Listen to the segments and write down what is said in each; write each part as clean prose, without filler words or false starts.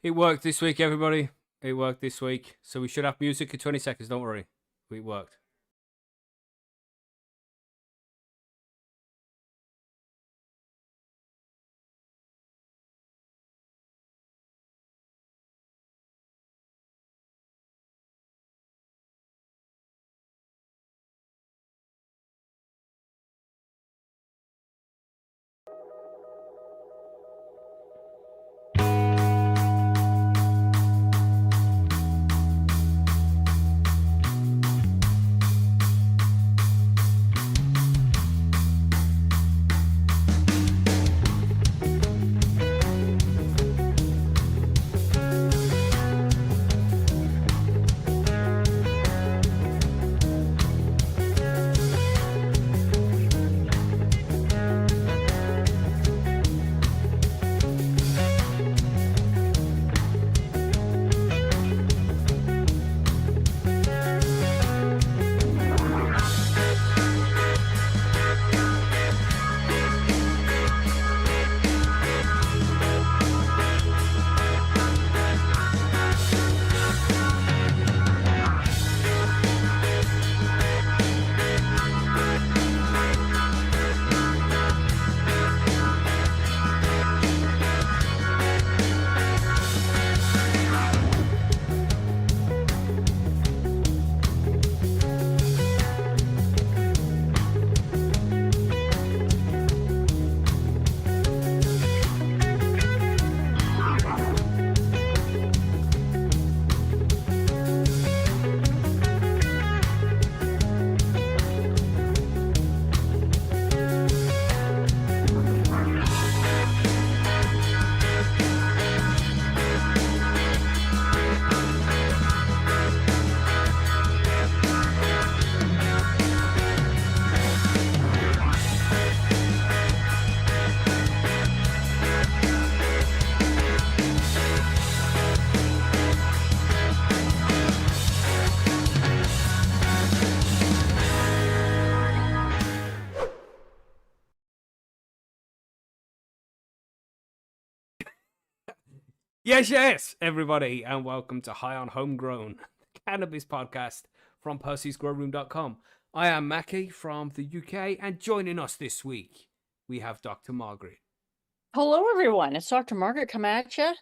It worked this week, everybody. It worked this week. So we should have music in 20 seconds. Don't worry. It worked. Yes, everybody, and welcome to High on Homegrown, the cannabis podcast from Percy'sGrowroom.com. I am Macky from the UK, and joining us this week, we have Dr. Margaret. Hello, everyone. It's Dr. Margaret coming at you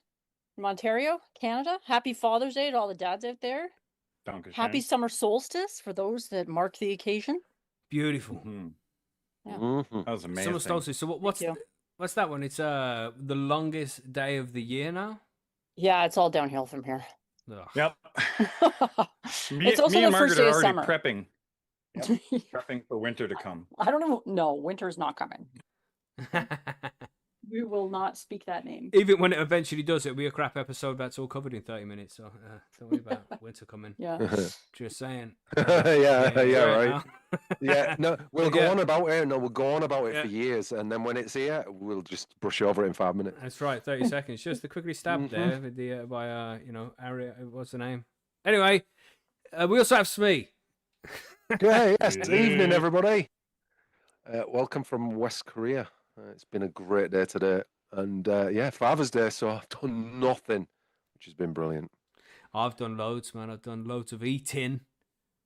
from Ontario, Canada. Happy Father's Day to all the dads out there. Happy summer solstice for those that mark the occasion. Beautiful. Mm-hmm. Yeah. Mm-hmm. That was amazing. Summer solstice. So what's that one? It's the longest day of the year now? Yeah, it's all downhill from here. Ugh. Yep. It's also me the and first Margaret day are of already summer. prepping. Yep. Prepping for winter to come. I don't know. No, winter's not coming. We will not speak that name. Even when it eventually does, it'll be a crap episode that's all covered in 30 minutes. So don't worry about winter coming. Yeah. Just saying. Right. Yeah, no, we'll go Yeah. on about it. No, we'll go on about it Yeah. for years, and then when it's here, we'll just brush over it in 5 minutes. That's right, 30 seconds. Just a quickly stabbed there with the by Aria. What's the name? Anyway, we also have Smee. Yes, evening, everybody. Welcome from West Korea. It's been a great day today, and yeah, Father's Day. So I've done nothing, which has been brilliant. I've done loads, man. I've done loads of eating.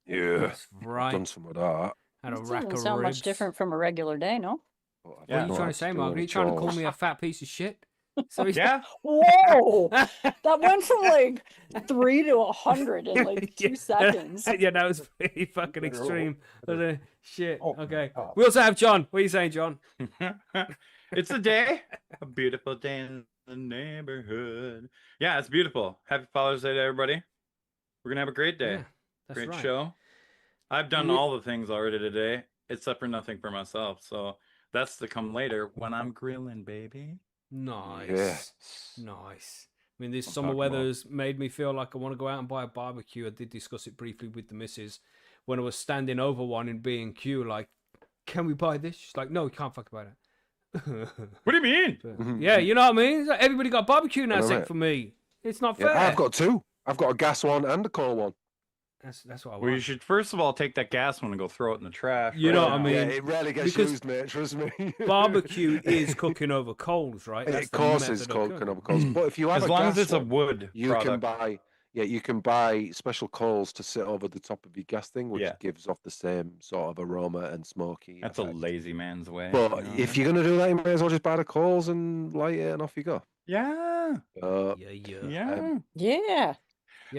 Yeah, That's right. I've done some of that. Had a It rack doesn't of sound ribs. much different from a regular day, no? But I've What are not you trying had to say, do Margaret? Are any you trying to call chores. me a fat piece of shit? So Yeah. Whoa! That went from like 3 to 100 in like 2 seconds. Yeah, that was pretty fucking extreme. Shit. Oh, Okay. God. We also have John. What are you saying, John? It's a day. A beautiful day in the neighborhood. Yeah, it's beautiful. Happy Father's Day to everybody. We're going to have a great day. Yeah, that's Great right. show. I've done We- all the things already today, except for nothing for myself. So that's to come later when I'm grilling, baby. Nice. Yes. Nice. I mean, this I'm summer talking about- weather's made me feel like I want to go out and buy a barbecue. I did discuss it briefly with the missus when I was standing over one in B&Q, like, can we buy this? She's like, no, we can't fuck about it. What do you mean? But, yeah, you know what I mean? It's like everybody got a barbecue now, I know, except mate. for me. It's not Yeah, fair. I've got two. I've got a gas one and a coal one. That's what I want. Well, you should first of all take that gas one and go throw it in the trash. You know what I mean? Yeah, it rarely gets Because used, mate. Trust me. barbecue is cooking over coals, right? That's It the causes method of cooking over coals. But if you have As a long as gas it's a one, wood you can product. buy. Yeah, you can buy special coals to sit over the top of your gas thing, which Yeah. gives off the same sort of aroma and smoky. That's a effect. lazy man's way. But you know what I if mean? you're gonna do that, you may as well just buy the coals and light it, and off you go. Yeah. Yeah. Yeah. Yeah.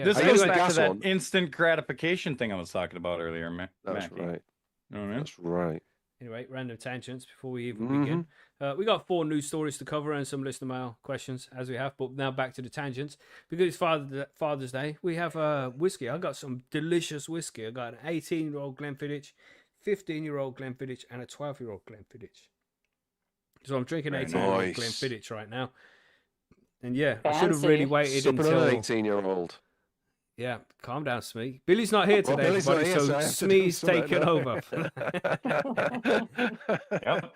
This I so goes use the anyway, back to gas that one. instant gratification thing I was talking about earlier, That's Macky. right. You know what I mean? That's right. Anyway, random tangents before we even begin. We got 4 news stories to cover and some listener mail questions as we have. But now back to the tangents. Because it's Father's Day, we have whiskey. I got some delicious whiskey. I got an 18-year-old Glenfiddich, 15-year-old Glenfiddich, and a 12-year-old Glenfiddich. So I'm drinking 18-year-old nice. Glenfiddich right now. And yeah, I should have Fancy. really waited Supping until... on an 18-year-old. Yeah, calm down, Smee. Billy's not here Well, today, Billy's not everybody, here, so I have to do Smee's something taken now. over. Yep.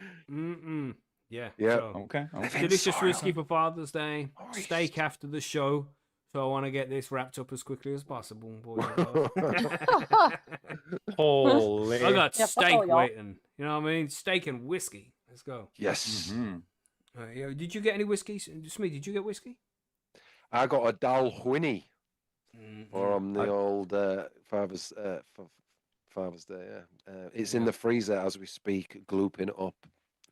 Yeah. Yeah. So, Okay. delicious whiskey for Father's Day. Moist. Steak after the show. So I want to get this wrapped up as quickly as possible. Boys and girls. Holy. I got Yeah, fuck steak all y'all. waiting. You know what I mean? Steak and whiskey. Let's go. Yes. Mhm. Yeah, did you get any whiskey? Smee, did you get whiskey? I got a Dalwhinnie Mm-mm. from the old Father's Day. Yeah, it's in the freezer as we speak, glooping up.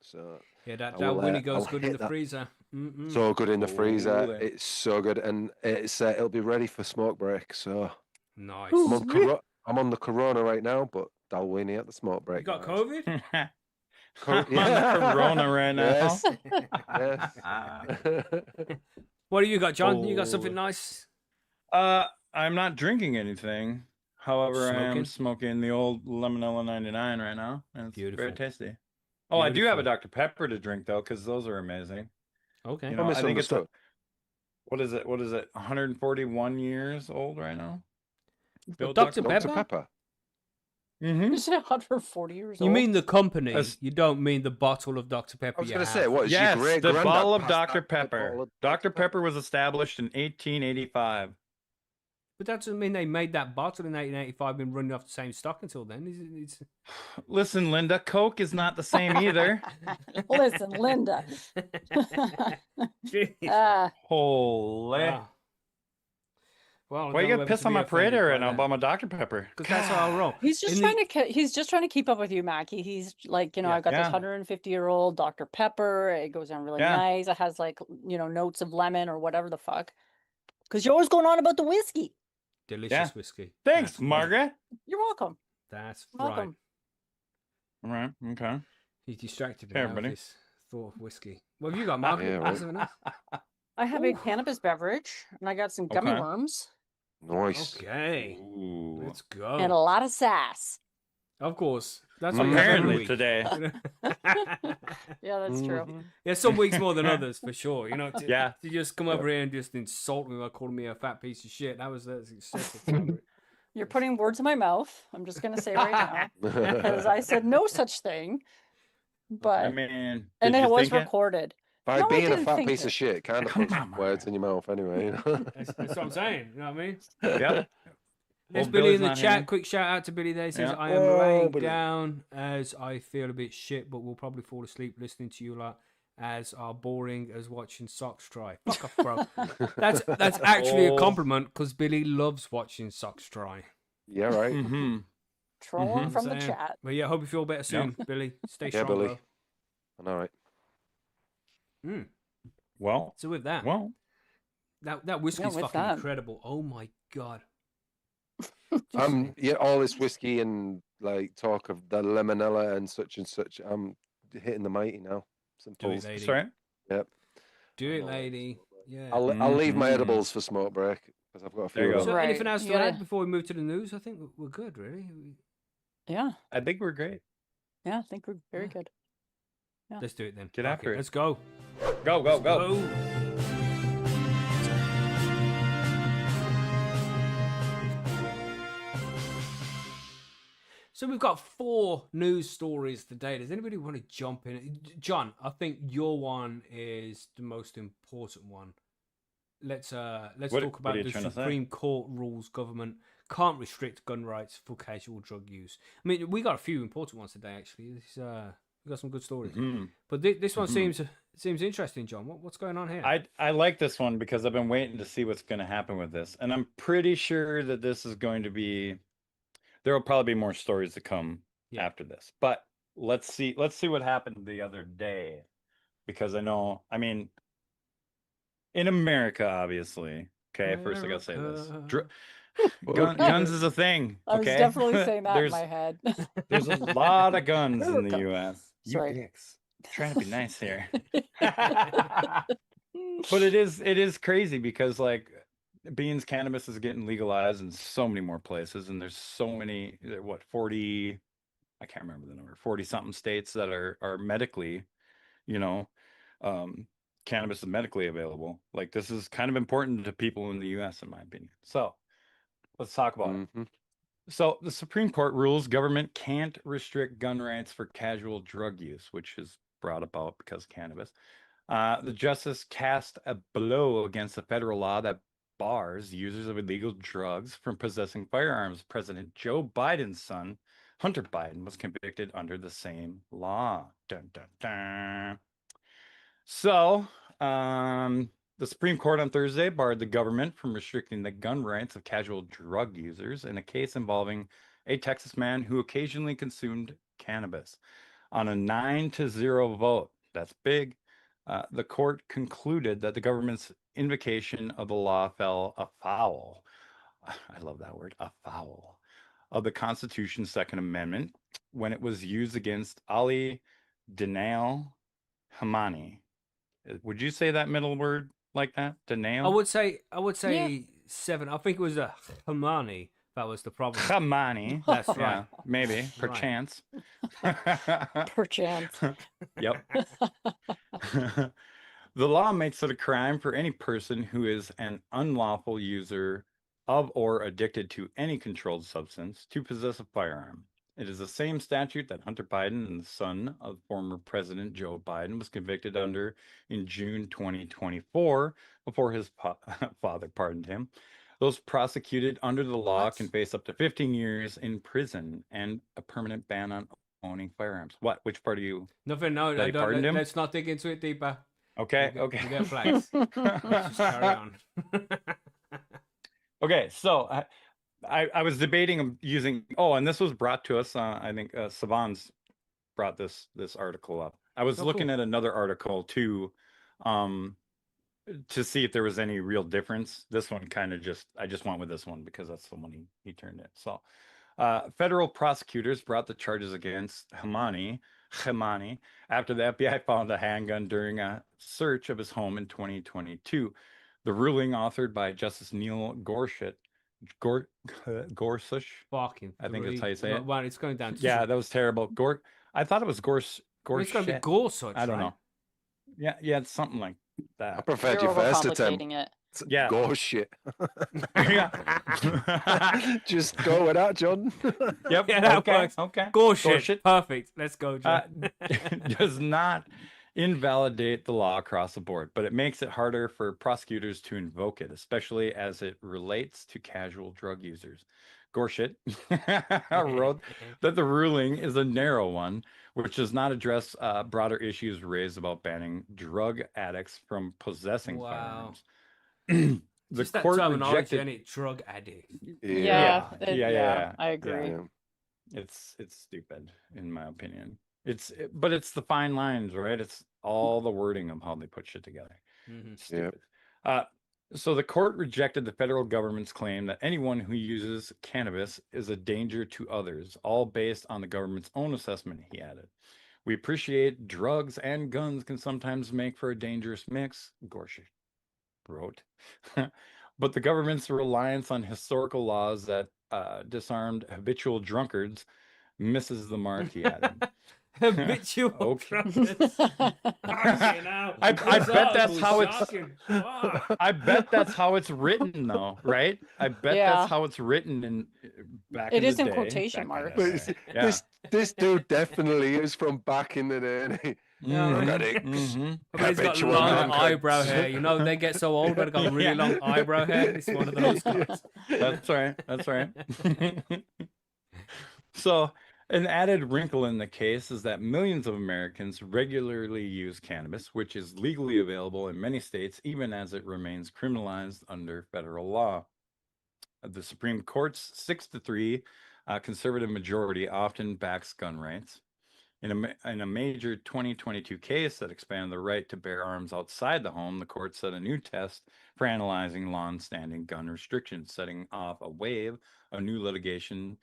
So Yeah, that I will, Winnie goes I'll good in hit the that. freezer. Mm-mm. So good in the freezer. Holy. It's so good, and it'll be ready for smoke break. So Nice. I'm on the Corona right now, but Dalwhinnie at the smoke break. You got guys. COVID? I'm on the Corona right now. Yes. Yes. What do you got, John? You got something Oh. nice? I'm not drinking anything. However, I am Smoking? smoking the old Lemonella 99 right now, and it's Beautiful. very tasty. Oh, I do have a Beautiful. Dr. Pepper to drink though, because those are amazing. Okay. You I know, I think it's misunderstood. what is it? 141 years old right now. Well, Built Dr. Dr. Pepper? Pepper. Mm-hmm. You said 140 years You old. mean the company? As- You don't mean the bottle of Dr. Pepper I was you going to have. say, what is Yes, your great the granddad bottle of passed Dr. that- the Pepper. bottle of Dr. Pepper was established in 1885. But that doesn't mean they made that bottle in 1885 and running off the same stock until then. It's... Listen, Linda, Coke is not the same either. Listen, Linda. Jeez. Holy. Wow. Well, Why you got pissed on my parade right now about my Dr. Pepper? Because that's how I roll. He's just In trying to he's just trying to keep up with you, Mackie. He's like, Yeah. I've got this Yeah. 150-year-old Dr. Pepper. It goes down really Yeah. nice. It has like, notes of lemon or whatever the fuck. Because you're always going on about the whiskey. Delicious Yeah. whiskey. Thanks, That's right. Margaret. You're welcome. That's right. Welcome. All right. Okay. He's distracted me Hey, now with everybody. this thought of whiskey. What have you got, Margaret? Yeah, Got right. something else? I have a cannabis beverage and I got some gummy Okay. worms Nice. Okay. Ooh. Let's go. and a lot of sass. Of course. That's what you have every Apparently week. today. You know? Yeah, that's true. Mhm. Yeah, some weeks more than others, for sure. To, Yeah. to just come over here and just insult me by calling me a fat piece of shit. That's excessive. Margaret. You're putting words in my mouth. I'm just gonna say right now because I said no such thing. But I mean, and did it you was think recorded. By No, I being a didn't fat think piece it. of shit, kind of Come puts on, words in your mouth anyway. That's what I'm saying. You know what I mean? Yep. There's Old Billy Billy's in the not chat. here. Quick shout out to Billy there. He says, Yeah. I am Oh, laying Billy. down as I feel a bit shit, but will probably fall asleep listening to you lot as are boring as watching socks dry. Fuck off, bro. That's actually a Oh. compliment because Billy loves watching socks dry. Yeah, right. Mm-hmm. Trolling Mhm. from the Saying. chat. But yeah, hope you feel better soon, Billy. Stay Yeah, strong, Billy. I know, right? bro. Well, So with that, well. that whiskey's with fucking that. incredible. Oh my god. Yeah, all this whiskey and like talk of the lemonella and such. I'm hitting the mighty now. Do it, Simples. lady. Sorry. Yep. Do it, I'm all lady. Yeah. I'll leave my Mhm. edibles for smoke break because I've got a There few you of go. them. So anything Right, else to yeah. add before we move to the news? I think we're good, really. Yeah. I think we're great. Yeah, I think we're very Yeah. good. Yeah. Let's do it then. Get Fuck after it. Let's go. Go, go, go. Go. So we've got 4 news stories today. Does anybody want to jump in? John, I think your one is the most important one. let's What talk are about you the trying to say? Supreme Court rules government can't restrict gun rights for casual drug use. I mean, we got a few important ones today, actually. We got some good stories. Mhm. But this one Mhm. seems interesting, John. What's going on here? I like this one because I've been waiting to see what's going to happen with this, and I'm pretty sure that this is going to be. There will probably be more stories to come Yeah. after this, but let's see what happened the other day, because I mean, in America, obviously. Okay, first I gotta say this. America. Guns is a thing. I was Okay, definitely saying that in my head. there's a lot of guns in the America. U.S. You Sorry. dicks. Trying to be nice here. But it is crazy because like beans cannabis is getting legalized in so many more places, and there's so many, what, 40, I can't remember the number, 40 something states that are medically, you know, cannabis is medically available. Like this is kind of important to people in the US in my opinion. So let's talk about it. Mhm. So the Supreme Court rules government can't restrict gun rights for casual drug use, which is brought about because of cannabis. The justice cast a blow against the federal law that bars users of illegal drugs from possessing firearms. President Joe Biden's son, Hunter Biden, was convicted under the same law. Dun, dun, dun. So, the Supreme Court on Thursday barred the government from restricting the gun rights of casual drug users in a case involving a Texas man who occasionally consumed cannabis. On a 9-0 vote, that's big, the court concluded that the government's invocation of the law fell afoul. I love that word, afoul, of the Constitution's Second Amendment when it was used against Ali Dinal Hamani. Would you say that middle word like that? Dinal? I would say 7. I think it was a Hermione that was the problem. Hamani. That's right. Yeah, maybe, Right. perchance. Perchance. Yep. The law makes it a crime for any person who is an unlawful user of or addicted to any controlled substance to possess a firearm. It is the same statute that Hunter Biden and the son of former President Joe Biden was convicted under in June 2024 before his father pardoned him. Those prosecuted under the law can face up to 15 years in prison and a permanent ban on owning firearms. What? Which part of you? Nothing. No, That he pardoned him? let's not dig into it deeper. Okay, We'll okay. get flags. Let's just carry on. Okay, so I was debating using. Oh, and this was brought to us. I think Savan's brought this article up. I was looking cool. at another article too, to see if there was any real difference. This one kind of I just went with this one because that's the one he turned in. So, federal prosecutors brought the charges against Hamani after the FBI found a handgun during a search of his home in 2022. The ruling, authored by Justice Neil Gorsuch, Barking. I think that's how you say it. Well, it's going down to Yeah, that was terrible. I thought it was Gorsuch. It's going to be Gorsuch. I don't right? know. Yeah, it's something like I that. preferred You're your first attempt. overcomplicating it. Yeah. Go shit. Yeah. Just go with that, John. Yep. Yeah, that okay. works. Okay. Gorsuch. Perfect. Let's go, John. Does not invalidate the law across the board, but it makes it harder for prosecutors to invoke it, especially as it relates to casual drug users. Gorsuch wrote that the ruling is a narrow one, which does not address broader issues raised about banning drug addicts from possessing firearms. The Just that court terminology, rejected. and it drug addict. Yeah, Yeah. I agree. Yeah. It's stupid in my opinion. But it's the fine lines, right? It's all the wording of how they put shit together. Mhm. Stupid. So the court rejected the federal government's claim that anyone who uses cannabis is a danger to others, all based on the government's own assessment, he added. We appreciate drugs and guns can sometimes make for a dangerous mix, Gorsuch wrote. But the government's reliance on historical laws that disarmed habitual drunkards misses the mark, he added. Habitual Okay. drunkards. I bet that's how it's. I bet that's how it's written, though, right? I bet Yeah. that's how it's written in back. It in is the in day. quotation Back in marks. the But day. Yeah. this dude definitely is from back in the day. Isn't he? Medics. I mean, he's got Habitual long non-creds. eyebrow hair. You know, they get so old, but they got really long eyebrow hair. It's one of those guys. That's right. That's right. So, an added wrinkle in the case is that millions of Americans regularly use cannabis, which is legally available in many states, even as it remains criminalized under federal law. The Supreme Court's 6-3 conservative majority often backs gun rights. In a major 2022 case that expanded the right to bear arms outside the home, the court set a new test for analyzing long-standing gun restrictions, setting off a wave of new litigation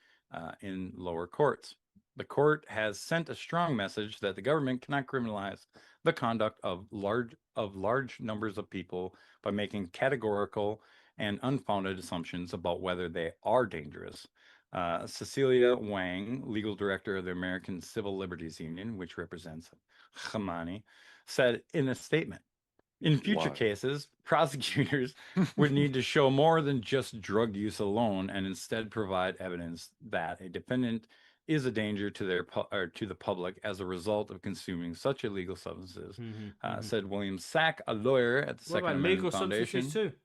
in lower courts. The court has sent a strong message that the government cannot criminalize the conduct of large numbers of people by making categorical and unfounded assumptions about whether they are dangerous. Cecilia Wang, legal director of the American Civil Liberties Union, which represents Khamani, said in a statement, in future cases, prosecutors would need to show more than just drug use alone and instead provide evidence that a defendant is a danger to to the public as a result of consuming such illegal substances, said William Sack, a lawyer at the Second Amendment Foundation. Substances too?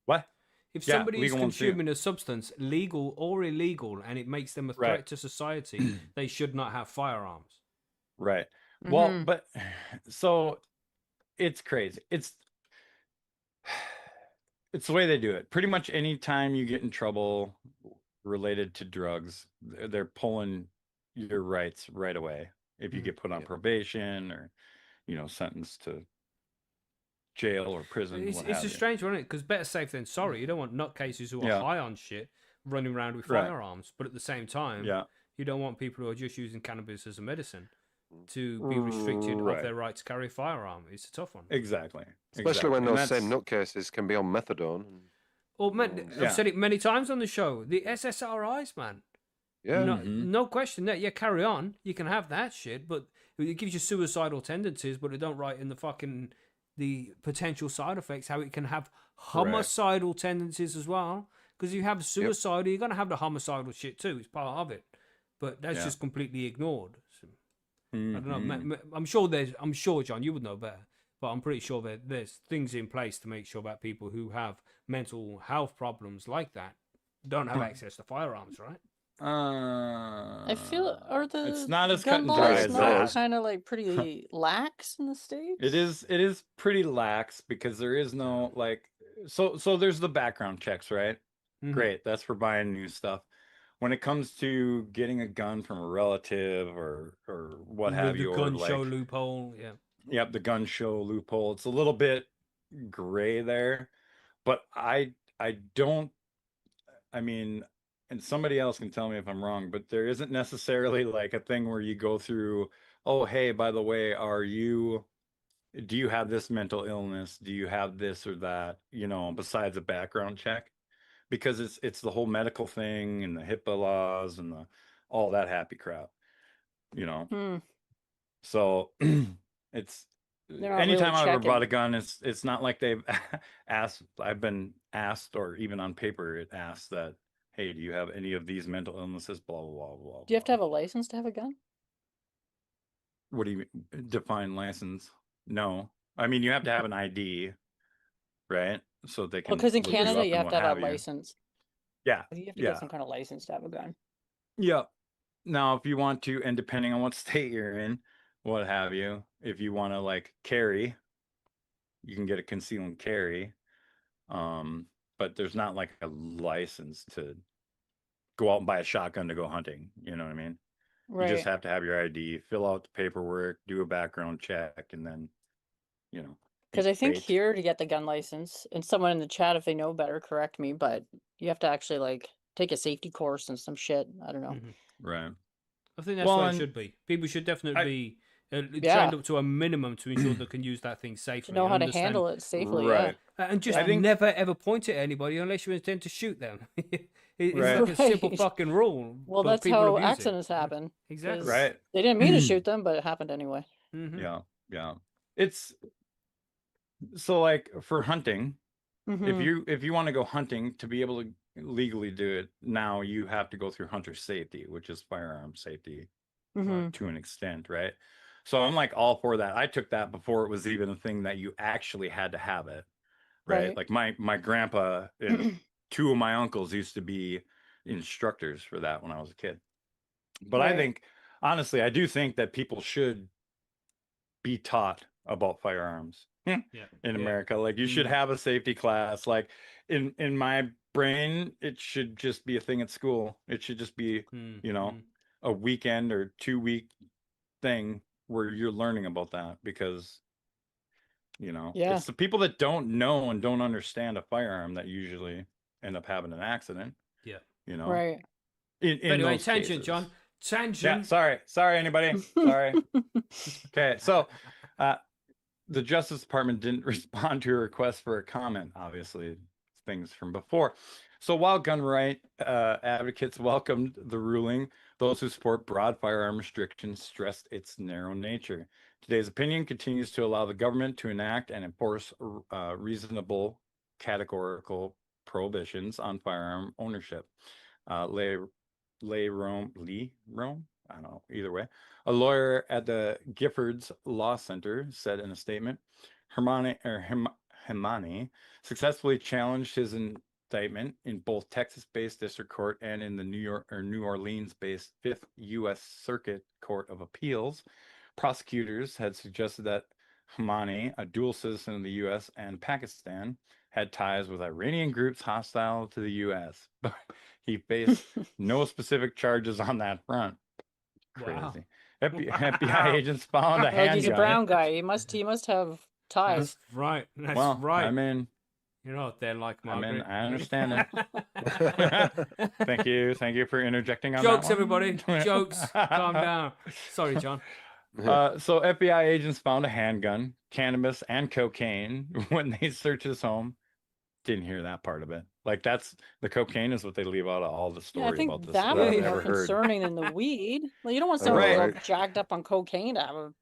What? If somebody is consuming a substance, legal or illegal, and it makes them a threat to society, they should not have firearms. Right. Well, but so it's crazy. It's the way they do it. Pretty much any time you get in trouble related to drugs, they're pulling your rights right away. If you get put on probation or, sentenced to jail or prison. It's a strange one, isn't it? Because better safe than sorry. You don't want nutcases who are high on shit running around with firearms, but at the same time, you don't want people who are just using cannabis as a medicine to be restricted of their right to carry a firearm. It's a tough one. Exactly. Especially when those same nutcases can be on methadone. Or I've said it many times on the show. The SSRIs, man. Yeah. No question that carry on. You can have that shit, but it gives you suicidal tendencies, but it don't write in the potential side effects, how it can have homicidal tendencies as well. Because you have suicidal, you're going to have the homicidal shit too. It's part of it. But that's just completely ignored. So, I don't know. I'm sure, John, you would know better. But I'm pretty sure that there's things in place to make sure that people who have mental health problems like that don't have access to firearms, right? I feel it's not as cut gun and dry laws as not that. kind of like pretty lax in the States? It is pretty lax because there is no so there's the background checks, right? Great, that's for buying new stuff. When it comes to getting a gun from a relative or what have you, the gun show loophole, Yep, the gun show loophole. It's a little bit gray there, but I don't. I mean, and somebody else can tell me if I'm wrong, but there isn't necessarily like a thing where you go through, oh, hey, by the way, do you have this mental illness? Do you have this or that, besides a background check? Because it's the whole medical thing and the HIPAA laws and all that happy crap, So it's anytime I've ever bought a gun, it's not like they've I've been asked, or even on paper it asks that, hey, do you have any of these mental illnesses? Blah blah blah blah. Do you have to have a license to have a gun? What do you define license? No, I mean you have to have an ID, right? So they can. Because in Canada you have to have a license. Yeah, you have to get some kind of license to have a gun. Yeah. Now, if you want to, and depending on what state you're in, what have you, if you want to carry, you can get a conceal and carry. But there's not like a license to go out and buy a shotgun to go hunting. You know what I mean? Right. You just have to have your ID, fill out the paperwork, do a background check, and then, Because I think here to get the gun license, and someone in the chat, if they know better, correct me, but you have to actually take a safety course and some shit. I don't know. Right. I think that's what it should be. People should definitely be trained up to a minimum to ensure they can use that thing safely. To know how to handle it safely, right. And just never ever point it at anybody unless you intend to shoot them. It's like a simple fucking rule. Well, that's how accidents happen. Exactly. Right. They didn't mean to shoot them, but it happened anyway. Yeah. It's so for hunting, if you want to go hunting, to be able to legally do it now, you have to go through hunter safety, which is firearm safety to an extent, right? So I'm like all for that. I took that before it was even a thing that you actually had to have it. Right. Like my grandpa and two of my uncles used to be instructors for that when I was a kid. But I think, honestly, I do think that people should be taught about firearms in America. Like you should have a safety class. Like in my brain, it should just be a thing at school. It should just be, you know, a weekend or 2-week thing where you're learning about that, because you know, it's the people that don't know and don't understand a firearm that usually end up having an accident. Yeah. You know? Right. In anyway, those tangent, cases. John. Tangent. Yeah, sorry, anybody. Sorry. Okay, so the Justice Department didn't respond to a request for a comment, obviously, things from before. So while gun right advocates welcomed the ruling, those who support broad firearm restrictions stressed its narrow nature. Today's opinion continues to allow the government to enact and enforce reasonable categorical prohibitions on firearm ownership. Lee Rome, I don't know, either way. A lawyer at the Giffords Law Center said in a statement, Hemani successfully challenged his indictment in both Texas-based district court and in the New Orleans-based 5th U.S. Circuit Court of Appeals. Prosecutors had suggested that Hemani, a dual citizen of the U.S. and Pakistan, had ties with Iranian groups hostile to the U.S., but he faced no specific charges on that front. Crazy. Wow. FBI agents found a handgun. He's a brown guy. He must have ties. That's right. That's well, right. I mean, you know, they're like Margaret. I understand it. Thank you for interjecting on Jokes, that one. everybody. Jokes. Calm down. Sorry, John. So FBI agents found a handgun, cannabis, and cocaine when they searched his home. Didn't hear that part of it. Like that's the cocaine is what they leave out of all the story about this. That that would be I've more ever heard. concerning than the weed. Well, you don't want someone Right. all jacked up on cocaine to have a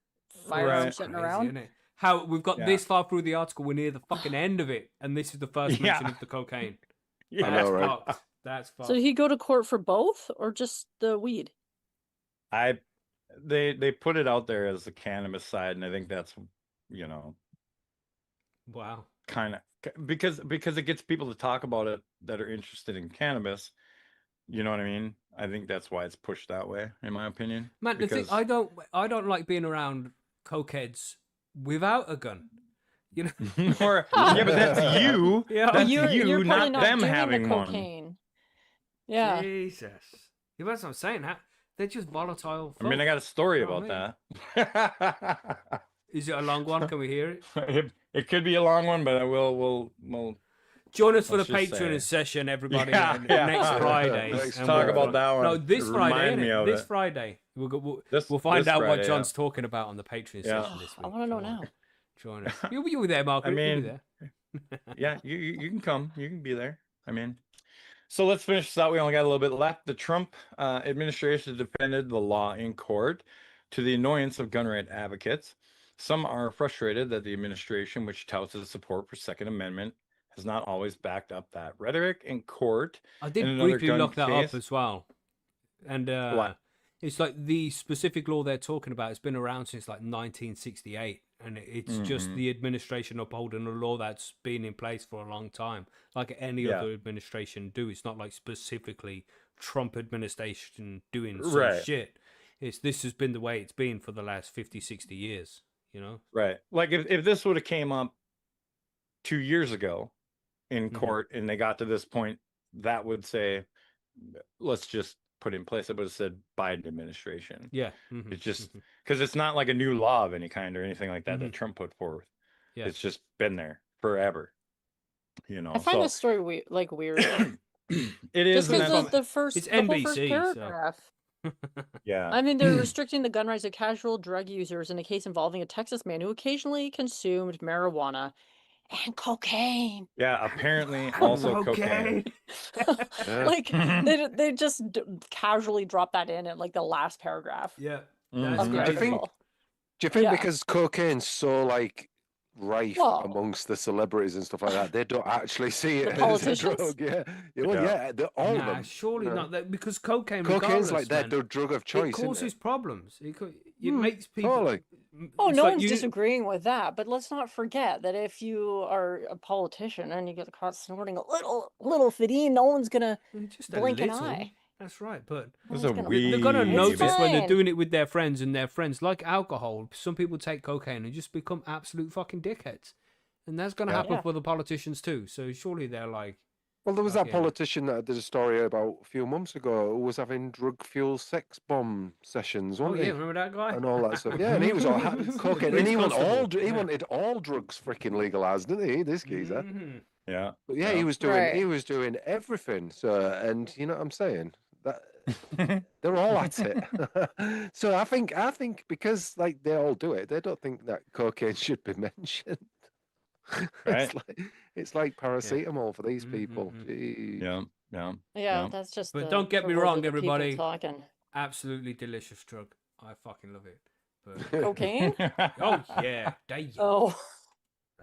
firearm sitting Crazy, around. isn't it? How we've got this far through the article, we're near the fucking end of it, and this is the first mention of the cocaine. Yeah, I know, right? Fucked. That's fucked. So did he go to court for both or just the weed? They put it out there as the cannabis side, and I think that's, you know, wow, kind of because it gets people to talk about it that are interested in cannabis. You know what I mean? I think that's why it's pushed that way, in my opinion. Man, the thing I don't like being around cokeheads without a gun. You know, but that's you. Yeah, that's you're not them doing having the one. cocaine. Yeah. Jesus, that's what I'm saying. They're just volatile. I mean, I got a story Oh, about that. Is it a long one? Can we hear it? It could be a long one, but we'll join us for the Patreon session, everybody, next Friday. Let's talk about that one. No, this Friday. This Friday. We'll find out what John's talking about on the Patreon session this week. I want to know now. Join us. You'll be there, Margaret. I mean, you'll be there. Yeah, you can come. You can be there. I mean, so let's finish this out. We only got a little bit left. The Trump administration defended the law in court to the annoyance of gun right advocates. Some are frustrated that the administration, which touts its support for Second Amendment, has not always backed up that rhetoric in court. I did briefly look that up as well. And it's like the specific law they're talking about has been around since like 1968. And it's just the administration upholding a law that's been in place for a long time. Like any other administration do. It's not like specifically Trump administration doing some shit. This has been the way it's been for the last 50, 60 years. You know? Right. Like if this would have came up 2 years ago in court and they got to this point, that would say, let's just put in place. It would have said Biden administration. Yeah. It's just because it's not like a new law of any kind or anything like that that Trump put forward. Yeah. It's just been there forever. You know, I find this story weird. It is. Just because the first NBC, first paragraph. Yeah. I mean, they're restricting the gun rights of casual drug users in a case involving a Texas man who occasionally consumed marijuana and cocaine. Yeah, apparently also cocaine. Like they just casually drop that in at like the last paragraph. Yeah. Of the Do you think because cocaine's so like rife amongst the celebrities and stuff like that, they don't actually see it as a drug? They're all of them. Surely not that, because cocaine's like their drug of choice. It causes problems. It makes people Oh, it's no like one's you- disagreeing with that, but let's not forget that if you are a politician and you get caught snorting a little fidine, no one's gonna just a blink an little. eye. That's right, but There's No a one's gonna- wee they're gonna It's notice when they're fine. doing it with their friends, and their friends, like alcohol. Some people take cocaine and just become absolute fucking dickheads, and that's gonna Yeah. happen Yeah. for the politicians too. So surely they're like, Well, there was that fucking- politician that I did a story about a few months ago who was having drug fuel sex bomb sessions, oh wasn't yeah, he? remember that guy? And all that stuff. Yeah, and he was all cocaine, and Police he constable, he yeah. wanted all drugs freaking legalized, didn't he? This geezer. Mhm. Yeah. But yeah, Yeah. he was doing everything. So, and you know what I'm saying? That they're all at it. So I think because like they all do it, they don't think that cocaine should be mentioned. Right. It's like paracetamol for these Mhm, people. mhm. Gee. Yeah. Yeah. Yeah, that's just. But the don't get me world wrong, of the people everybody. talking. Absolutely delicious drug. I fucking love it. But Cocaine? oh yeah, damn. Oh,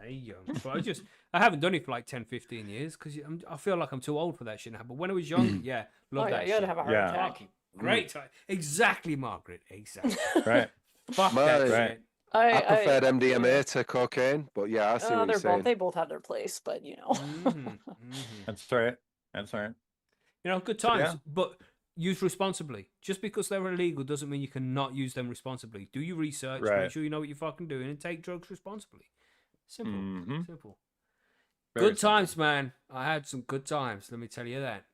Damn. But I haven't done it for like 10, 15 years because I feel like I'm too old for that shit now. But when I was young, yeah, love oh yeah, that you had shit. to have a heart Yeah. attack. Fucking great time. Exactly, Margaret. Exactly. Right. Fuck My- that Right. shit. I preferred yeah. MDMA to cocaine, but yeah, I see what They're you're saying. they both have their place, but you know. Mhm, mhm. That's right. That's right. You know, good So, times, yeah. but use responsibly. Just because they're illegal doesn't mean you cannot use them responsibly. Do your research, Right. make sure you know what you're fucking doing, and take drugs responsibly. Simple. Mhm. Simple. Very Good times, simple. man. I had some good times. Let me tell you that.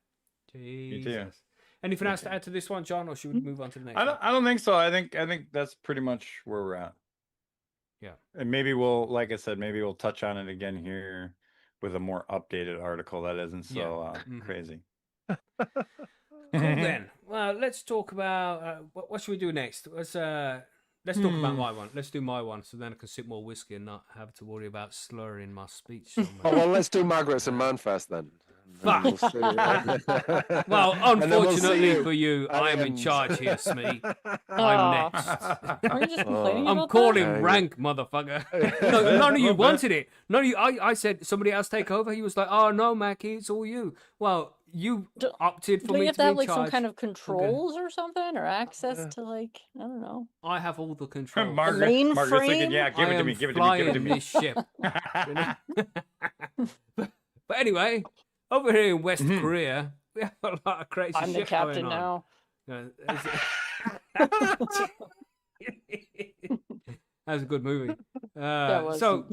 Jesus. Anything Me else to too. add to this one, John, or should we move on to the next I one? don't think so. I think that's pretty much where we're at. Yeah. And maybe we'll, like I said, maybe we'll touch on it again here with a more updated article that isn't so Mhm. crazy. Cool then. Well, let's talk about what should we do next? Let's talk about my one. Let's do my one, so then I can sip more whiskey and not have to worry about slurring my speech so Oh much. well, let's do Margaret's and Manfest then. Fuck. And we'll see. Well, And then we'll see unfortunately for you, at I the am in end. charge here, Smee. I'm Aw. next. Are you just complaining I'm about calling Yeah. rank, motherfucker. No, none of you wanted it. None of you. I said somebody else take over. He was like, "Oh no, Macky, it's all you." Well, you Do- opted that? for Do we me have to to be have in like some charge. kind of controls or something, or access Yeah. to like I don't know. I have all the control. Margaret's looking, mainframe? yeah, give I it to am me, give it to me, give it to flying me. this ship. You know? but anyway, over here in West Mhm. Korea, we have a lot of crazy I'm the shit captain going on. now. That's a good movie. That was. So,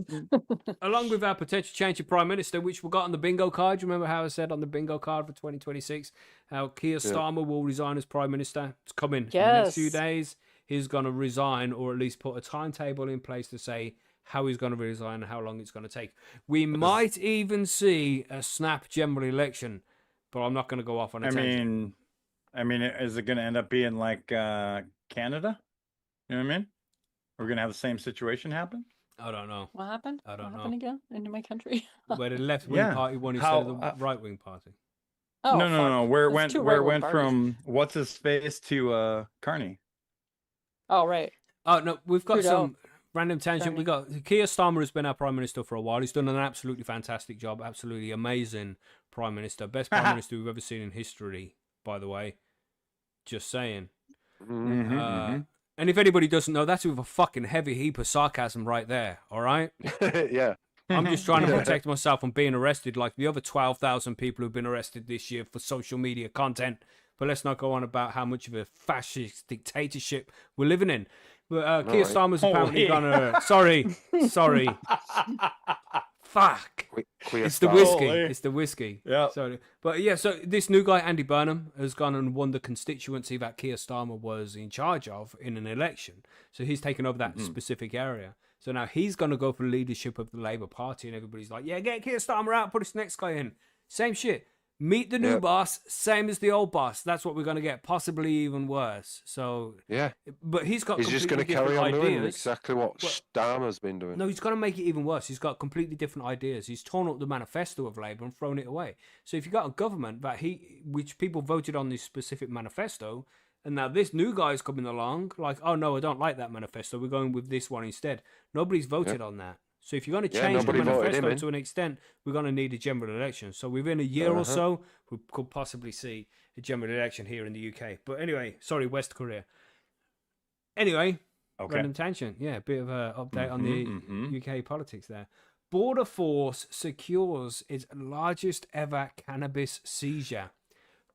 along with our potential change of prime minister, which we got on the bingo card, you remember how I said on the bingo card for 2026, how Keir Starmer will resign as prime minister? It's coming in the next few Yes. days. He's going to resign, or at least put a timetable in place to say how he's going to resign and how long it's going to take. We might even see a snap general election, but I'm not going to go off on a tangent. I mean, is it going to end up being like Canada? You know what I mean? We're going to have the same situation happen? I don't know. What happened? I don't what know. happened again in my country? Where the left wing Yeah. party won instead How- of the right wing party. Oh, no, fuck. Where it There's went two where it right-wing went parties. from what's his face to Carney. Oh, right. Oh no, we've got Trudeau. some random tangent. Bernie. We got Keir Starmer has been our prime minister for a while. He's done an absolutely fantastic job, absolutely amazing prime minister, best prime minister we've ever seen in history. By the way, just saying. Mm. Mhm, And if anybody doesn't know, that's with a fucking heavy heap of sarcasm right there. All right, Yeah. I'm just trying to Yeah. protect myself from being arrested, like the other 12,000 people who've been arrested this year for social media content. But let's not go on about how much of a fascist dictatorship we're living in. But Keir right. Starmer's apparently Holy. gonna. Sorry. Fuck. Queer It's the style. whiskey. Holy. It's the whiskey. Yeah. Sorry. But yeah, so this new guy, Andy Burnham, has gone and won the constituency that Keir Starmer was in charge of in an election. So he's taken over that specific area. So now he's going to go for leadership of the Labour Party, and everybody's like, yeah, get Keir Starmer out, put this next guy in. Same shit. Meet the new Yeah. boss, same as the old boss. That's what we're going to get, possibly even worse. So, Yeah. but he's got He's just going to completely carry on different doing ideas. exactly what Well- Starmer's been doing. No, he's going to make it even worse. He's got completely different ideas. He's torn up the manifesto of Labour and thrown it away. So if you've got a government which people voted on this specific manifesto, and now this new guy's coming along, like, oh no, I don't like that manifesto. We're going with this one instead. Nobody's voted on that. So if you're going to Yeah, change the nobody voted him manifesto in. to an extent, we're going to need a general election. So within a year or so, we could possibly see a general election here in the UK. But anyway, sorry, West Korea. Anyway, Okay. Random tangent. Yeah, a bit of an update on the mhm. UK politics there. Border Force secures its largest ever cannabis seizure.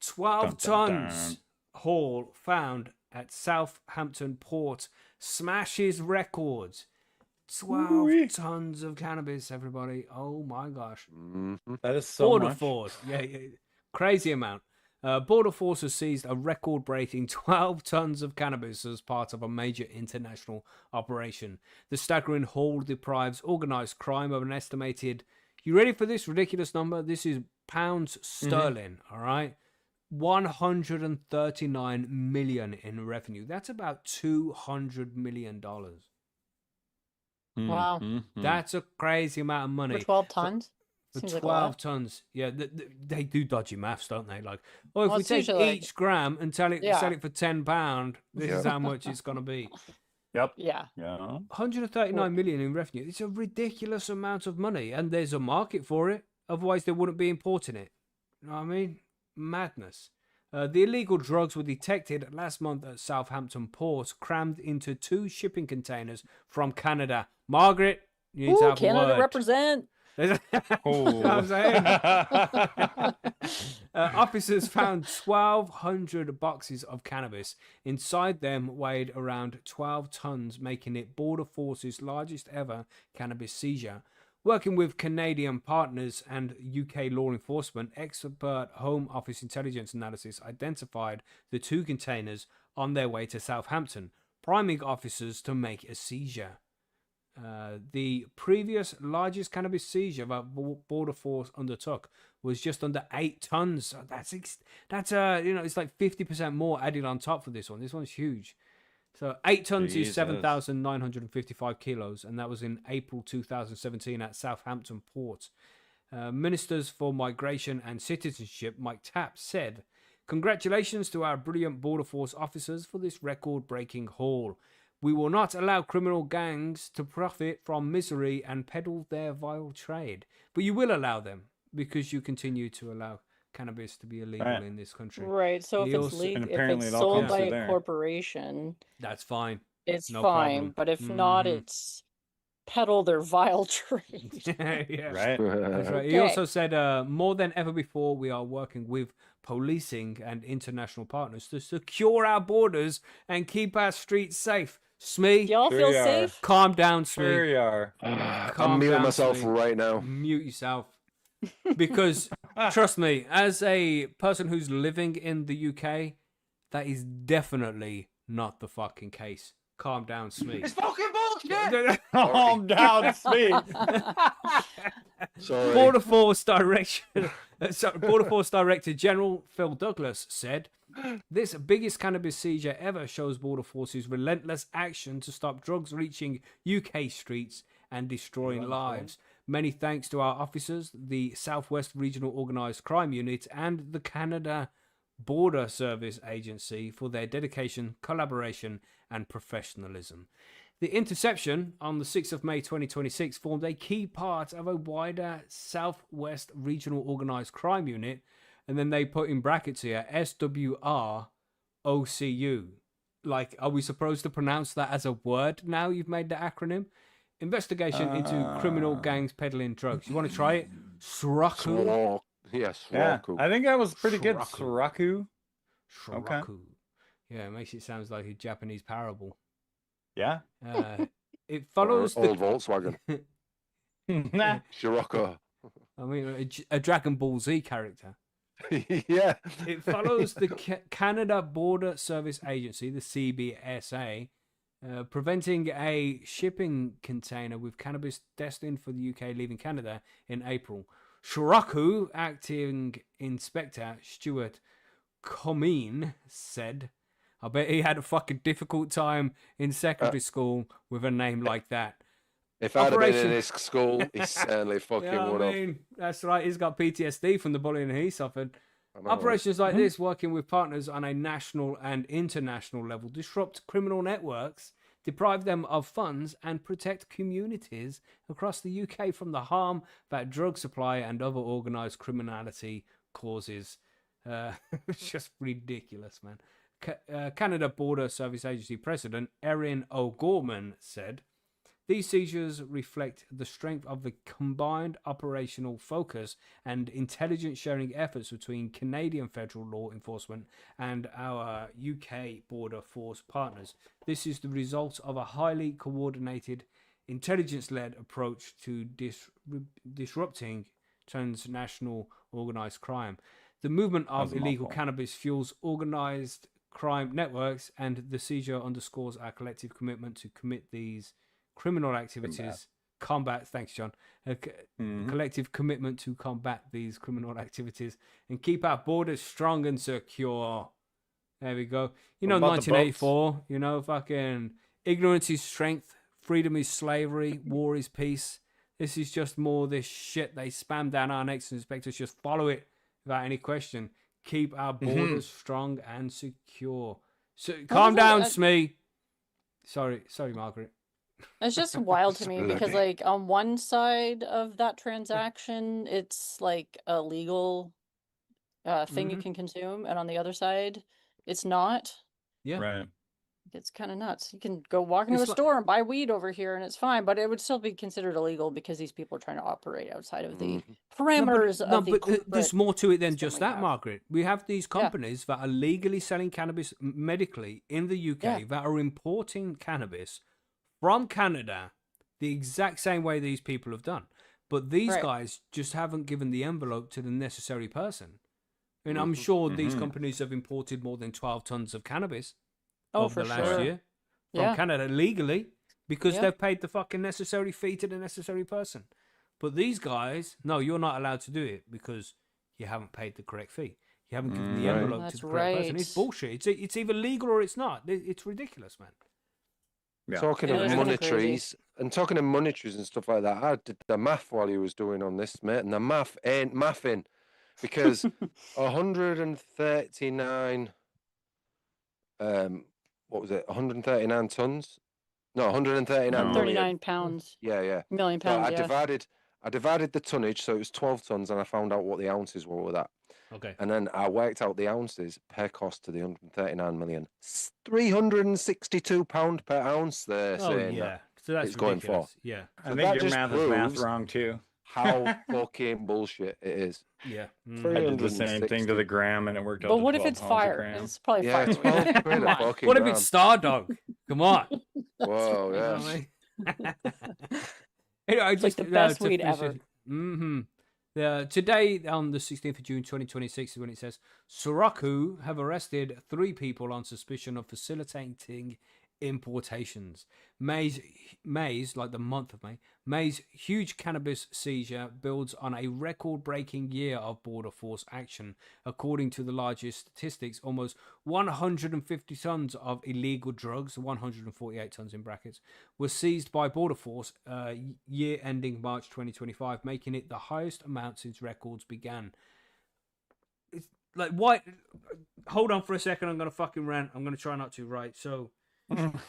12 Dun, dun, tons dun. haul found at Southampton port smashes records. 12 Ooh-wee. tons of cannabis, everybody. Oh my gosh. Mhm. That is so Border much. Force. Yeah, crazy amount. Border Force has seized a record breaking 12 tons of cannabis as part of a major international operation. The staggering haul deprives organized crime of an estimated, you ready for this ridiculous number? This is pounds sterling, all right? 139 million in revenue. That's about $200 million. Wow. Mhm. That's a crazy amount of For money. 12 tons? For Seems like a 12 lot. tons. Yeah, they do dodgy maths, don't they? Like, oh, if Well, we it's take usually like- each gram and sell it Yeah. for £10, this is Yeah. how much it's going to be. Yep. Yeah. Yeah. 139 million in revenue. It's a ridiculous amount of money, and there's a market for it. Otherwise, they wouldn't be importing it. You know what I mean? Madness. The illegal drugs were detected last month at Southampton port, crammed into 2 shipping containers from Canada. Margaret, you need to Ooh, have a Canada word. represent. You know what I'm saying? Officers found 1,200 boxes of cannabis. Inside them weighed around 12 tons, making it Border Force's largest ever cannabis seizure. Working with Canadian partners and UK law enforcement, expert Home Office intelligence analysis identified the 2 containers on their way to Southampton, priming officers to make a seizure. The previous largest cannabis seizure that Border Force undertook was just under 8 tons. So that's it's like 50% more added on top for this one. This one's huge. So 8 tons is Jesus. 7,955 kilos, and that was in April 2017 at Southampton port. Ministers for Migration and Citizenship, Mike Tapp, said, "Congratulations to our brilliant Border Force officers for this record-breaking haul. We will not allow criminal gangs to profit from misery and peddle their vile trade. But you will allow them because you continue to allow cannabis to be illegal Right. in this country. Right. So He if it's also- legal, And if apparently it's it all sold comes by through a there. corporation, That's fine. it's No fine. problem. But if not, Mhm. it's peddle their vile trade. Yeah. Right. That's right. He Okay. also said, more than ever before, we are working with policing and international partners to secure our borders and keep our streets safe. Smee, Y'all Sure feel you are. safe? calm down, Sure Smee. you are. Calm I'm muting down, myself Smee. right now. Mute yourself. Because, trust me, as a person who's living in the UK, that is definitely not the fucking case. Calm down, Smee. fucking bullshit. Calm down, Smee. Sorry. Border Force Director General Phil Douglas said, "This biggest cannabis seizure ever shows Border Force's relentless action to stop drugs reaching UK streets and destroying lives. Many thanks to our officers, the Southwest Regional Organised Crime Unit, and the Canada Border Service Agency for their dedication, collaboration, and professionalism. The interception on the 6th of May 2026 formed a key part of a wider Southwest Regional Organised Crime Unit," and then they put in brackets here, SWROCU. Like, are we supposed to pronounce that as a word now you've made the acronym? Investigation into criminal gangs peddling drugs. You want to try it? SWROCU? Yes, Yeah, Swaku. I think that was pretty good. Shuraku. Suraku. Okay. SWROCU. Yeah, it makes it sound like a Japanese parable. Yeah. It Or follows old the... Volkswagen. Scirocco. I mean, a Dragon Ball Z character. Yeah. It follows the Canada Border Service Agency, the CBSA, preventing a shipping container with cannabis destined for the UK leaving Canada in April. Shuraku acting inspector Stuart Comine said, "I bet he had a fucking difficult time in secondary school with a name like that." If I'd have been Operation- in his school, he certainly fucking Yeah, would I have. mean, that's right. He's got PTSD from the bullying he suffered. I know, Operations like this, working with partners on a national and international level, disrupt criminal networks, deprive them of funds, and protect communities across the UK from the harm that drug supply and other organised criminality causes. It's just ridiculous, man. Canada Border Service Agency President Erin O'Gorman said, "These seizures reflect the strength of the combined operational focus and intelligence sharing efforts between Canadian federal law enforcement and our UK border force partners. This is the result of a highly coordinated, intelligence-led approach to disrupting transnational organized crime. The movement of illegal cannabis fuels organized crime networks, and the seizure underscores our collective commitment to commit these criminal activities, thanks John, collective commitment to combat these criminal activities and keep our borders strong and secure." There we go. You know, 1984, you know, fucking ignorance is strength, freedom is slavery, war is peace. This is just more this shit they spam down our necks and expect us to just follow it without any question. Keep our borders strong and secure. So calm down, Smee. Sorry, Margaret. It's just wild to me because, like, on one side of that transaction, it's like a legal thing you can consume, and on the other side, it's not. Yeah. Right. It's kind of nuts. You can go walk into a store and buy weed over here, and it's fine, but it would still be considered illegal because these people are trying to operate outside of the parameters of the corporate there's more to it than system just we that, have. Margaret. We have these companies that are legally selling cannabis medically in the UK that are importing cannabis from Canada the exact same way these people have done. But these guys just haven't given the envelope to the necessary person. And I'm sure these companies have imported more than 12 tons of cannabis over the last year from Canada legally because they've paid the fucking necessary fee to the necessary person. But these guys, no, you're not allowed to do it because you haven't paid the correct fee. You haven't given the envelope to the correct person. It's bullshit. It's either legal or it's not. It's ridiculous, man. Yeah. Talking of monetaries and stuff like that, I did the math while you was doing on this, mate, and the math ain't mathing because 139 what was it? 139 tons? No, 139 million. 139 pounds. Yeah. Million So pounds, I divided the tonnage, so it was 12 tons, and I found out what the ounces were with that. Okay. And then I worked out the ounces per cost to the 139 million. £362 per ounce. They're saying that So that's it's going for. Yeah. I think your math is math wrong too. How fucking bullshit it is. Yeah. I did the same thing to the gram, and it worked out. But to what if 12 it's pounds a fire? gram. It's probably fire. 12 quid a fucking What if gram. it's Star Dog? Come on. Whoa, yeah. Anyway, It's like the best weed ever. Today, on the 16th of June 2026, is when it says Soroku have arrested 3 people on suspicion of facilitating importations. May's, like the month of May, May's huge cannabis seizure builds on a record-breaking year of border force action. According to the largest statistics, almost 150 tons of illegal drugs, 148 tons in brackets, were seized by border force year ending March 2025, making it the highest amount since records began. It's like, why? Hold on for a second. I'm going to fucking rant. I'm going to try not to, right? So...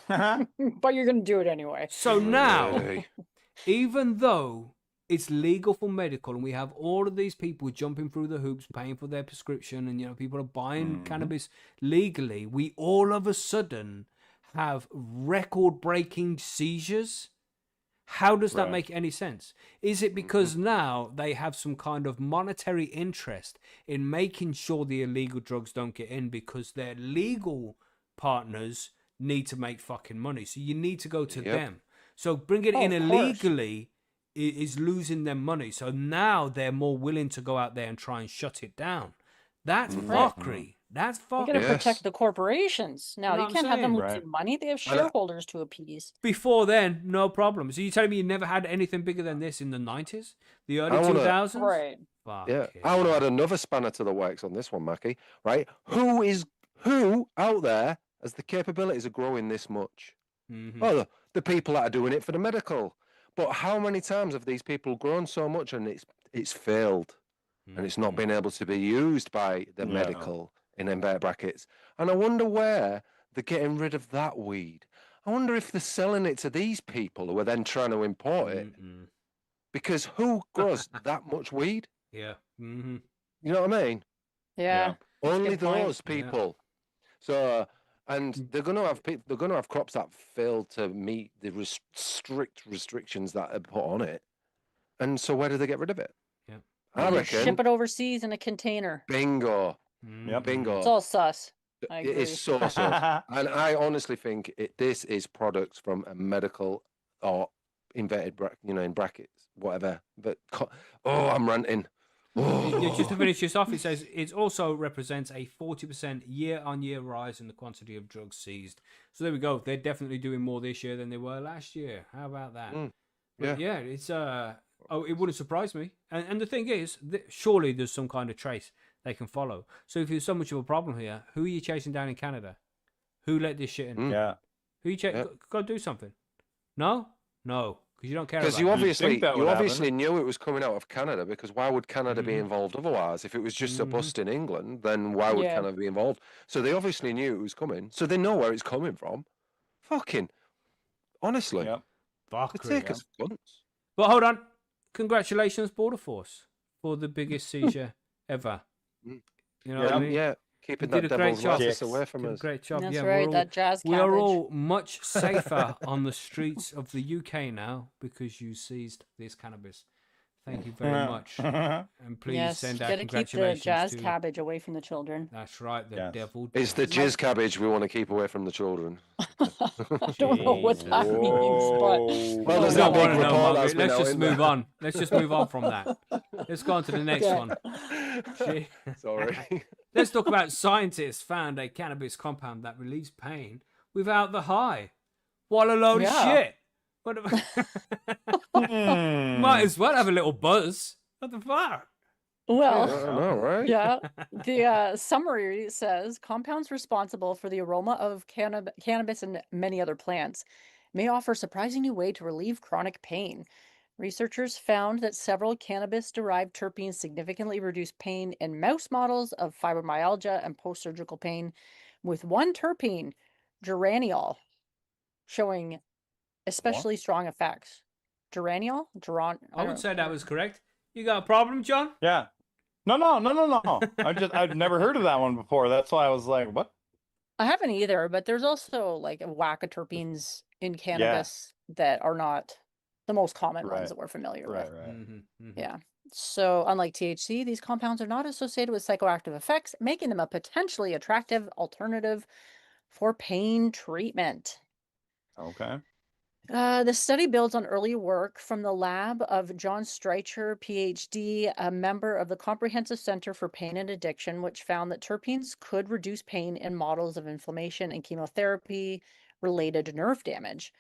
But you're going to do it anyway. So now, even though it's legal for medical and we have all of these people jumping through the hoops, paying for their prescription, and, you know, people are buying cannabis legally, we all of a sudden have record-breaking seizures. How does that make any sense? Is it because now they have some kind of monetary interest in making sure the illegal drugs don't get in because their legal partners need to make fucking money, so you need to go to them. So bringing it in illegally is losing them money. So now they're more willing to go out there and try and shut it down. That's fuckery. That's fuckery. You got to protect the corporations. Now, you can't have them losing money. They have shareholders to appease. Before then, no problem. So you telling me you never had anything bigger than this in the 90s? The early 2000s? Right. Fuck I want to add another spanner to the works on this one, Macky. Right? Who out there as the capabilities are growing this much? Oh, the people that are doing it for the medical. But how many times have these people grown so much and it's failed and it's not been able to be used by the medical in inverted brackets? And I wonder where they're getting rid of that weed. I wonder if they're selling it to these people who are then trying to import it. Because who grows that much weed? Yeah. You know what I mean? Yeah. Only those people. So, and they're going to have they're going to have crops that fail to meet the strict restrictions that are put on it. And so, where do they get rid of it? Yeah. I They reckon. ship it overseas in a container. Bingo. Yep. Bingo. It's all sus. I It agree. is so sus. And I honestly think this is products from a medical or inverted, in brackets, whatever. But I'm ranting. Just to finish this off, it says it also represents a 40% year-on-year rise in the quantity of drugs seized. So there we go. They're definitely doing more this year than they were last year. How about that? But yeah, it's it wouldn't surprise me. And the thing is, surely there's some kind of trace they can follow. So if there's so much of a problem here, who are you chasing down in Canada? Who let this shit in? Yeah. Who you check? Go do something. No, because you don't care. Because about you obviously knew it was coming out of Canada. Because why would Canada be involved otherwise? If it was just a bust in England, then why would Canada be involved? So they obviously knew it was coming. So they know where it's coming from. Fucking honestly, they take us for guns. But hold on, congratulations, Border Force, for the biggest seizure ever. You know what I mean? Yeah. Keeping that devil's lettuce away from us. Great job. That's yeah, right, that jazz we are cabbage. all much safer on the streets of the UK now because you seized this cannabis. Thank you very much. And please send our gotta congratulations keep the jazz to... cabbage away from the children. That's right, the devil. It's the jizz cabbage we want to keep away from the children. I don't know what that means, but... Well, there's don't that big want to know, report Margaret. that's been Let's out just in move there. on. Let's just move on from that. Let's go on to the next one. Sorry. Let's talk about scientists found a cannabis compound that relieves pain without the high. What a load of shit. Might as well have a little buzz. What the fuck? Well, I know, right? yeah. The summary says compounds responsible for the aroma of cannabis and many other plants may offer a surprising new way to relieve chronic pain. Researchers found that several cannabis-derived terpenes significantly reduce pain in mouse models of fibromyalgia and post-surgical pain, with one terpene, geraniol, showing especially strong effects. Geraniol? I would say that was correct. You got a problem, John? Yeah. No. I've never heard of that one before. That's why I was like, what? I haven't either, but there's also like a whack of terpenes in cannabis that are not the most common ones that we're familiar with. Yeah. So unlike THC, these compounds are not associated with psychoactive effects, making them a potentially attractive alternative for pain treatment. Okay. The study builds on early work from the lab of John Streicher, PhD, a member of the Comprehensive Center for Pain and Addiction, which found that terpenes could reduce pain in models of inflammation and chemotherapy-related nerve damage.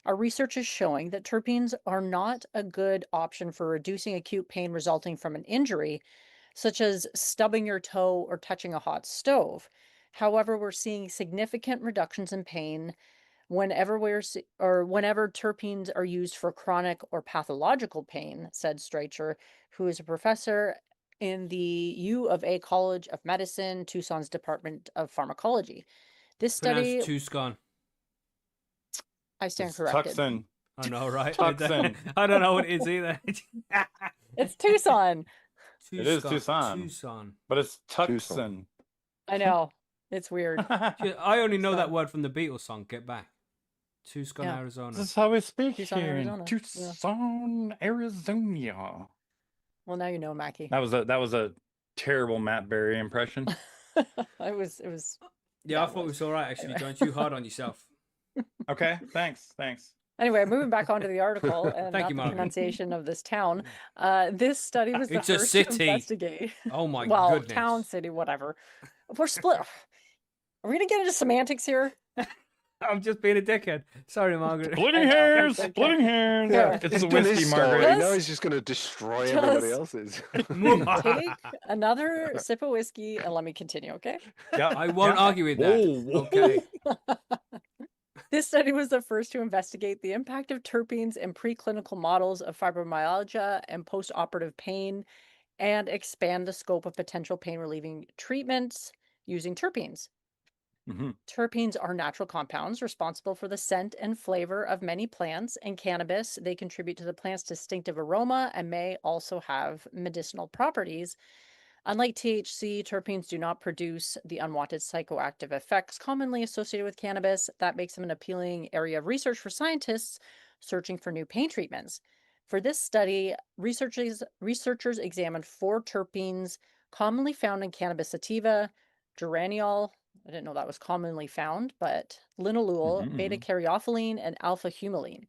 Our research is showing that terpenes are not a good option for reducing acute pain resulting from an injury, such as stubbing your toe or touching a hot stove. However, we're seeing significant reductions in pain whenever terpenes are used for chronic or pathological pain, said Streicher, who is a professor in the U of A College of Medicine, Tucson's Department of Pharmacology. This study... Pronounced Tucson. I stand corrected. Tucson. I know, right? Tucson. I don't know what it is either. It's Tucson. It is Tucson. Tucson. But it's Tucson. I know. It's weird. I only know that word from the Beatles song, Get Back. Tucson, Arizona. This is how we speak Tucson, here Arizona. in Tucson, Arizona. Well, now you know, Macky. That was a terrible Matt Berry impression. It was. Yeah, I thought it was all right, actually. Don't you hard on yourself. Okay, thanks. Anyway, moving back onto the article and Thank you, the Margaret. pronunciation of this town. This study was the It's a first city. to investigate. Oh my well, goodness. town, city, whatever. We're split. Are we gonna get into semantics here? I'm just being a dickhead. Sorry, Margaret. Splitting hairs. Yeah. It's He's a done his whiskey, story. Margaret. Now he's just going to destroy everybody else's. Take another sip of whiskey and let me continue, okay? Yeah, I won't argue with that. Whoa. Okay. This study was the first to investigate the impact of terpenes in preclinical models of fibromyalgia and postoperative pain and expand the scope of potential pain relieving treatments using terpenes. Terpenes are natural compounds responsible for the scent and flavor of many plants and cannabis. They contribute to the plant's distinctive aroma and may also have medicinal properties. Unlike THC, terpenes do not produce the unwanted psychoactive effects commonly associated with cannabis. That makes them an appealing area of research for scientists searching for new pain treatments. For this study, researchers examined 4 terpenes commonly found in cannabis sativa: geraniol, I didn't know that was commonly found, but linalool, Mhm, mhm. beta-caryophyllene, and alpha-humulene.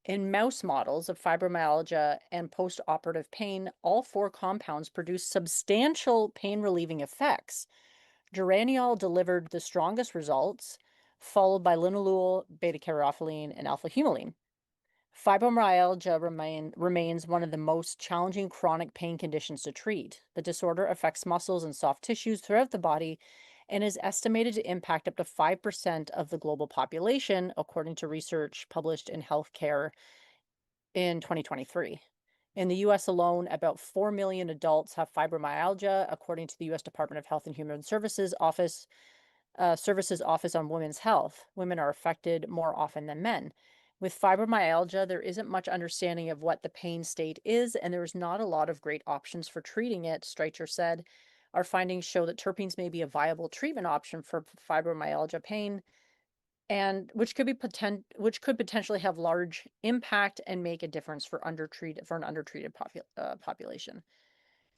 In mouse models of fibromyalgia and post-operative pain, all 4 compounds produced substantial pain-relieving effects. Geraniol delivered the strongest results, followed by linalool, beta-caryophyllene, and alpha-humulene. Fibromyalgia remains one of the most challenging chronic pain conditions to treat. The disorder affects muscles and soft tissues throughout the body and is estimated to impact up to 5% of the global population, according to research published in Healthcare in 2023. In the US alone, about 4 million adults have fibromyalgia, according to the US Department of Health and Human Services Office on Women's Health. Women are affected more often than men. With fibromyalgia, there isn't much understanding of what the pain state is, and there is not a lot of great options for treating it, Streicher said. Our findings show that terpenes may be a viable treatment option for fibromyalgia pain, and which could potentially have large impact and make a difference for an undertreated population.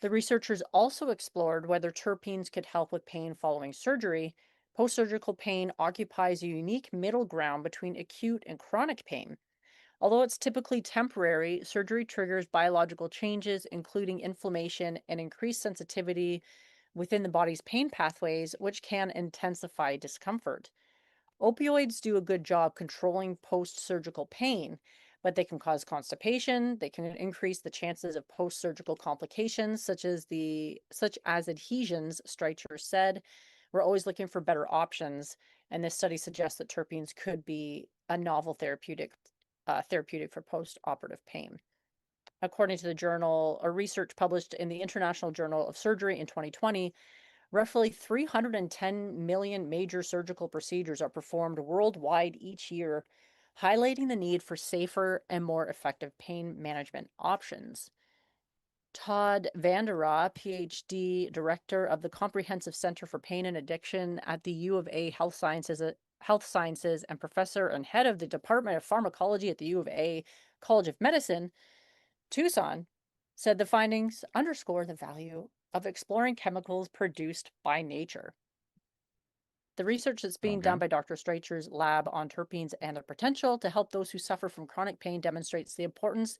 The researchers also explored whether terpenes could help with pain following surgery. Post-surgical pain occupies a unique middle ground between acute and chronic pain. Although it's typically temporary, surgery triggers biological changes, including inflammation and increased sensitivity within the body's pain pathways, which can intensify discomfort. Opioids do a good job controlling post-surgical pain, but they can cause constipation. They can increase the chances of post-surgical complications, such as adhesions, Streicher said. We're always looking for better options, and this study suggests that terpenes could be a novel therapeutic for post-operative pain. According to the journal, a research published in the International Journal of Surgery in 2020, roughly 310 million major surgical procedures are performed worldwide each year, highlighting the need for safer and more effective pain management options. Todd Vandera, PhD, director of the Comprehensive Center for Pain and Addiction at the U of A Health Sciences and professor and head of the Department of Pharmacology at the U of A College of Medicine, Tucson, said the findings underscore the value of exploring chemicals produced by nature. The research that's being done by Dr. Streicher's lab on terpenes and their potential to help those who suffer from chronic pain demonstrates the importance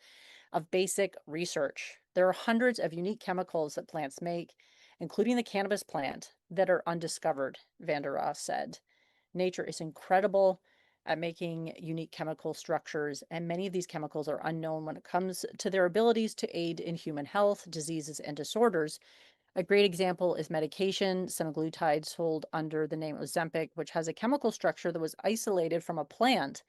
of basic research. There are hundreds of unique chemicals that plants make, including the cannabis plant, that are undiscovered, Vandera said. Nature is incredible at making unique chemical structures, and many of these chemicals are unknown when it comes to their abilities to aid in human health, diseases, and disorders. A great example is medication, semaglutide, sold under the name Ozempic, which has a chemical structure that was isolated from a plant,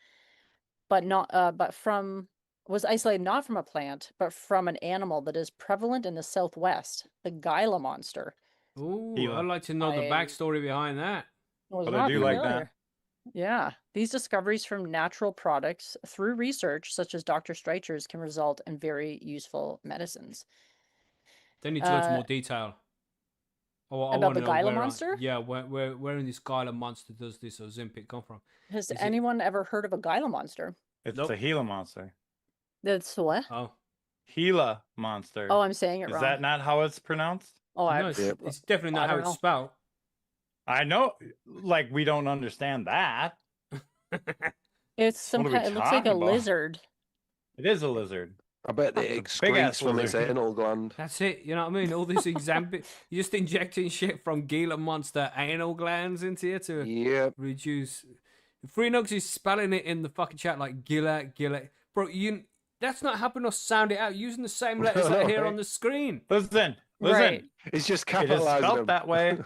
was isolated not from a plant, but from an animal that is prevalent in the Southwest, the Gila monster. Ooh, Gila. I'd like to know the backstory behind that. Was But I not do like that. familiar. Yeah, these discoveries from natural products through research, such as Dr. Streicher's, can result in very useful medicines. They need to go into more detail. I About want the to know Gila where, monster? where in this Gila monster does this Ozempic come from? Has Is it- anyone ever heard of a Gila monster? It's Nope. a Gila monster. That's what? Oh, Gila monster. Oh, I'm saying it Is wrong. that not how it's pronounced? Oh, no, it's definitely not I how don't it's know. spelled. I know, like, we don't understand that. It's some What are we kind. It looks like a talking about? lizard. It is a lizard. I bet it It's a big-ass excretes from its lizard. anal gland. That's it. You know what I mean? All this example, you're just injecting shit from Gila monster anal glands into you to Yep. reduce. Free Nux is spelling it in the fucking chat like Gila. Bro, that's not helping us sound it out using the same letters that are here on the screen. Listen. Right. It's just It is capitalizing spelled them. that way,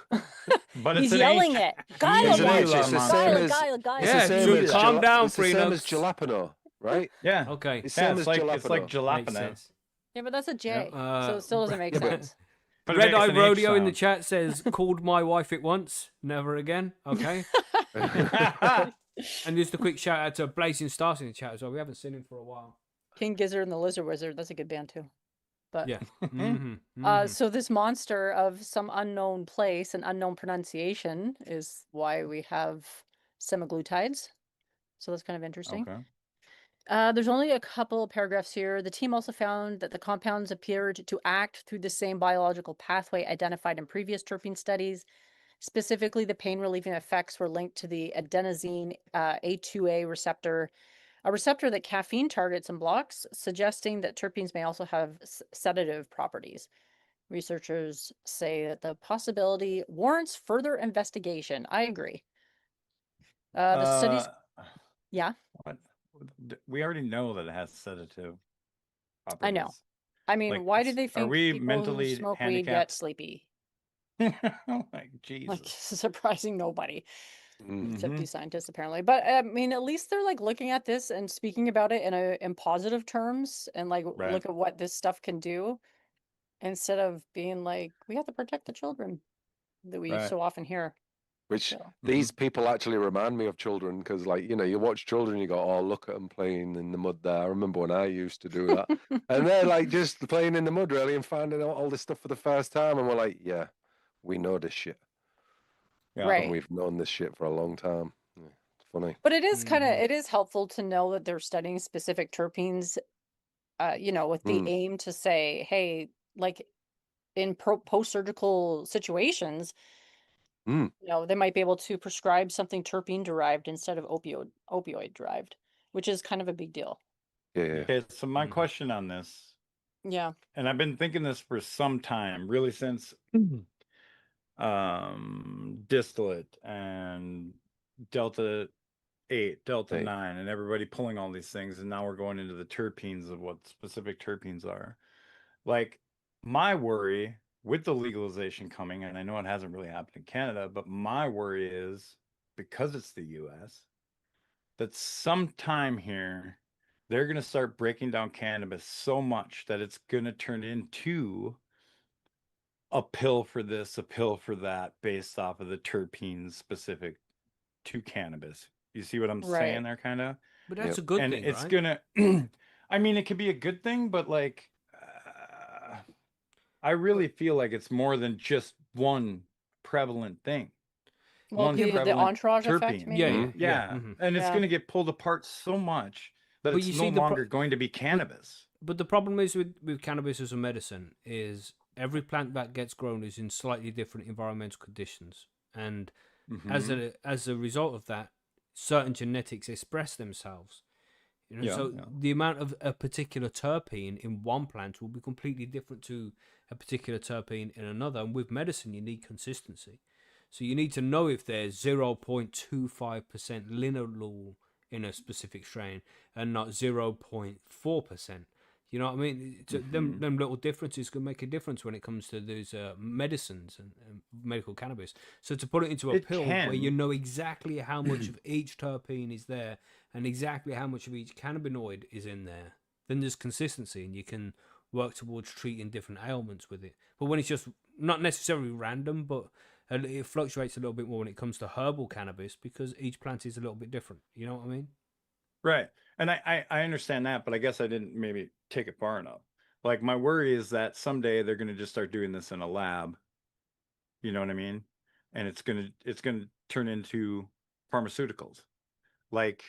but it's He's an yelling H. it. Gila It's an H, monster. it's the same Gila, as- Gila, Gila. It's the Yeah, same so as calm down, it's the same as Freenux. jalapeno, right? Yeah. Okay. It's Yeah, same it's as like jalapeno. Makes jalapeno. sense. Yeah, but that's a J, Yeah, so it still doesn't make yeah, but- sense. But it Red makes Eye an H Rodeo in the sound. chat says, called my wife it once, never again. Okay. And just a quick shout out to Blazing Stars in the chat as well. We haven't seen him for a while. King Gizzard and the Lizard Wizard. That's a good band too. But Yeah. Mhm. so this monster of some unknown place and unknown pronunciation is why we have semaglutides. So that's kind of interesting. Okay. There's only a couple of paragraphs here. The team also found that the compounds appeared to act through the same biological pathway identified in previous terpene studies. Specifically, the pain relieving effects were linked to the adenosine A2A receptor, a receptor that caffeine targets and blocks, suggesting that terpenes may also have sedative properties. Researchers say that the possibility warrants further investigation. I agree. The studies, yeah, What? We already know that it has sedative I know. properties. I mean, Like, why do they are think we people who mentally smoke weed get handicapped? sleepy? Like, Like, Jesus. surprising nobody, Mm. except Mhm. these scientists apparently. But I mean, at least they're like looking at this and speaking about it in positive terms and like Right. look at what this stuff can do instead of being like, we have to protect the children that we Right. so often hear. Which So these people actually remind me of children because, like, you know, you watch children, you go, "Oh, look at them playing in the mud there." I remember when I used to do that, and they're like just playing in the mud, really, and finding out all this stuff for the first time, and we're like, "Yeah, we know this shit, Yeah. and right. we've known this shit for a long time." Yeah, it's funny. But it is kind of Mhm. it is helpful to know that they're studying specific terpenes, with the Mm, aim to say, hey, like in post-surgical situations, mm, they might be able to prescribe something terpene derived instead of opioid derived, which is kind of a big deal. yeah, yeah. Okay, so my Mhm. question on this, Yeah. and I've been thinking this for some time, really since distillate and Delta 8, Delta Hey, 9, and everybody pulling all these things, and now we're going into the terpenes of what specific terpenes are. Like, my worry with the legalization coming, and I know it hasn't really happened in Canada, but my worry is because it's the US, that sometime here they're going to start breaking down cannabis so much that it's going to turn into a pill for this, a pill for that, based off of the terpenes specific to cannabis. You see what I'm Right. saying there, kind of? But that's yep. a good And thing, it's right? gonna, I mean, it could be a good thing, but like, I But really feel like it's more than just one prevalent thing, Well, one yeah, but the prevalent entourage effect, terpene. yeah, maybe. yeah, Mm, yeah. Yeah. Mhm. And it's Yeah. going to get pulled apart so much that But it's you no see longer going to be but cannabis. but the problem is with cannabis as a medicine is every plant that gets grown is in slightly different environmental conditions, and Mm-hmm. as a result of that, certain genetics express themselves. Yeah. So Yeah. the amount of a particular terpene in one plant will be completely different to a particular terpene in another. And with medicine, you need consistency. So you need to know if there's 0.25% linalool in a specific strain and not 0.4%. You know what I mean? So Mm-hmm. them little differences can make a difference when it comes to those medicines and medical cannabis. So to put it into a It pill where you can. know exactly how much of each terpene is there and exactly how much of each cannabinoid is in there, then there's consistency and you can work towards treating different ailments with it. But when it's just not necessarily random, but it fluctuates a little bit more when it comes to herbal cannabis because each plant is a little bit different. You know what I mean? Right. And I understand that, but I guess I didn't maybe take it far enough. Like, my worry is that someday they're going to just start doing this in a lab. You know what I mean? And it's gonna turn into pharmaceuticals. Like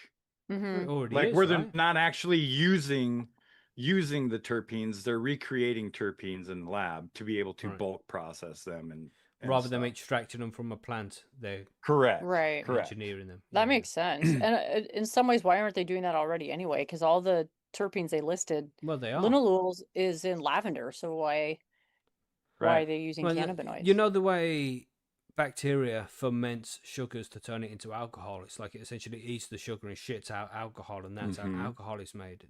Well, Mm-hmm. it already like is, where they're right? not actually using the terpenes, they're recreating terpenes in the lab to be able to Right. bulk process them and Rather than stuff. extracting them from a plant, they're Correct. Right. Correct. engineering them. That Yeah. makes sense. And in some ways, why aren't they doing that already anyway? Because all the terpenes they listed, Well, they are. linalool is in lavender, so why Right. are they using Well, you cannabinoids? know the way bacteria ferments sugars to turn it into alcohol. It's like it essentially eats the sugar and shits out alcohol, and that's how Mm-hmm. alcohol is made.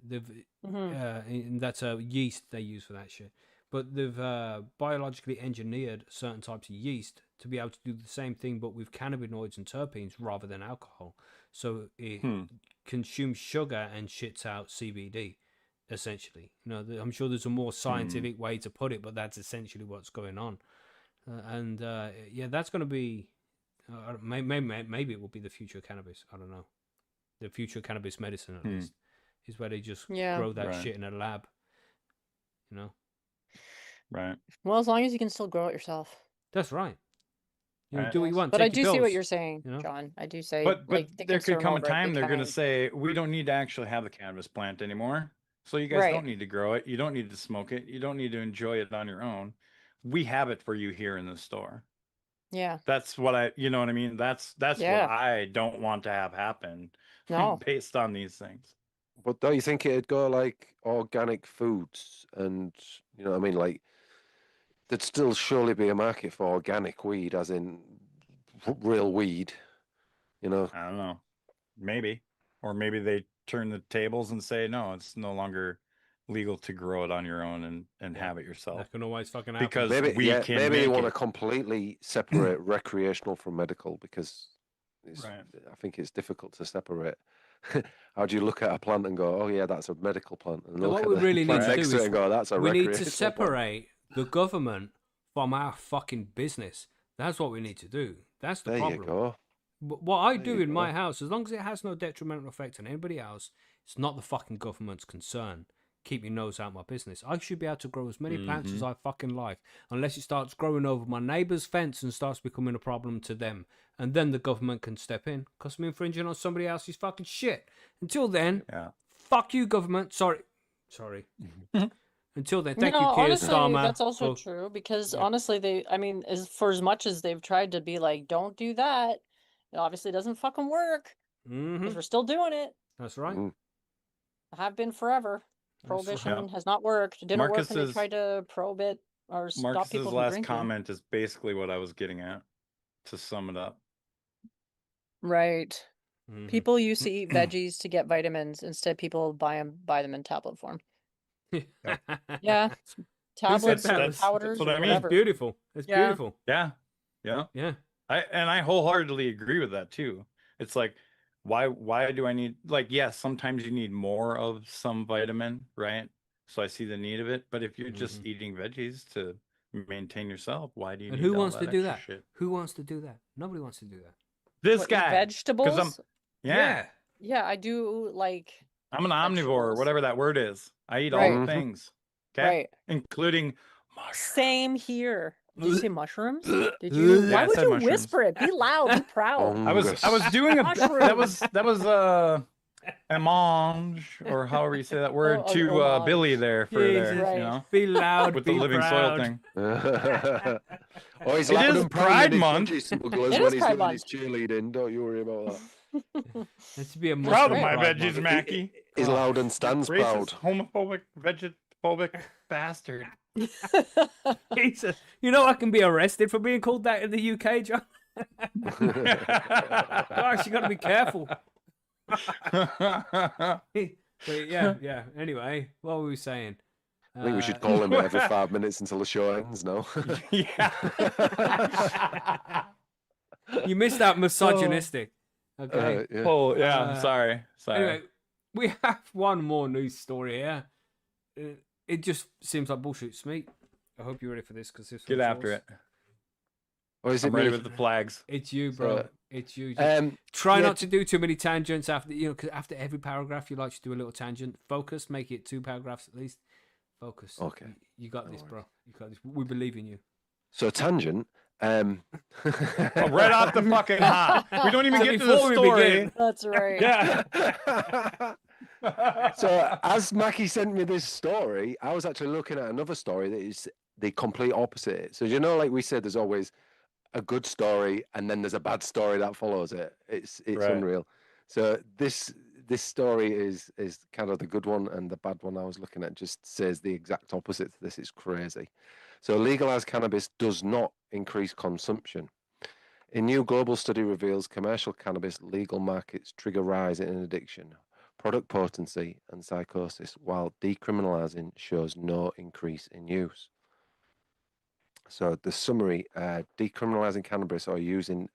Mm-hmm. And that's a yeast they use for that shit. But they've biologically engineered certain types of yeast to be able to do the same thing, but with cannabinoids and terpenes rather than alcohol. So it Hmm. consumes sugar and shits out CBD. Essentially, I'm sure there's a more Hmm. scientific way to put it, but that's essentially what's going on. And yeah, that's going to be maybe it will be the future of cannabis. I don't know. The future of cannabis medicine, at Hmm. least, is where they just Yeah. grow that Right. shit in a lab. You know. Right. Well, as long as you can still grow it yourself. That's right. You know, Right. do what you want. But I Take your do see what pills, you're saying, you know? John. I do say, But like, the there could concern come will a time be they're going to kind. say, we don't need to actually have the cannabis plant anymore. So you guys Right. don't need to grow it. You don't need to smoke it. You don't need to enjoy it on your own. We have it for you here in the store. Yeah. That's what you know what I mean? That's Yeah. what I don't want to have happen No. based on these things. But don't you think it'd go like organic foods and, you know what I mean? Like, there'd still surely be a market for organic weed, as in real weed, you know? I don't know. Maybe. Or maybe they turn the tables and say, no, it's no longer legal to grow it on your own and Yeah. have it yourself. That can always fucking happen. Because Maybe, we yeah, can maybe they make want to it. completely separate recreational from medical because Right. I think it's difficult to separate. How do you look at a plant and go, oh yeah, that's a medical plant, and Now, look what at we the really need plant to next do to it is and go, that's a we need to recreational plant. separate the government from our fucking business. That's what we need to do. That's the There problem. you go. But what I There do you in my go. house, as long as it has no detrimental effect on anybody else, it's not the fucking government's concern. Keep your nose out of my business. I should be able to grow as many plants as I fucking like, unless it starts growing over my neighbour's fence and starts becoming a problem to them. And then the government can step in, because I'm infringing on somebody else's fucking shit. Until then, Yeah. fuck you, government. Sorry. Until then, thank no, you, Keir honestly, Starmer. that's also for- true because Yeah. honestly, I mean, as much as they've tried to be like, don't do that, it obviously doesn't fucking work because Mhm. we're still doing it. That's right. Mm. Have been forever. That's right. Prohibition has not worked. It didn't work when they Marcus's- tried to probe it or stop Marcus's people from last drinking. comment is basically what I was getting at, to sum it up. Right. Mhm. People used to eat veggies to get vitamins. Instead, people buy them in tablet form. Yeah, Who said tablets that? or That's powders what or I mean. It's whatever. beautiful. It's Yeah. beautiful. Yeah. Yeah. Yeah. I wholeheartedly agree with that too. It's like, why do I need, like, yes, sometimes you need more of some vitamin, right? So I see the need of it. But if you're just eating veggies to maintain yourself, why do you And need who all wants to that do extra that? shit? Who wants to do that? Nobody wants to do that. This What, eat guy. vegetables? Yeah. Yeah, I do like. I'm an omnivore, or Vegetables. whatever that word is. I eat all Right. the things. Okay. Right. Including mushrooms. Same here. Did you say mushrooms? Did you? Yeah, Why I would said you mushrooms. whisper it? Be loud. Be proud. I was doing a Mushrooms. that was homage, or however you say that word, Oh, to homage. Billy there for Jesus. there, Right. you know, Be loud. with be the living proud. soil thing. Oh, he's It loud is and proud Pride in his Month. veggie smugglers It when is he's Pride doing his Month. cheerleading. Don't you worry about that. Let's be a Proud of Muslim my pride veggies, month. Macky. He's Oh, loud and stands Racist, proud. homophobic, vegophobic bastard. Jesus. You know I can be arrested for being called that in the UK, John. Gosh, you got to be careful. But yeah. Anyway, what were we saying? I think we should call him every 5 minutes until the show ends now. Yeah. You missed that misogynistic. Okay. Yeah. Oh yeah. Uh, Sorry. Anyway, we have one more news story here. It just seems like bullshit, Smee. I hope you're ready for this because this Get one's after yours. it. Or is it I'm ready me? with the flags. It's you, bro. So, It's you. Just try yeah, not to do too many tangents after, because after every paragraph you like to do a little tangent. Focus. Make it 2 paragraphs at least. Focus. Okay. You got No this, bro. worries. You got this. We believe in you. So tangent. Oh, right off the fucking hop. We don't even So get to before the we story. begin- That's right. Yeah. So as Macky sent me this story, I was actually looking at another story that is the complete opposite. So you know, like we said, there's always a good story and then there's a bad story that follows it. It's Right. unreal. So this story is kind of the good one, and the bad one I was looking at just says the exact opposite to this. It's crazy. So legalized cannabis does not increase consumption. A new global study reveals commercial cannabis legal markets trigger rise in addiction, product potency, and psychosis, while decriminalizing shows no increase in use. So the summary, decriminalizing cannabis or using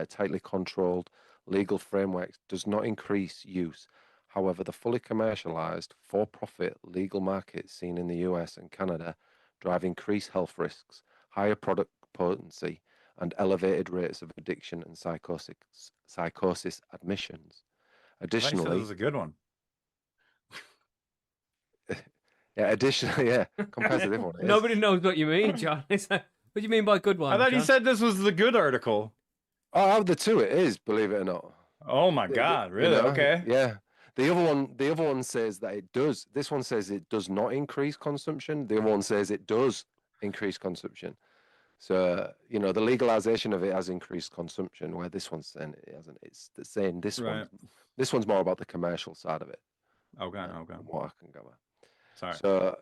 tightly controlled legal frameworks does not increase use. However, the fully commercialized, for-profit legal markets seen in the US and Canada drive increased health risks, higher product potency, and elevated rates of addiction and psychosis admissions. I thought you said Additionally, this was a good one. Yeah, additionally, yeah, compared to this one, it is. Nobody knows what you mean, John. It's like, what do you mean by good one? I thought John? he said this was the good article. Oh, out of the two, it is. Believe it or not. Oh my You God! Really? know, Okay. Yeah. The other one says that it does. This one says it does not increase consumption. The other one says it does increase consumption. So, the legalization of it has increased consumption, where this one's saying it hasn't. It's saying Right. this one's more about the commercial side of it. Okay. Okay. From what I can gather. Sorry. So,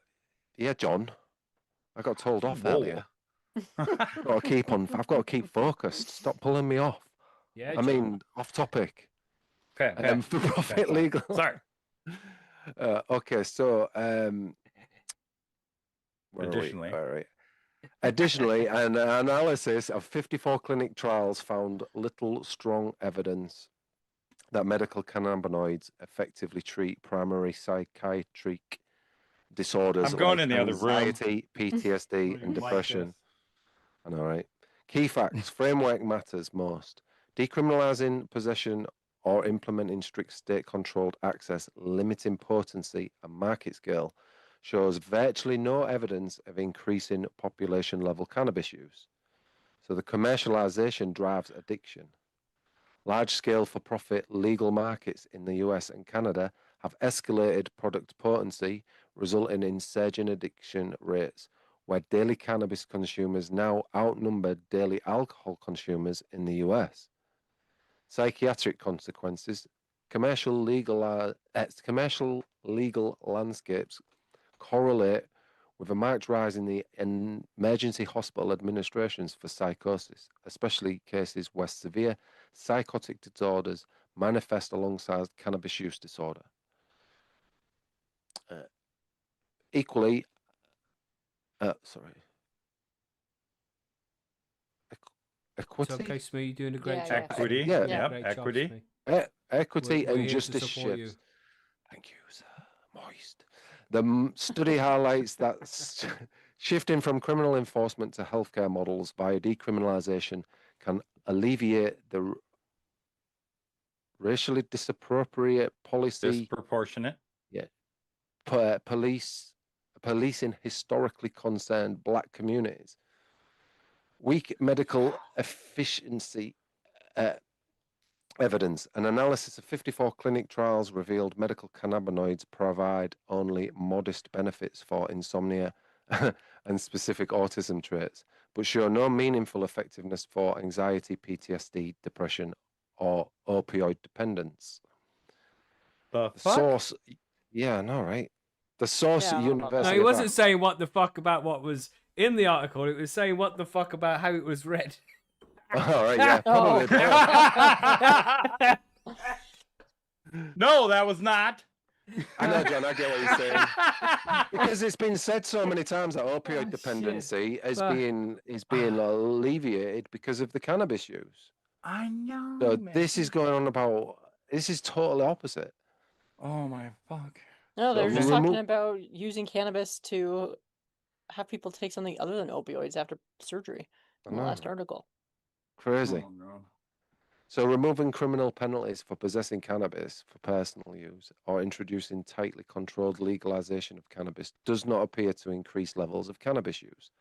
yeah, John, I got told off Whoa. earlier. I've got to keep focused. Stop pulling me off. Yeah, I John. mean, off topic. Okay. For profit sorry. legal. Sorry. Okay, so Additionally. All right. Additionally, an analysis of 54 clinic trials found little strong evidence that medical cannabinoids effectively treat primary psychiatric disorders I'm going like in the other room. anxiety, PTSD, and depression. I know, right? Key facts: framework matters most. Decriminalizing possession or implementing strict state-controlled access, limiting potency and market scale, shows virtually no evidence of increasing population-level cannabis use. So the commercialization drives addiction. Large-scale for-profit legal markets in the US and Canada have escalated product potency, resulting in surging addiction rates, where daily cannabis consumers now outnumber daily alcohol consumers in the US. Psychiatric consequences: commercial legal landscapes correlate with a marked rise in the emergency hospital administrations for psychosis, especially cases where severe psychotic disorders manifest alongside cannabis use disorder. Equally, sorry. Equity? It's okay, Smee. You're doing a great Yeah, job. Equity. Yeah. Yep. Great job, Equity. Smee. Equity We're and here to justice support you. shifts. Thank you, sir. Moist. The study highlights that shifting from criminal enforcement to healthcare models via decriminalization can alleviate the racially disappropriate policy. Disproportionate. Policing historically concerned black communities. Weak medical efficiency evidence. An analysis of 54 clinic trials revealed medical cannabinoids provide only modest benefits for insomnia and specific autism traits, but show no meaningful effectiveness for anxiety, PTSD, depression, or opioid dependence. The The fuck? source, yeah, I know, right? The source, Yeah, I don't know about that. No, University he of wasn't saying what the fuck about what was in the article. It was saying what the fuck about how it was read. All right, yeah, Oh. probably. No, that was not. I know, John, I get what you're saying. Because it's been said so many times that opioid Oh, shit. dependency is Fuck. being alleviated because of the cannabis use. I know. So man. this is going on about. This is totally opposite. Oh my fuck. No, they were So just remo- talking about using cannabis to have people take something other than opioids after surgery I in the know, last article. crazy. Oh, no. So removing criminal penalties for possessing cannabis for personal use or introducing tightly controlled legalization of cannabis does not appear to increase levels of cannabis use.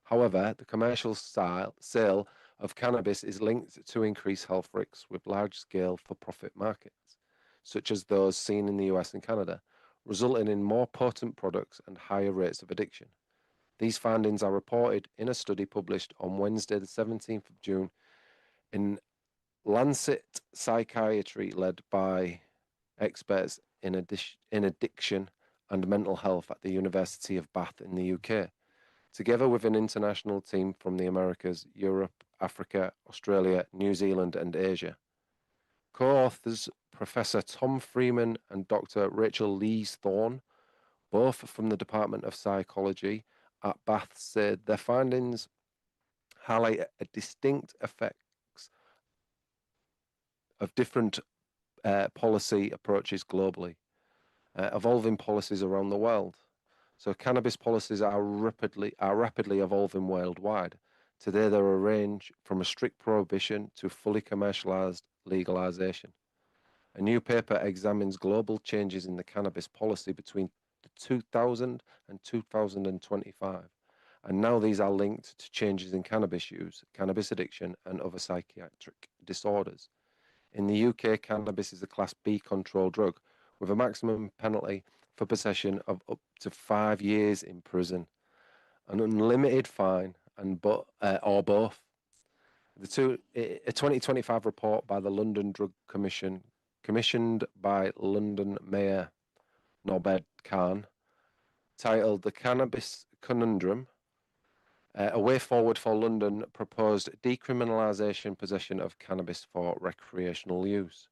However, the commercial sale of cannabis is linked to increased health risks with large-scale for-profit markets, such as those seen in the US and Canada, resulting in more potent products and higher rates of addiction. These findings are reported in a study published on Wednesday, the 17th of June in Lancet Psychiatry, led by experts in addiction and mental health at the University of Bath in the UK, together with an international team from the Americas, Europe, Africa, Australia, New Zealand, and Asia. Co-authors Professor Tom Freeman and Dr. Rachel Lees-Thorne, both from the Department of Psychology at Bath, said their findings highlight a distinct effects of different policy approaches globally, evolving policies around the world. So cannabis policies are rapidly evolving worldwide. Today, there are a range from a strict prohibition to fully commercialized legalization. A new paper examines global changes in the cannabis policy between 2000 and 2025. And now these are linked to changes in cannabis use, cannabis addiction, and other psychiatric disorders. In the UK, cannabis is a Class B controlled drug with a maximum penalty for possession of up to 5 years in prison, an unlimited fine, or both. A 2025 report by the London Drug Commission, commissioned by London Mayor Norbert Khan, titled "The Cannabis Conundrum: A Way Forward for London," proposed decriminalisation possession of cannabis for recreational use.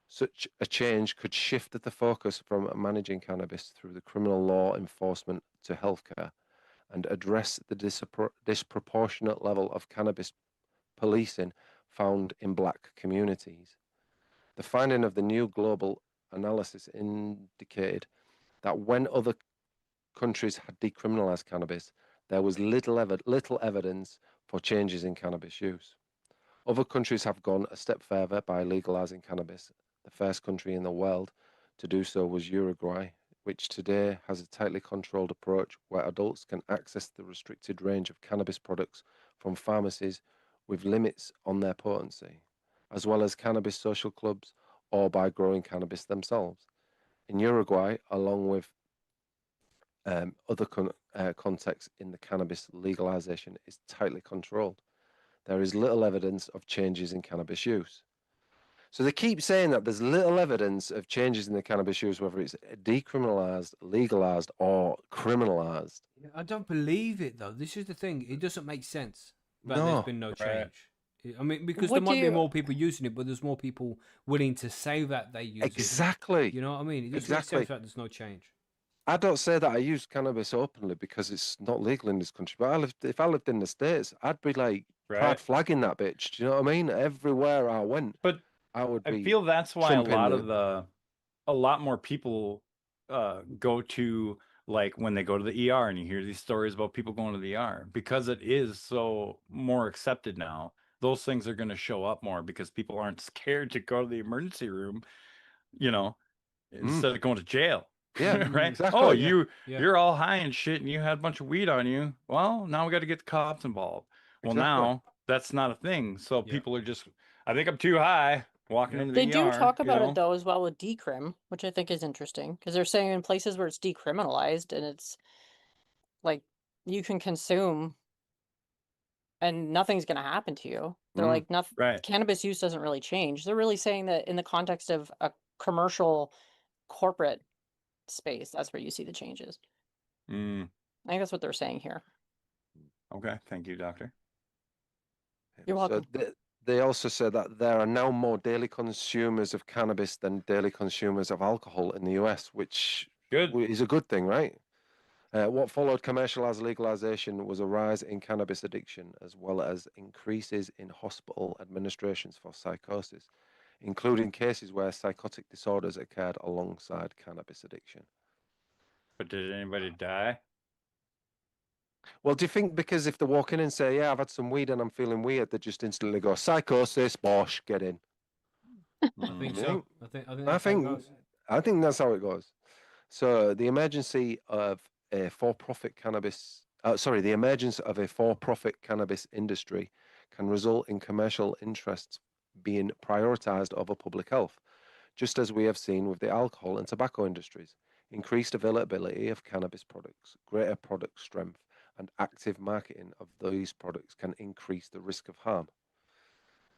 Such a change could shift the focus from managing cannabis through the criminal law enforcement to healthcare and address the disproportionate level of cannabis policing found in black communities. The finding of the new global analysis indicated that when other countries had decriminalised cannabis, there was little evidence for changes in cannabis use. Other countries have gone a step further by legalising cannabis. The first country in the world to do so was Uruguay, which today has a tightly controlled approach where adults can access the restricted range of cannabis products from pharmacies with limits on their potency, as well as cannabis social clubs or by growing cannabis themselves. In Uruguay, along with other contexts in the cannabis legalization is tightly controlled. There is little evidence of changes in cannabis use. So they keep saying that there's little evidence of changes in the cannabis use, whether it's decriminalized, legalized, or criminalized. I don't believe it though. This is the thing. It doesn't make sense that there's No. been no Right. change. I mean, because What there do might be you- more people using it, but there's more people willing to say that they use it. Exactly. You know what I mean? It just Exactly. makes sense that there's no change. I don't say that I use cannabis openly because it's not legal in this country. But if I lived in the States, I'd be like Right. pride flagging that bitch. Do you know what I mean? Everywhere I went, But I would I be. feel that's why trumping a lot more people go to, like, when they go to the ER, and you hear these stories about people going to the ER because it is so more accepted now. Those things are going to show up more because people aren't scared to go to the emergency room, instead of going to jail. Yeah, right. exactly. Oh, Yeah. you're all high and shit, and you had a bunch of weed on you. Well, now we got to get the cops involved. Well, Exactly. now that's not a thing. So Yeah. people are just, I think I'm too high, walking Yeah. into the They do ER. talk about it though as well with decrim, which I think is interesting because they're saying in places where it's decriminalized and it's like you can consume and nothing's going to happen to you. They're Mm. like, nothing. Right. Cannabis use doesn't really change. They're really saying that in the context of a commercial corporate space, that's where you see the changes. Mm, I think that's what they're saying here. okay. Thank you, doctor. You're welcome. So they also said that there are now more daily consumers of cannabis than daily consumers of alcohol in the US, which Good. is a good thing, right? What followed commercialized legalization was a rise in cannabis addiction, as well as increases in hospital administrations for psychosis, including cases where psychotic disorders occurred alongside cannabis addiction. But did anybody die? Well, do you think because if they walk in and say, "Yeah, I've had some weed and I'm feeling weird," they just instantly go, "Psychosis, bosh, get in"? I Mm. think You so. think? I think I that's how it think goes. I think that's how it goes. So the emergence of a for-profit cannabis industry can result in commercial interests being prioritized over public health, just as we have seen with the alcohol and tobacco industries. Increased availability of cannabis products, greater product strength, and active marketing of these products can increase the risk of harm.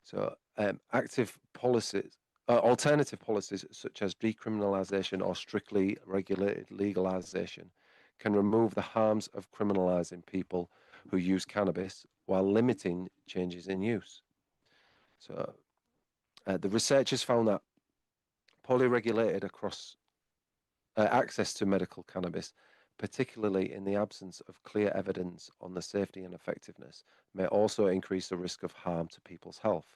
So, alternative policies such as decriminalization or strictly regulated legalization can remove the harms of criminalizing people who use cannabis while limiting changes in use. So, the researchers found that poorly regulated across access to medical cannabis, particularly in the absence of clear evidence on the safety and effectiveness, may also increase the risk of harm to people's health.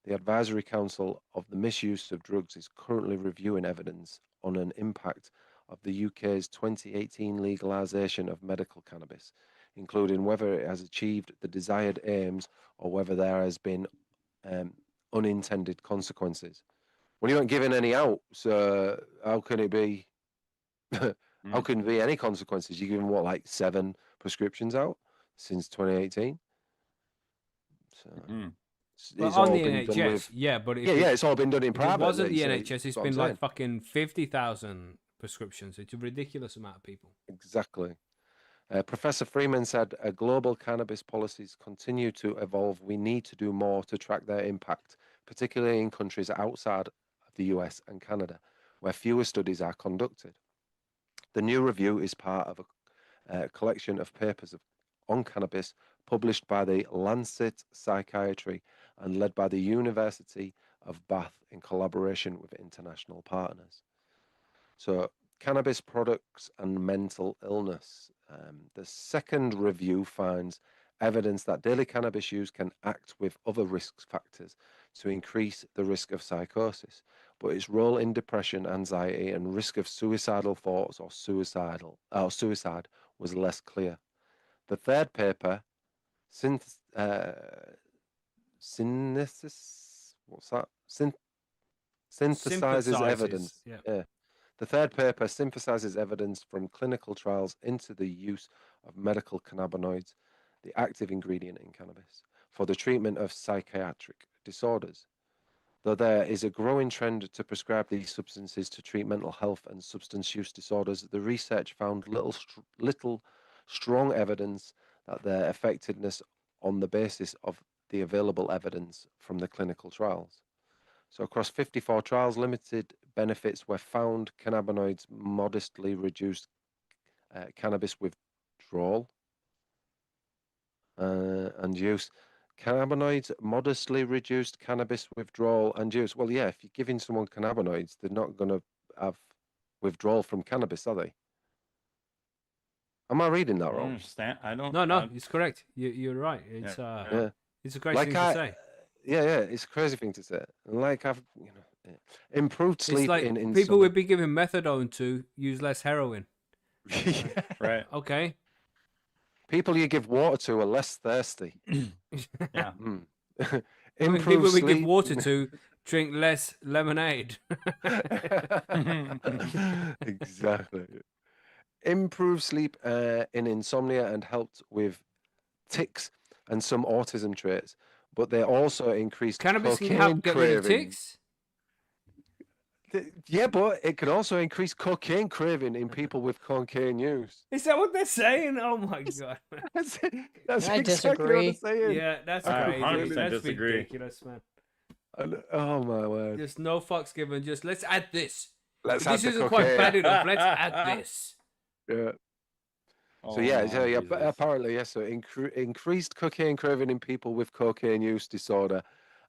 The Advisory Council of the Misuse of Drugs is currently reviewing evidence on an impact of the UK's 2018 legalisation of medical cannabis, including whether it has achieved the desired aims or whether there has been unintended consequences. Well, you aren't giving any out, so how can it be How can there be any consequences? You're giving what, like 7 prescriptions out since 2018? So Well, it's on all the been done NHS, with. yeah, but Yeah, yeah, it's all been done in if it private. wasn't the so NHS, that's it's what I'm been like saying. fucking 50,000 prescriptions. It's a ridiculous amount of people. Exactly. Professor Freeman said, global cannabis policies continue to evolve. We need to do more to track their impact, particularly in countries outside of the US and Canada, where fewer studies are conducted. The new review is part of a collection of papers on cannabis published by the Lancet Psychiatry and led by the University of Bath in collaboration with international partners. So, cannabis products and mental illness. The second review finds evidence that daily cannabis use can act with other risk factors to increase the risk of psychosis, but its role in depression, anxiety, and risk of suicidal thoughts or suicide was less clear. The third paper, synthesis, what's that? Synthesizes evidence. Yeah. The third paper synthesizes evidence from clinical trials into the use of medical cannabinoids, the active ingredient in cannabis, for the treatment of psychiatric disorders. Though there is a growing trend to prescribe these substances to treat mental health and substance use disorders, the research found little strong evidence that their effectiveness on the basis of the available evidence from the clinical trials. So across 54 trials, limited benefits were found. Cannabinoids modestly reduced cannabis withdrawal and use. Cannabinoids modestly reduced cannabis withdrawal and use. Well, yeah, if you're giving someone cannabinoids, they're not going to have withdrawal from cannabis, are they? Am I reading that I don't wrong? understand. I don't. No, it's correct. You're right. It's Yeah. it's a crazy Like thing to say. Yeah, it's a crazy thing to say. Like I've, improved It's sleep like in people some. would be giving methadone to use less heroin. Yeah. Right. Okay. People you give water to are less thirsty. Yeah. People we give sleep. water to drink less lemonade. Exactly. Improved sleep in insomnia and helped with tics and some autism traits, but they also increased Cannabis can cocaine help get rid of craving. ticks. Yeah, but it can also increase cocaine craving in people with cocaine use. Is that what they're saying? Oh my god. That's I exactly what disagree. they're saying. Yeah, that's I crazy. 100% That's disagree. ridiculous, man. Oh my word. Just no fucks given. Just let's add this. Let's If add this the isn't quite cocaine. bad enough. Let's add this. Yeah. Oh, So yeah, Jesus. apparently yes. So increased cocaine craving in people with cocaine use disorder,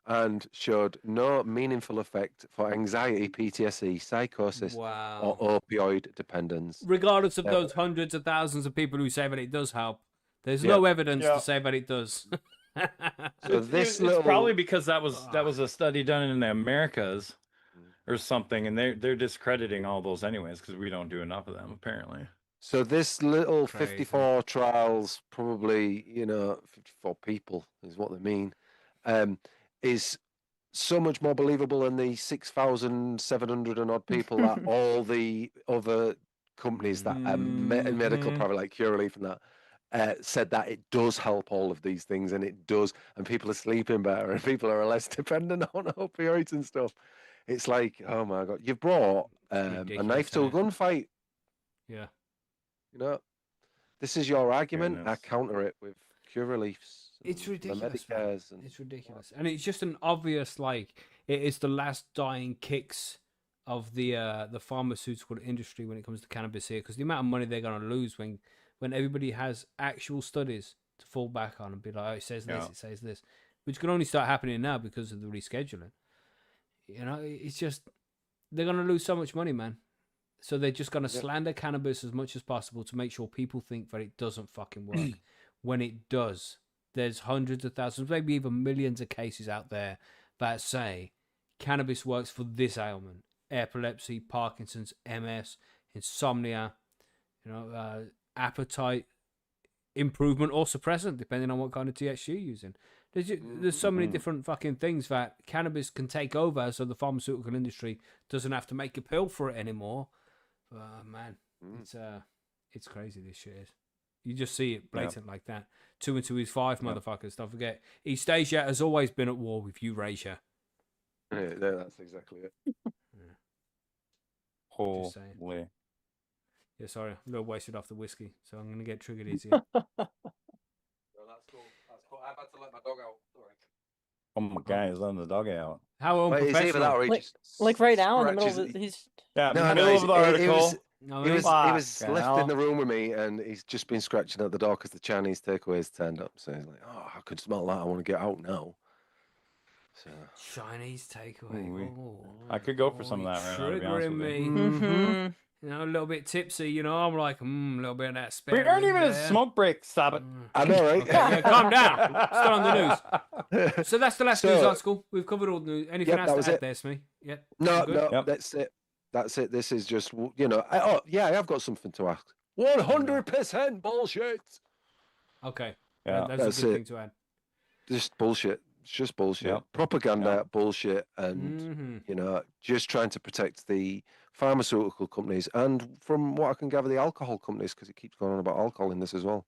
and showed no meaningful effect for anxiety, PTSD, psychosis, Wow. or opioid dependence. Regardless of Yeah. those hundreds of thousands of people who say that it does help, there's Yeah. no evidence Yeah. to say that it does. So this It's little probably because that was a study done in the Americas or something, and they're discrediting all those anyways because we don't do enough of them apparently. So this little Crazy. 54 trials, probably 54 people is what they mean, is so much more believable than the 6,700 and odd people that all the other companies that medical Mhm. private like Curaleaf and that said that it does help all of these things, and it does, and people are sleeping better and people are less dependent on opioids and stuff. It's like, oh my god, you've brought a ridiculous, knife to a isn't it? gunfight. Yeah. This is your argument. Goodness. I counter it with Curaleafs. It's and the ridiculous, man. Medicares and It's ridiculous, and it's just an obvious it is the last dying kicks of the pharmaceutical industry when it comes to cannabis here, because the amount of money they're gonna lose when everybody has actual studies to fall back on and be like, oh, it says this, Yeah. it says this, which can only start happening now because of the rescheduling. It's just they're gonna lose so much money, man. So they're just gonna slander cannabis as much as possible to make sure people think that it doesn't fucking work. When it does, there's hundreds of thousands, maybe even millions of cases out there that say cannabis works for this ailment: epilepsy, Parkinson's, MS, insomnia, appetite improvement or suppressant, depending on what kind of THC you're using. There's so many different fucking things that cannabis can take over, so the pharmaceutical industry doesn't have to make a pill for it anymore. Man, It's crazy. This shit is. You just see it blatant like that. 2 and 2 is 5, motherfuckers. Don't forget, East Asia has always been at war with Eurasia. Yeah, that's exactly it. Just saying. Holy. Yeah, sorry, I'm a little wasted off the whiskey, so I'm gonna get triggered easier. No, that's cool. That's cool. I've had to let my dog out. Sorry. Oh my God, he's letting the dog out. How Wait, it's either that unprofessional. or he Like- just Like right now in the middle scratches- of he's Yeah, No, middle no, of the article. No, he was Fucking left hell. in the room with me, and he's just been scratching at the door because the Chinese takeaways turned up. So he's like, "Oh, I could smell that. I want to get out now." So Chinese takeaway. Ooh-wee. Oh, I could go for some of that right now, to be honest triggering with you. me. Mhm. You know, a little bit tipsy. You know, I'm like, a little bit of that spare. We aren't rib even a there. smoke break. Stop it. I know, right? Okay, yeah, calm down. Still on the news. So that's the last So- news article. We've covered all the news. Anything Yep, else that to was add it. there, Smee? Yep. No, Good? no, Yep. that's it. That's it. This is just, oh, yeah, I have got something to ask. 100% bullshit. Okay. Yeah. That's That's a good it. thing to add. Just bullshit. It's just bullshit. Yep. Propaganda, bullshit, and Mhm. just trying to protect the pharmaceutical companies and, from what I can gather, the alcohol companies, because it keeps going on about alcohol in this as well.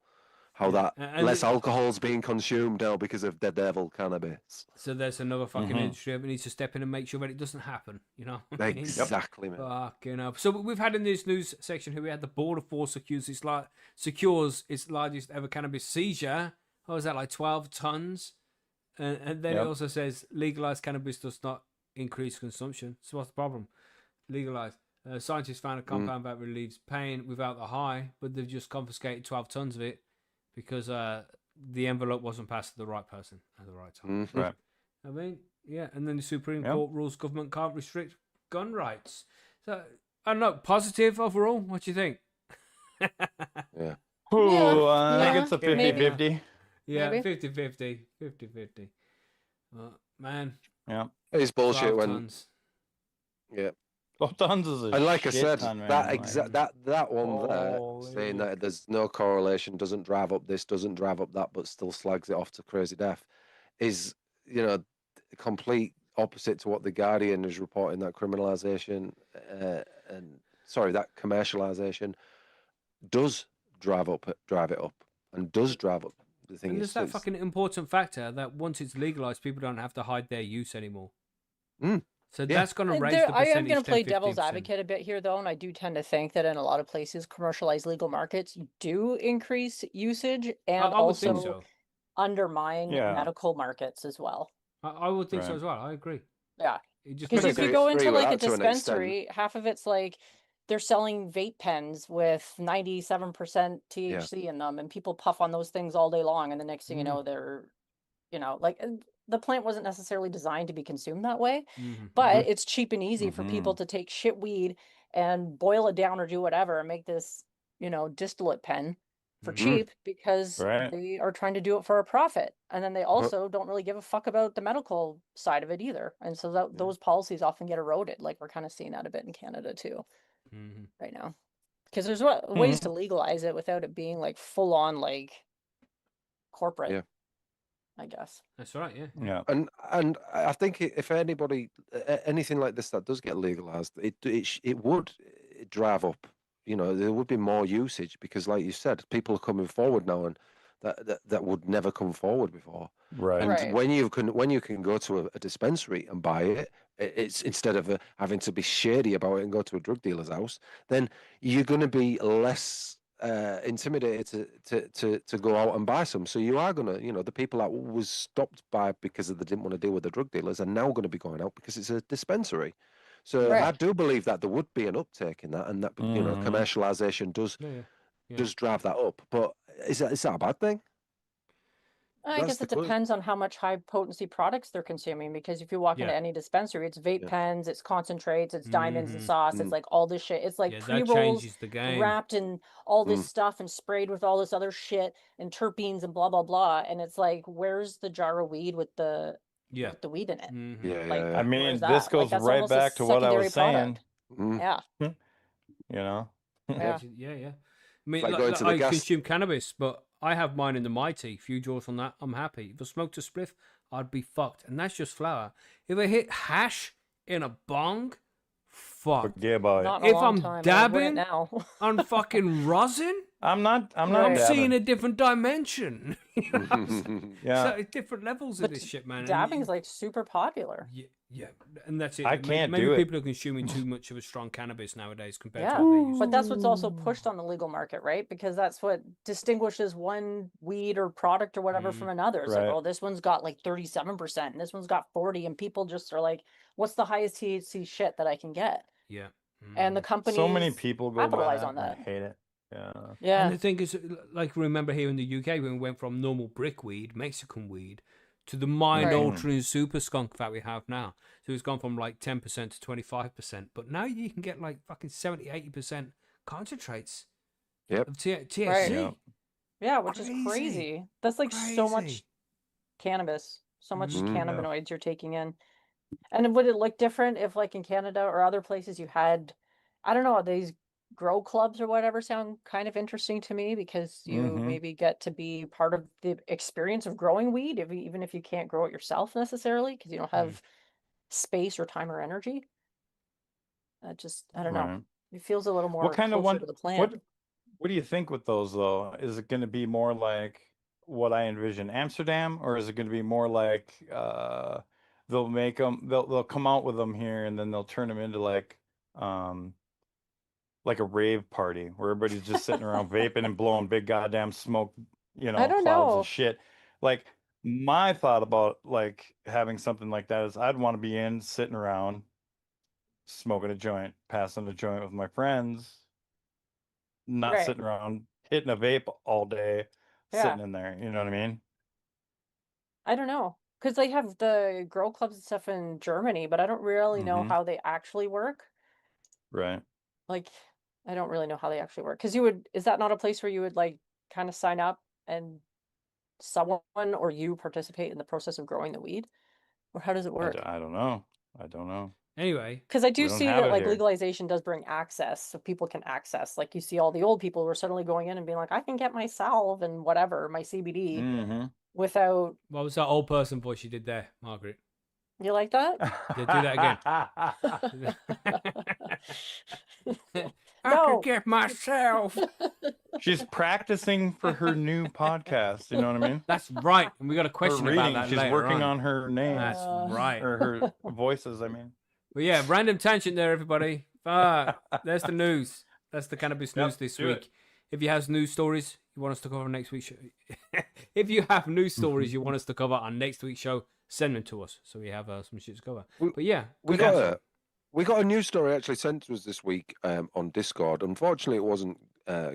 How Yeah, that and less the- alcohol's being consumed now because of the devil cannabis. So there's another fucking Mhm. industry that needs to step in and make sure that it doesn't happen. You know? what I mean? Exactly, man. Fucking up. So we've had in this news section here, we had the Border Force secures its largest ever cannabis seizure. What was that, like 12 tons? And then it Yep. also says legalized cannabis does not increase consumption. So what's the problem? Legalized. Scientists found a compound that relieves pain without the high, but they've just confiscated 12 tons of it because the envelope wasn't passed to the right person at the right time. Mhm. Right. I mean, yeah. And then the Supreme Yep. Court rules government can't restrict gun rights. So, I don't know, positive overall? What do you think? Yeah. Ooh, Yeah, I think yeah, it's a maybe. 50-50. Yeah, Maybe. 50-50. 50-50. Man, Yeah. It's bullshit 12 when, tons. yeah. 12 tons is a And like I shit said, ton, man. that exact that one there, Holy. saying that there's no correlation, doesn't drive up this, doesn't drive up that, but still slags it off to crazy death, is complete opposite to what the Guardian is reporting, that criminalization that commercialization does drive it up, and does drive up. The thing And is, there's that fucking important factor that once it's legalized, people don't have to hide their use anymore. So Yeah. that's going to raise There- the I percentage. am going to play 10, devil's 15%. advocate a bit here, though, and I do tend to think that in a lot of places, commercialized legal markets do increase usage and I would think also so. undermine Yeah. medical markets as well. I would think so Right. as well. I agree. Yeah. It just Because makes if you agree- go agree into with like a that to an extent. dispensary, half of it's like they're selling vape pens with 97% THC in them, and people puff on those things all day long. And the next thing you know, they're, the plant wasn't necessarily designed to be consumed that way, but it's cheap and easy for people to take shit weed and boil it down or do whatever and make this, distillate pen for cheap because Right. they are trying to do it for a profit. And then they also don't really give a fuck about the medical side of it either. And so those policies often get eroded. Like we're kind of seeing that a bit in Canada too right now. Because there's ways to legalize it without it being like full on like corporate, Yeah. I guess. That's right. Yeah. Yeah. And I think if anybody anything like this that does get legalized, it would drive up. There would be more usage because, like you said, people are coming forward now, and that would never come forward before. Right. And Right. when you can go to a dispensary and buy it, it's instead of having to be shady about it and go to a drug dealer's house, then you're going to be less intimidated to go out and buy some. So you are going to, the people that was stopped by because they didn't want to deal with the drug dealers are now going to be going out because it's a dispensary. So I Right. do believe that there would be an uptake in that, and that commercialization does Yeah. drive that up. But is that a bad thing? I That's guess the it que- depends on how much high potency products they're consuming, because if you walk into Yeah. any dispensary, it's vape Yeah. pens, it's concentrates, it's diamonds and Mhm. sauce, it's like all this shit. It's like Yeah, that pre-rolls changes the game. wrapped in all this Mm. stuff and sprayed with all this other shit and terpenes and blah blah blah. And it's like, where's the jar of weed with the Yeah. weed in it? Mhm. Yeah, Like, yeah, I yeah. mean, where's this that? Like, goes that's right almost a back to what I secondary was saying. product. Mm. Yeah. You know? Yeah. Yeah. I mean, Like going to the I gas- consume cannabis, but I have mine in the Mighty. Few draws on that, I'm happy. If I smoked a spliff, I'd be fucked. And that's just flour. If I hit hash in a bong, fucked. Forget about it. Not in a If long I'm time. I dabbing- wouldn't now. On fucking rosin, I'm not Right. I'm dabbing. seeing a different dimension. Yeah. So it's different levels of But this shit, man. and Dabbing's like super popular. yeah, and that's it. I Maybe- can't maybe do it. people are consuming too much of a strong cannabis nowadays compared Yeah, to what they used but to. that's what's also pushed on the legal market, right? Because that's what distinguishes one weed or product or whatever from another. It's Right. like, oh, this one's got like 37% and this one's got 40, and people just are like, what's the highest THC shit that I can get? Yeah. And the Mm. companies So many people go by capitalize that. on that. I hate it. Yeah. Yeah. And the thing is, like, remember here in the UK, when we went from normal brick weed, Mexican weed, to the mind Right. altering super skunk that we have now. So it's gone from like 10% to 25%. But now you can get like fucking 70-80% concentrates Yep. of THC. Right. Yeah. Yeah, which is Crazy. crazy. That's like so much Crazy. cannabis, so much Mhm. cannabinoids you're taking in. And would it look different if, like, in Canada or other places, you had, I don't know, these grow clubs or whatever sound kind of interesting to me, because you Mhm. maybe get to be part of the experience of growing weed, even if you can't grow it yourself necessarily, because you don't have space or time or energy. I don't know. Right. It feels a little more What kind of closer one? to the plant. What do you think with those though? Is it going to be more like what I envision Amsterdam, or is it going to be more like they'll make them, they'll come out with them here, and then they'll turn them into um like a rave party where everybody's just sitting around vaping and blowing big goddamn smoke, I don't clouds know. and shit. Like my thought about like having something like that is I'd want to be in sitting around smoking a joint, passing a joint with my friends, not Right. sitting around hitting a vape all day, Yeah. sitting in there. You know what I mean? I don't know. Because they have the grow clubs and stuff in Germany, but I don't really know Mhm. how they actually work. Right. Like, I don't really know how they actually work. Because is that not a place where you would like kind of sign up and someone or you participate in the process of growing the weed? Or how does it work? I don't know. I don't know. Anyway, Because I We do don't see have that it like here. legalization does bring access, so people can access. Like, you see all the old people who are suddenly going in and being like, I can get my salve and whatever, my CBD, Mm-hmm. without. what was that old person voice you did there, Margaret? You like that? Yeah, do that again. I No. could get myself. She's practicing for her new podcast. You know what I mean? That's right. And we got a Her question about reading. that She's later working on. on her names That's right. or her voices. I mean. But yeah, random tangent there, everybody. There's the news. That's the cannabis Yep, news this do week. it. If you have news stories you want us to cover next week's show, if you have news stories you want us to cover on next week's show, send them to us so we have some shit to cover. But yeah, We good got answer. we got a news story actually sent to us this week on Discord. Unfortunately, it wasn't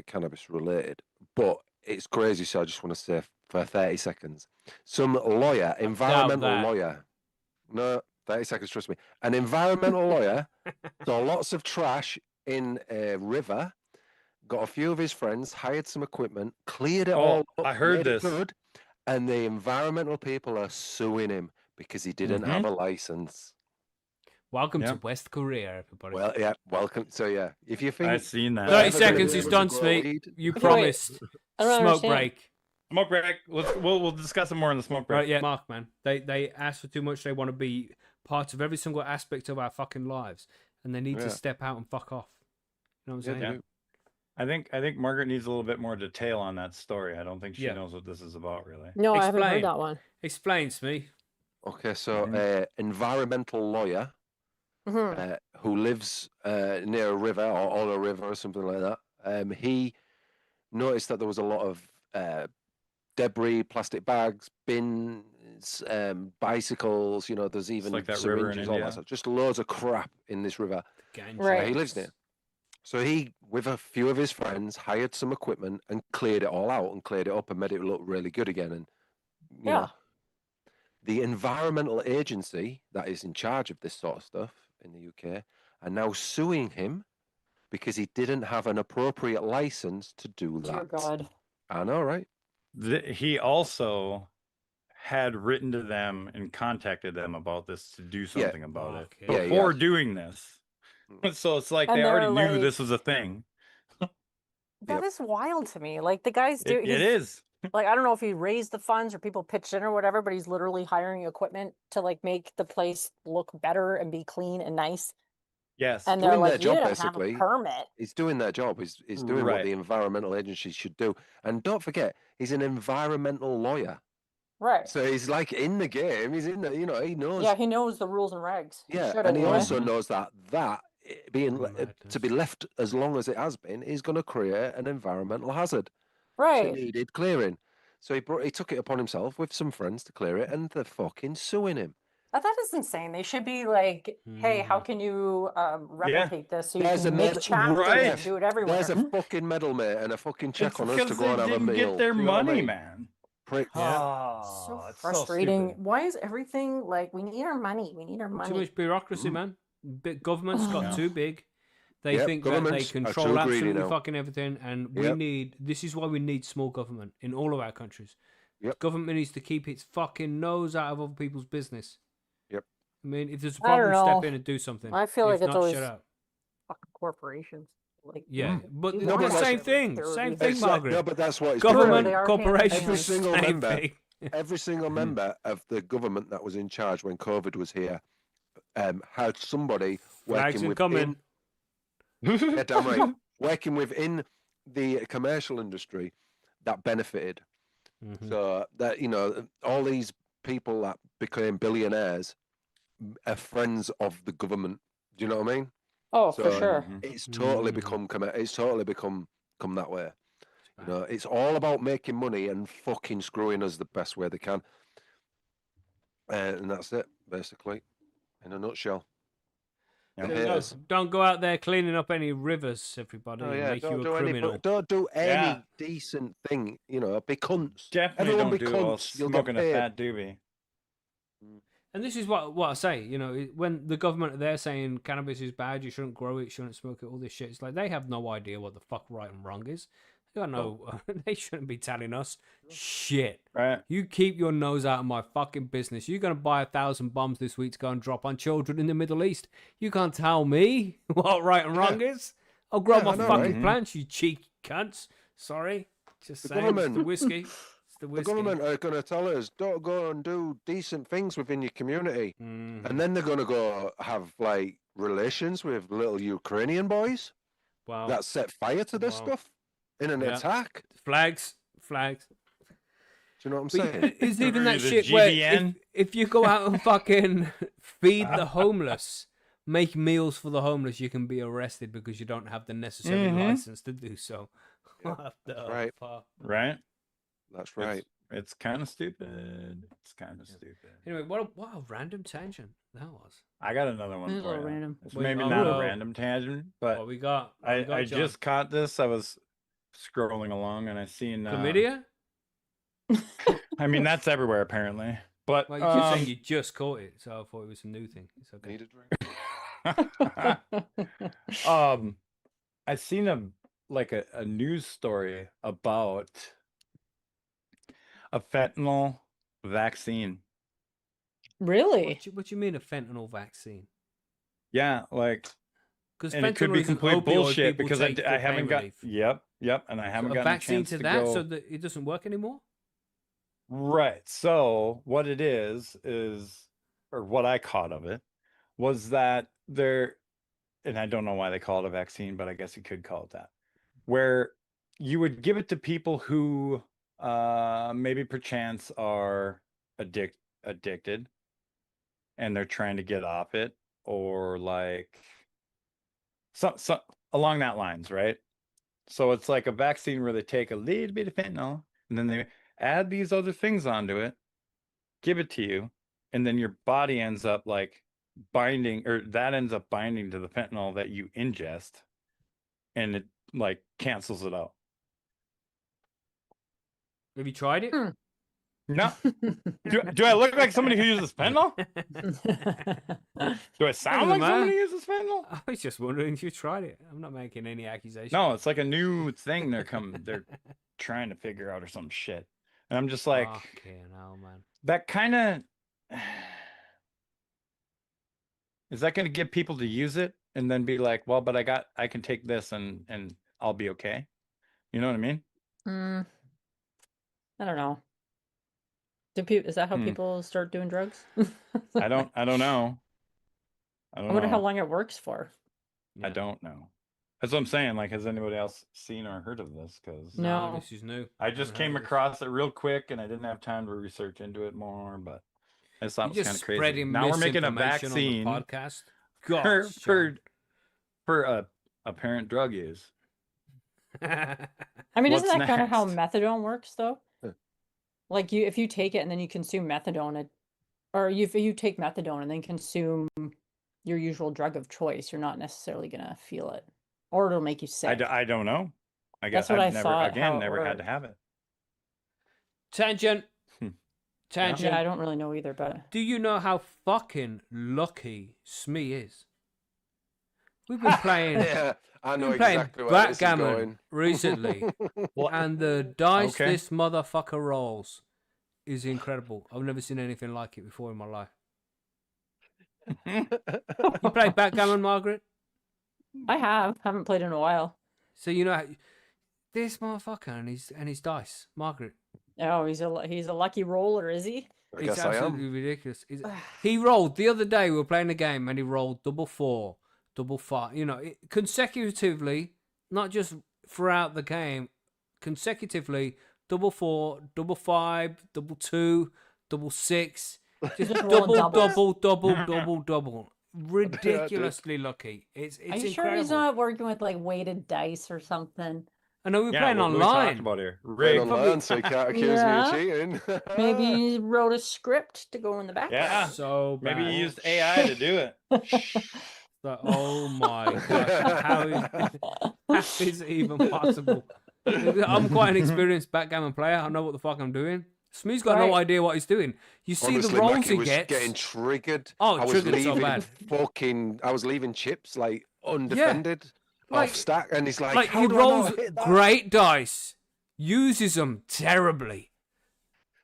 cannabis related, but it's crazy. So I just want to say for 30 seconds, some lawyer, environmental that. lawyer, no, 30 seconds, trust me, an environmental lawyer saw lots of trash in a river, got a few of his friends, hired some equipment, cleared it all up, I heard made it this. good, and the environmental people are suing him because he didn't have a license. Welcome to Yeah. West Korea, everybody. Well, yeah, welcome. So, yeah, if you think I've seen that. we're 30 ever gonna seconds be is able to done, grow Smee. weed- You Okay, wait. promised. I don't Smoke understand. break. Smoke break. We'll discuss it more in the smoke break. Right, yeah, Mark, man. They ask for too much. They want to be part of every single aspect of our fucking lives, and they need to Yeah. step out and fuck off. You know what I'm Yeah, saying? I think Margaret needs a little bit more detail on that story. I don't think she Yeah. knows what this is about, really. No, I haven't Explain. heard that one. Explains me. Okay, so Mhm. environmental lawyer Mhm. who lives near a river or on a river or something like that. He noticed that there was a lot of debris, plastic bags, bins, bicycles. You know, there's even like that syringes, river in all India. that stuff. Just loads of crap in this river. Ganja. Right. He lives near. So he, with a few of his friends, hired some equipment and cleared it all out and cleared it up and made it look really good again. And you Yeah. know, the environmental agency that is in charge of this sort of stuff in the UK are now suing him because he didn't have an appropriate license to do that. Dear God. I know, right? He also had written to them and contacted them about this to do something about it Okay. Yeah, he before has. doing this. So it's like And they already they're knew like- this was a thing. That Yep. is wild to me. Like, the guy's doing. It is. Like, I don't know if he raised the funds or people pitched in or whatever, but he's literally hiring equipment to like make the place look better and be clean and nice. Yes. And they're Doing their like, you job, didn't have a basically. permit. He's doing their job. He's doing what Right. the environmental agencies should do. And don't forget, he's an environmental lawyer. Right. So he's like in the game. He's in the, you know, he knows. Yeah, he knows the rules and regs. He Yeah, should and he anyway. also Mhm. knows that being to Madness. be left as long as it has been is going to create an environmental hazard. So Right. he needed clearing. So he took it upon himself with some friends to clear it, and they're fucking suing him. That is insane. They should be like, hey, how Mhm. can you replicate this so you There's can a make med- chapters Right. and do it everywhere? There's a fucking medal, mate, and a fucking check It's on us to because go they and have a didn't meal. get their Do you know what I money, mean? man. Pricks. Yeah. Oh, So it's frustrating. stupid. Why is everything like, we need our money? We need our Too money. much bureaucracy, man. Government's got Yeah. too big. They Yep, think that they governments are control too greedy absolutely now. fucking everything, and we Yep. need. This is why we need small government in all of our countries. Yep. Government needs to keep its fucking nose out of other people's business. Yep. I mean, if there's a I don't problem, step know. in and do something. I feel If like it's not, always shut up. fucking corporations. Like, Yeah, but you the No, but same that's- thing. they're Same really- thing, It's like- Margaret. no, but that's what it's Government, They are corporations, Every single same member. thing. Every single Mhm. member of the government that was in charge when COVID was here had somebody Flags working incoming. within, yeah, damn right, working within the commercial industry that benefited. Mhm. So that, you know, all these people that became billionaires are friends of the government. Do you know what I mean? Oh, for So sure. Mhm. it's totally Mhm. become that way. You know, it's all about making money and fucking screwing us the best way they can. And that's it, basically, in a nutshell. Yeah. The There you go. haters. Don't go out there cleaning up any rivers, everybody, Oh and yeah, make you don't a do criminal. don't do any Yeah. decent thing. You know, be cunts. Definitely Everyone don't be do it while cunts. You'll get smoking a paid. fat doobie. And this is what I say. You know, when the government are there saying cannabis is bad, you shouldn't grow it, shouldn't smoke it, all this shit. It's like they have no idea what the fuck right and wrong is. They got no. They shouldn't be telling us shit. Right. You keep your nose out of my fucking business. You're gonna buy 1,000 bombs this week to go and drop on children in the Middle East. You can't tell me what right and wrong is. I'll grow Yeah, my I know, fucking right? plants, you cheeky cunts. Sorry, just The saying. It's the government- whiskey. It's the The whiskey. government are going to tell us don't go and do decent things within your community, Mhm. and then they're going to go have like relations with little Ukrainian boys Wow. that set fire to this Wow. stuff in an Yeah. attack. Flags. Do you know what I'm But saying? it's even that The shit where GVN? if you go out and fucking feed the homeless, make meals for the homeless, you can be arrested because you don't have the necessary Mhm. license to do so. Yeah, What the right. fuck? Right. That's right. It's kind of stupid. It's kind of stupid. Anyway, what a random tangent that was. I got another one This is a for little you. random. It's Wait, maybe oh, not no. a random tangent, but What we got? What we got, I John? just caught this. I was scrolling along and I seen chlamydia. I mean, that's everywhere apparently. But Well, you keep saying you just caught it, so I thought it was a new thing. It's okay. Need a drink? I seen a news story about a fentanyl vaccine. Really? What do you mean a fentanyl vaccine? Yeah, like, Because and it could fentanyl be is an complete opioid bullshit people because I, take I for haven't pain got. relief. Yep, and I haven't So a gotten a vaccine chance to to that, go. so that it doesn't work anymore. Right. So what it is, or what I caught of it, was that there, and I don't know why they call it a vaccine, but I guess you could call it that, where you would give it to people who maybe perchance are addicted and they're trying to get off it, or like some along that lines, right? So it's like a vaccine where they take a little bit of fentanyl and then they add these other things onto it, give it to you, and then your body ends up like binding, or that ends up binding to the fentanyl that you ingest, and it like cancels it out. Have you tried it? No, do I look like somebody who uses fentanyl? Do I sound like matter. somebody who uses fentanyl? I was just wondering if you tried it. I'm not making any accusations. No, it's like a new thing they're trying to figure out or some shit. And I'm just like, okay, no, man. that kind of, is that going to get people to use it and then be like, well, but I can take this and I'll be okay. You know what I mean? I don't know. Is that how people start doing drugs? I don't know. I wonder how long it works for. I don't know. That's what I'm saying. Like, has anybody else seen or heard of this? Because No. this is new. I just came across it real quick, and I didn't have time to research into it more. But I just thought it was kind of crazy. Spreading Now we're making a misinformation vaccine on the podcast. God, for apparent drug use. I mean, What's isn't that kind of how next? methadone works, though? Like if you take it and then you consume methadone, if you take methadone and then consume your usual drug of choice, you're not necessarily gonna feel it, or it'll make you sick. I don't know. I guess That's what I've I never thought how it never had to worked. have it. Tangent. Hmm. Tangent. Yeah, I don't really know either, but Do you know how fucking lucky Smee is? We've been playing. Yeah, I know We've been exactly playing where this is backgammon going. recently, and the dice Okay. this motherfucker rolls is incredible. I've never seen anything like it before in my life. You played backgammon, Margaret? I haven't played in a while. So you know this motherfucker and his dice, Margaret. Oh, he's a lucky roller, is he? I It's guess I absolutely am. ridiculous. He rolled the other day. We were playing a game, and he rolled 4, 5. You know, consecutively, not just throughout the game. Consecutively, 4, 5, 2, 6. Just rolling double. Ridiculously lucky. It's Are you sure incredible. he's not working with like weighted dice or something? I know we're playing what we talked online. about here. Playing Rigged. online, so you can't accuse me Yeah. of cheating. Maybe he wrote a script to go in the background. Yeah. So bad. Maybe you used AI to do it. Like, oh my gosh, how is it even possible? I'm quite an experienced backgammon player. I know what the fuck I'm doing. Smee's got no Right. idea what he's doing. You see Honestly, the rolls Macky he was gets. getting triggered. Oh, I was triggered so leaving bad. I was leaving chips like undefended Like- off stack, and he's like, Like how he do I not rolls hit that? great dice, uses them terribly,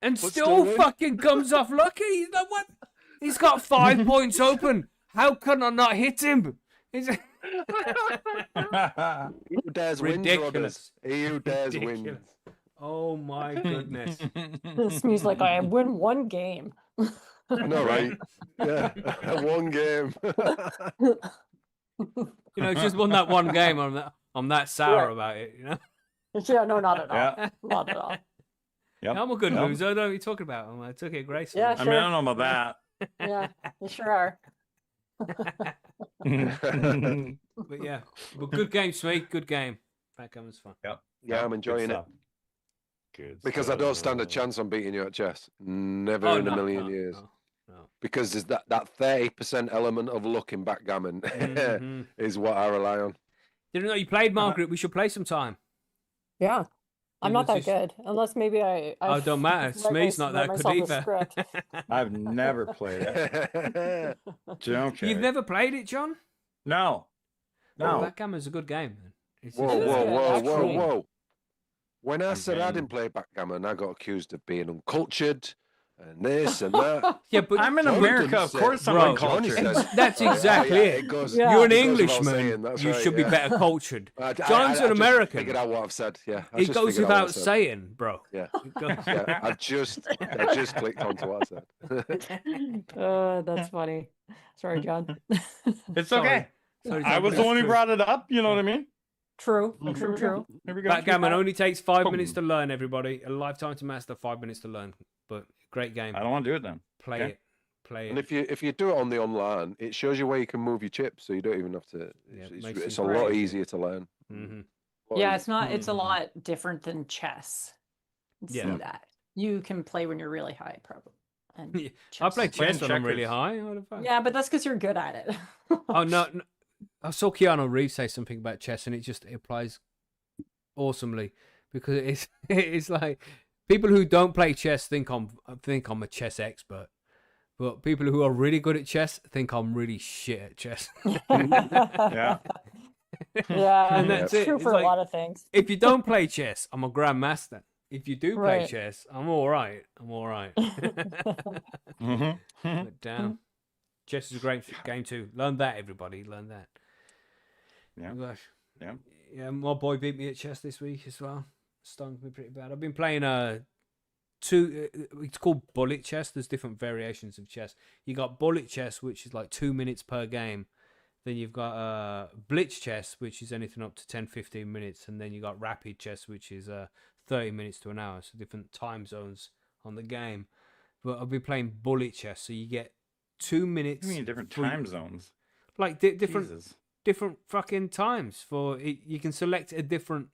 and But still still win. fucking comes off lucky. He's like, what? He's got 5 points open. How can I not hit him? He's He who dares wins, ridiculous. Rodders. He who dares wins. Ridiculous. Oh my goodness. Smee's like, I win one game. I know, right? Yeah, one game. You know, he's just won that one game. I'm that sour Right. about it. You know, Yeah, no, not at all. Yeah. Not at all. Yep. I'm a good Yep. loser. I know what you're talking about. I took it gracefully. Yeah, I mean, I don't know about Yeah, you sure are. that. But yeah, but good game, Smee. Good game. Backgammon's fun. Yeah, I'm enjoying it. Good Because I don't stand a stuff. chance on beating you at chess. Never Oh, in a no, million no, years. no. Because there's that 30% element of luck in backgammon Mhm. is what I rely on. Didn't know you played, Margaret. We should play sometime. Yeah. I'm It not was that just- good. Unless maybe I Oh, don't matter. write Smee's not write that good myself a either. script. I've never played it. Okay. You've never played it, John? No. No. Backgammon's a good game. Man. It's Whoa, just- is whoa, good, whoa, whoa, actually. whoa. When I I'm said I game. didn't play backgammon, I got accused of being uncultured and this and that. Yeah, but I'm in Johnny America. didn't Of say- course I'm Bro, Johnny uncultured. says- that's Oh, exactly yeah, it. goes- Yeah. You're an it goes without Englishman. saying, that's You right, should be yeah. better cultured. I John's an just American. figured out what I've said. Yeah, I It just goes figured out what I without said. saying, bro. Yeah. It goes- Yeah, I just clicked onto what I said. That's funny. Sorry, John. It's Sorry. okay. Sorry, I John, was but the it's one who true. brought it up. You know what I mean? True. True. Here we go. Backgammon only takes 5 Boom. minutes to learn, everybody. A lifetime to master, 5 minutes to learn. But great game. I don't want to do it then. Play Okay. it. Play And it. if you do it on the online, it shows you where you can move your chips, so you don't even have to. Yeah, it It's, makes it's it a lot crazy. easier to learn. Hmm. Yeah, it's not. It's a Mhm. lot different than chess. Let's Yeah. see that. You can play when you're really high, probably. And Yeah, I chess play is- chess when I'm really checkers. high. What the fuck? Yeah, but that's because you're good at it. Oh no, I saw Keanu Reeves say something about chess, and it applies awesomely because it's it's like people who don't play chess think I'm a chess expert, but people who are really good at chess think I'm really shit at chess. Yeah. Yeah, And that's that's it. true It's for like- a lot of things. If you don't play chess, I'm a grandmaster. If you do play Right. chess, I'm all right. I'm all right. Mhm. But damn, chess is a great game too. Learn that, everybody. Learn that. Yeah. Gosh. Yeah. Yeah, my boy beat me at chess this week as well. Stung me pretty bad. I've been playing it's called bullet chess. There's different variations of chess. You got bullet chess, which is like 2 minutes per game, Then you've got blitz chess, which is anything up to 10-15 minutes, and then you got rapid chess, which is 30 minutes to an hour. So different time zones on the game. But I'll be playing bullet chess, so you get 2 minutes. You mean different for- time zones? like different Jesus. different fucking times for it. You can select a different.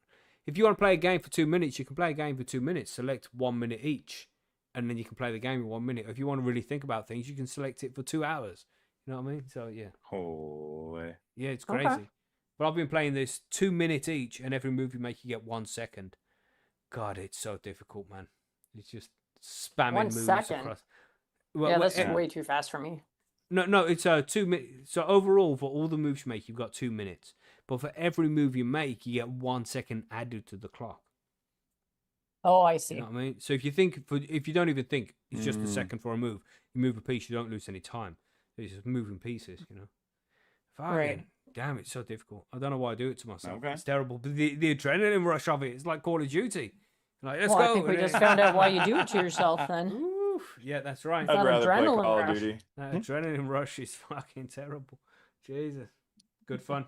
If you want to play a game for 2 minutes, you can play a game for 2 minutes. Select 1 minute each, and then you can play the game in 1 minute. If you want to really think about things, you can select it for 2 hours. You know what I mean? So yeah, Holy. yeah, it's Okay. crazy. But I've been playing this 2 minutes each, and every move you make, you get 1 second. God, it's so difficult, man. It's just spamming 1 moves second? across. Yeah, that's yeah. way too fast for me. No, it's 2 minutes. So overall, for all the moves you make, you've got 2 minutes. But for every move you make, you get 1 second added to the clock. Oh, I You see. know what I mean? So if you don't even think it's just a Mm. second for a move, you move a piece, you don't lose any time. It's just moving pieces, you know. Right. Fucking damn, it's so difficult. I don't know why I do it to myself. Okay. It's terrible. But the adrenaline rush of it, it's like Call of Duty. Like, let's Well, go. I think we and just then- found out why you do it to yourself then. Oof. Yeah, that's right. It's not I'd rather play adrenaline Call of rush. Duty. That adrenaline rush is fucking terrible. Jesus. Good fun.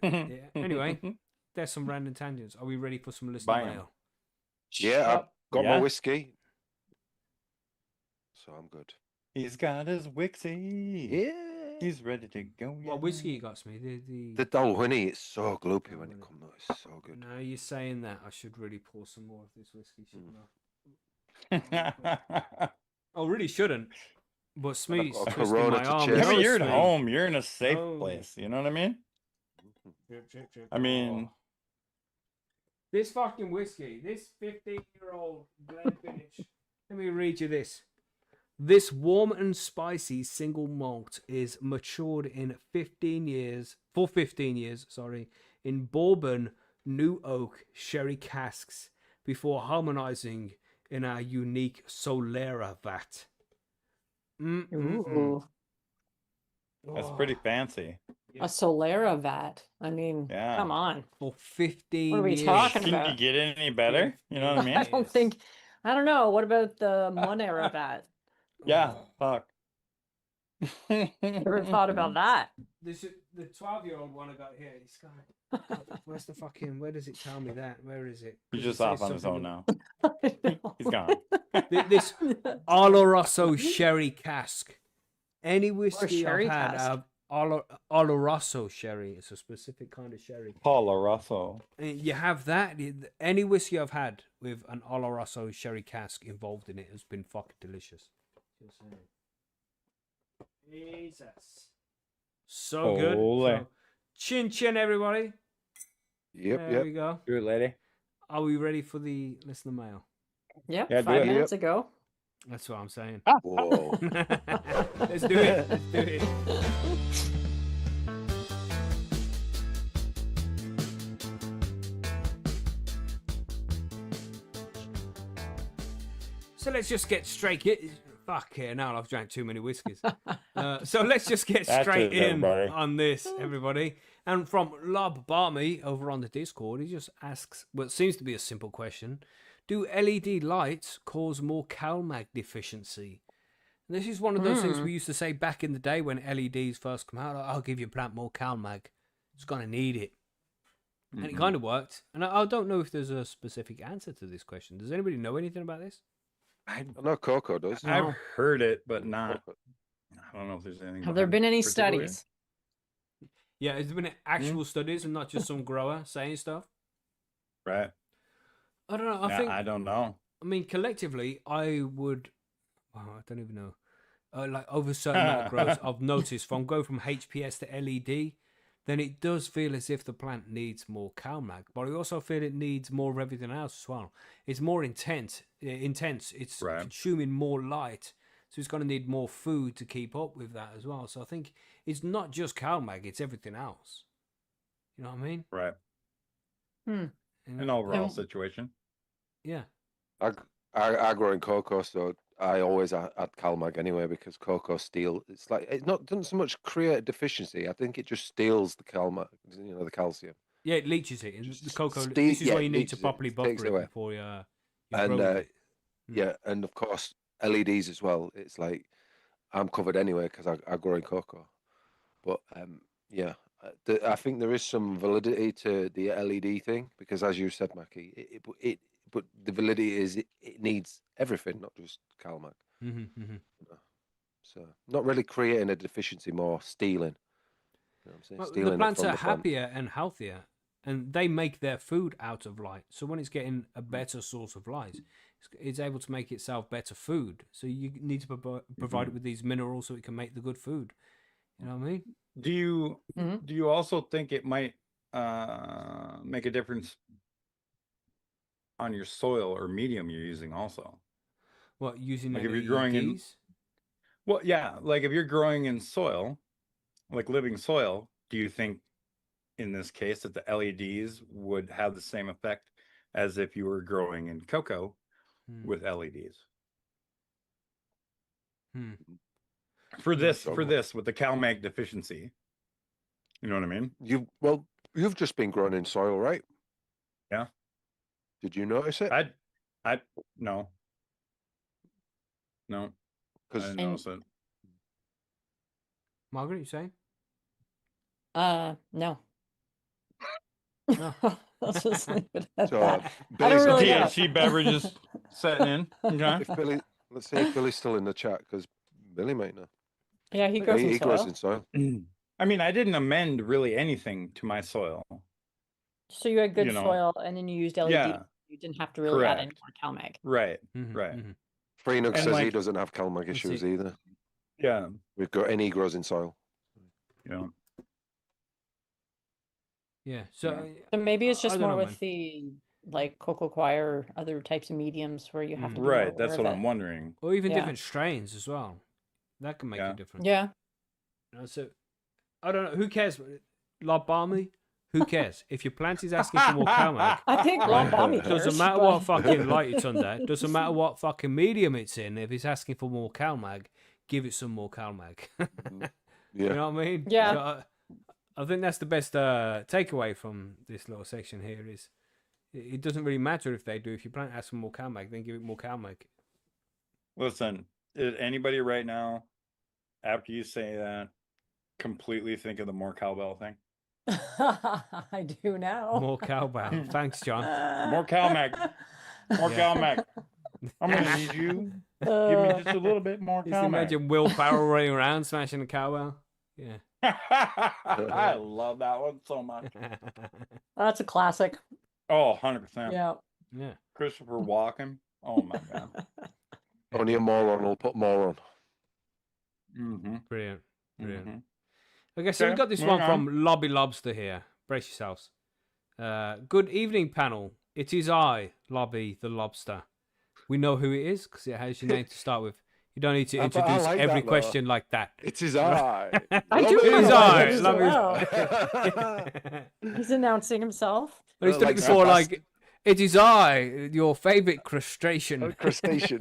Yeah. Anyway, there's some random tangents. Are we ready for some listener Buy 'em. mail? Yeah, I've got my Yeah. whiskey, so I'm good. He's got his Wixie. Yeah. He's ready to go. What whiskey you got, Smee? The Dalwhinnie, it's so gloopy when it Dalwhinnie. comes out. It's so good. No, you're saying that. I should really pour some more of this whiskey, shouldn't I? I really shouldn't. But Smee's got a twisting Corona my to arm. chase. Yeah, No, but you're at Smee. home. You're in a safe Oh. place. You know what I mean? I Oh. mean, This fucking whiskey, this 15-year-old Glenfiddich. Let me read you this. This warm and spicy single malt is matured in 15 years, in bourbon, new oak, sherry casks before harmonizing in our unique Solera vat. Ooh, that's pretty fancy. a Solera vat. I mean, Yeah. come on. For 15 What are we years. talking Can about? you get any better? You know what I mean? I don't think. I don't know. What about the Monera vat? Yeah. Fuck. Never thought about that. The 12-year-old one I got here, he's got. Where's the fucking? Where does it tell me that? Where is it? He's 'Cause it just off says on his something own in- now. He's gone. This Oloroso sherry cask. Any whiskey sherry I've had, cask? Oloroso sherry. It's a specific kind of sherry. Paul Russell. You have that. Any whiskey I've had with an Oloroso sherry cask involved in it has been fucking delicious. Just saying. Jesus. So good. Ole. So, chin chin, everybody. Yep, There yep. we go. Do it, lady. Are we ready for the listener mail? Yep, Yeah, do 5 it. minutes ago. That's what I'm saying. Whoa. Let's do it. Let's do it. So let's just get straight. Fuck here now. I've drank too many whiskeys. So let's just get That's straight it, in everybody. on this, everybody. And from Lob Barmy over on the Discord, he just asks what seems to be a simple question: do LED lights cause more CalMag deficiency? And this is one of those things we used to say back in the day when LEDs first come out. I'll give your plant more CalMag. It's gonna need it. And it kind of worked. And I don't know if there's a specific answer to this question. Does anybody know anything about this? I know Coco does. I've heard it, but not. I don't know if there's anything. Have there behind been any particularly. studies? Yeah, has there been actual studies and not just some grower saying stuff? Right. I don't know. Yeah, I don't know. I mean, collectively, I would. Wow, I don't even know. Like over a certain amount of growth, I've noticed from going from HPS to LED, then it does feel as if the plant needs more CalMag, but I also feel it needs more of everything else as well. It's more intense. It's Right. consuming more light, so it's going to need more food to keep up with that as well. So I think it's not just CalMag; it's everything else. You know what I mean? Right. Hmm. You An know? overall And- situation. Yeah. I grow in cocoa, so I always add CalMag anyway because cocoa steal. It's like it doesn't so much create a deficiency. I think it just steals the CalMag, the calcium. Yeah, it leaches it. And Just the cocoa. steal- This is yeah, why you it need to leaches it, properly takes buffer it it away. before you And grow it. yeah, and of course LEDs as well. It's like I'm covered anyway because I grow in cocoa. But yeah, I think there is some validity to the LED thing because, as you said, Mackie, but the validity is it needs everything, not just CalMag. So not really creating a deficiency, more stealing. You know what I'm saying? Well, Stealing the it plants from are the plant. happier and healthier, and they make their food out of light. So when it's getting a better source of light, it's able to make itself better food. So you need to provide it with these minerals so it can make the good food. You know what I mean? Do you also think it might make a difference on your soil or medium you're using also? What, using Like any if you're growing in, LEDs? well, yeah, like if you're growing in soil, like living soil, do you think in this case that the LEDs would have the same effect as if you were growing in cocoa with LEDs? For this with the CalMag deficiency, you know what I mean? You've just been growing in soil, right? Yeah. Did you notice it? I no. I didn't notice it. Margaret, you saying? No. No. Let's just leave it at So, that. I Billy's don't really know. THC beverages setting in. Okay. If Billy, let's see if Billy's still in the chat because Billy might know. Yeah, he grows in He soil. grows in soil. I mean, I didn't amend really anything to my soil. So you had good You know. soil, and then you used LED. Yeah. You didn't have to really add any Correct. more CalMag. Right. Right. Freenug And says he like- doesn't have CalMag issues either. Yeah. And he grows in soil. Yeah. Yeah. So maybe it's I just don't more know, with man. the like cocoa coir or other types of mediums where you have to be Right. more That's aware what of I'm it. wondering. Or even Yeah. different strains as well. That can make a difference. Yeah. You know, so I don't know. Who cares? Lob Balmy? Who cares? If your plant is asking for more CalMag, I think Lob Balmy cares. doesn't matter but- what fucking light it's under. Doesn't matter what fucking medium it's in. If it's asking for more CalMag, give it some more CalMag. You know what I mean? Yeah. So I think that's the best takeaway from this little section here is it doesn't really matter if they do. If your plant asks for more CalMag, then give it more CalMag. Listen, did anybody right now, after you say that, completely think of the more cowbell thing? I do now. More cowbell. Thanks, John. More CalMag. More Yeah. CalMag. I'm gonna need you. Give me just a little bit more Just CalMag. imagine Will Ferrell running around smashing a cowbell. Yeah. I love that one so much. That's a classic. Oh, 100%. Yeah. Yeah. Christopher Walken. Oh my god. Only a moron will put more on. Mm-hmm. Brilliant. Brilliant. Mm-hmm. Okay, so we Okay, got this moving one from Lobby Lobster here. Brace yourselves. Good evening, panel. It is I, Lobby the Lobster. We know who it is because it has your name to start with. You don't need to introduce like every that, though. question like that. It is I. I do It is know I, it is Lobby. He's announcing himself. But he's done it Like before, sarcastic. like, it is I, your favourite crustacean. Crustacean.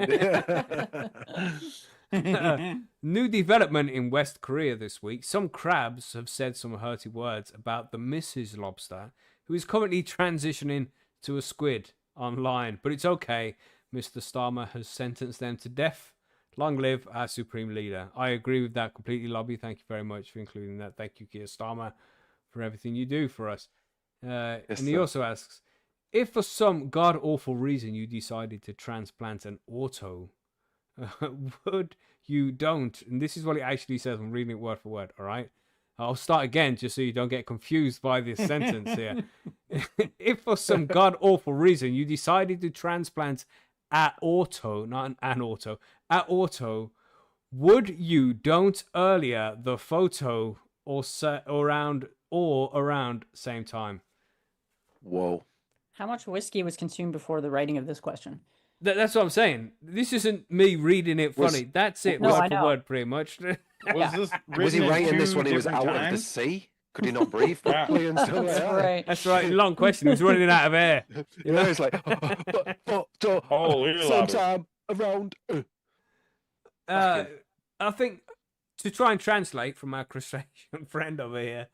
New development in West Korea this week. Some crabs have said some hurty words about the Mrs. Lobster, who is currently transitioning to a squid online. But it's okay. Mr. Starmer has sentenced them to death. Long live our supreme leader. I agree with that completely, Lobby. Thank you very much for including that. Thank you, Keir Starmer, for everything you do for us. And he sir. also asks, if for some god-awful reason you decided to transplant an auto, would you don't? And this is what it actually says. I'm reading it word for word, all right? I'll start again just so you don't get confused by this sentence here. If for some god-awful reason you decided to transplant at auto, not an auto, at auto, would you don't earlier the photo or around same time? Whoa. How much whiskey was consumed before the writing of this question? That's what I'm saying. This isn't me reading it funny. That's it, No, I word for know. word, pretty much. Was this Was he written in writing this two when he was different out of the times? sea? Could he not breathe properly and stuff like That's that? right. That's right. Long question. He was running out of air. You know, it's like Holy sometime around. I think to try and translate from our crustacean friend over here,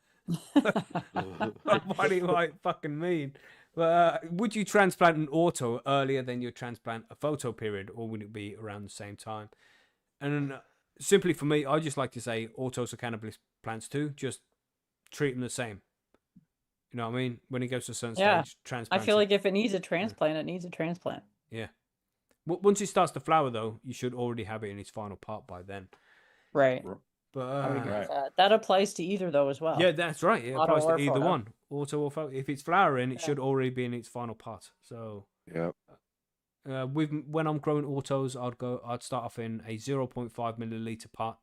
what he might fucking mean. Would you transplant an auto earlier than you transplant a photo period, or would it be around the same time? And simply for me, I just like to say autos are cannabis plants too. Just treat them the same. You know what I mean? When it goes to a certain Yeah. stage, I transplant feel it. like if it needs a transplant, it needs a transplant. Yeah. Once it starts to flower, though, you should already have it in its final part by then. Right. But I would agree Right. with that. That applies to either though as well. yeah, that's right. It Auto applies to or either photo. one, auto or photo. If it's flowering, it Yeah. should already be in its final part. So Yeah. when I'm growing autos, I'd start off in a 0.5 milliliter pot,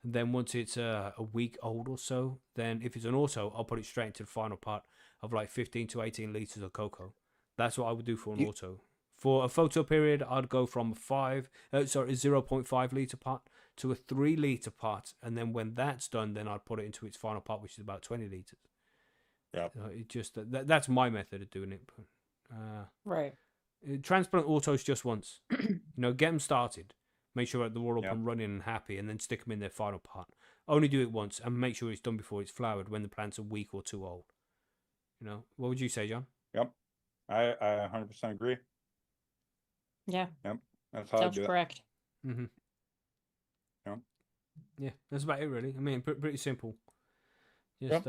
and then once it's a week old or so, then if it's an auto, I'll put it straight into the final part of like 15 to 18 liters of cocoa. That's what I would do for an You- auto. For a photo period, I'd go from a 0.5 liter pot to a 3 liter pot, and then when that's done, then I'd put it into its final pot, which is about 20 liters. Yeah. It just that's my method of doing it. But, Right. transplant autos just once. Get them started. Make sure that they're all up Yep. and running and happy, and then stick them in their final part. Only do it once, and make sure it's done before it's flowered when the plant's a week or two old. What would you say, John? Yep. I 100% agree. Yeah. That's how I Sounds do correct. Mm-hmm. Yep. Yeah, that's about it, really. I mean, pretty simple. Just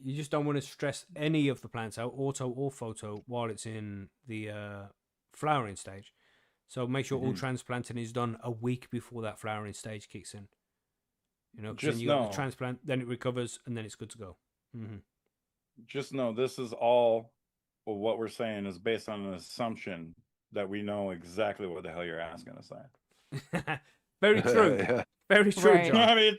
you just don't want to stress any of the plants out, auto or photo, while it's in the flowering stage. So make sure all transplanting is done a week before that flowering stage kicks in. 'Cause Just then you got know- the transplant, then it recovers, and then it's good to go. Mm-hmm. Just know this is all, well, what we're saying is based on an assumption that we know exactly what the hell you're asking us at. Very true. Yeah. Very true, Right. John. I mean,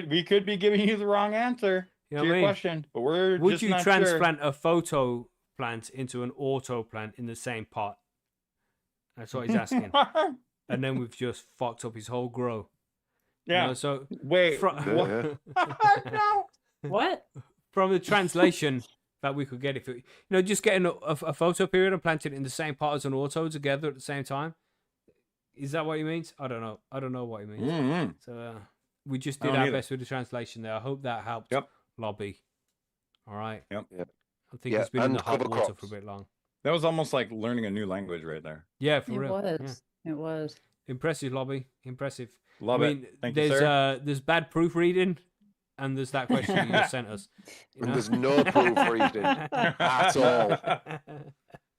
we could be giving you the wrong answer You know to what your I mean? question, but we're Would just you not transplant a photo plant into an auto plant in the same pot? That's what he's asking. sure. And then we've just fucked up his whole grow. Yeah. So Wait. fro- No. What? from the translation that we could get, if it, just getting a photo period and planting it in the same pot as an auto together at the same time. Is that what he means? I don't know. I don't know what he means. Mhm. So we just I did don't our either. best with the translation there. I hope that helped. Yep. Lobby. All right. Yep. Yep. I think Yeah, it's been in and the hot cover water for a crops. bit long. That was almost like learning a new language right there. Yeah, for It real. was. Yeah. It was. Impressive, Lobby. Impressive. Love I mean, it. Thank you, there's sir. there's bad proofreading, and there's that question you just sent us. And there's no proofreading at all.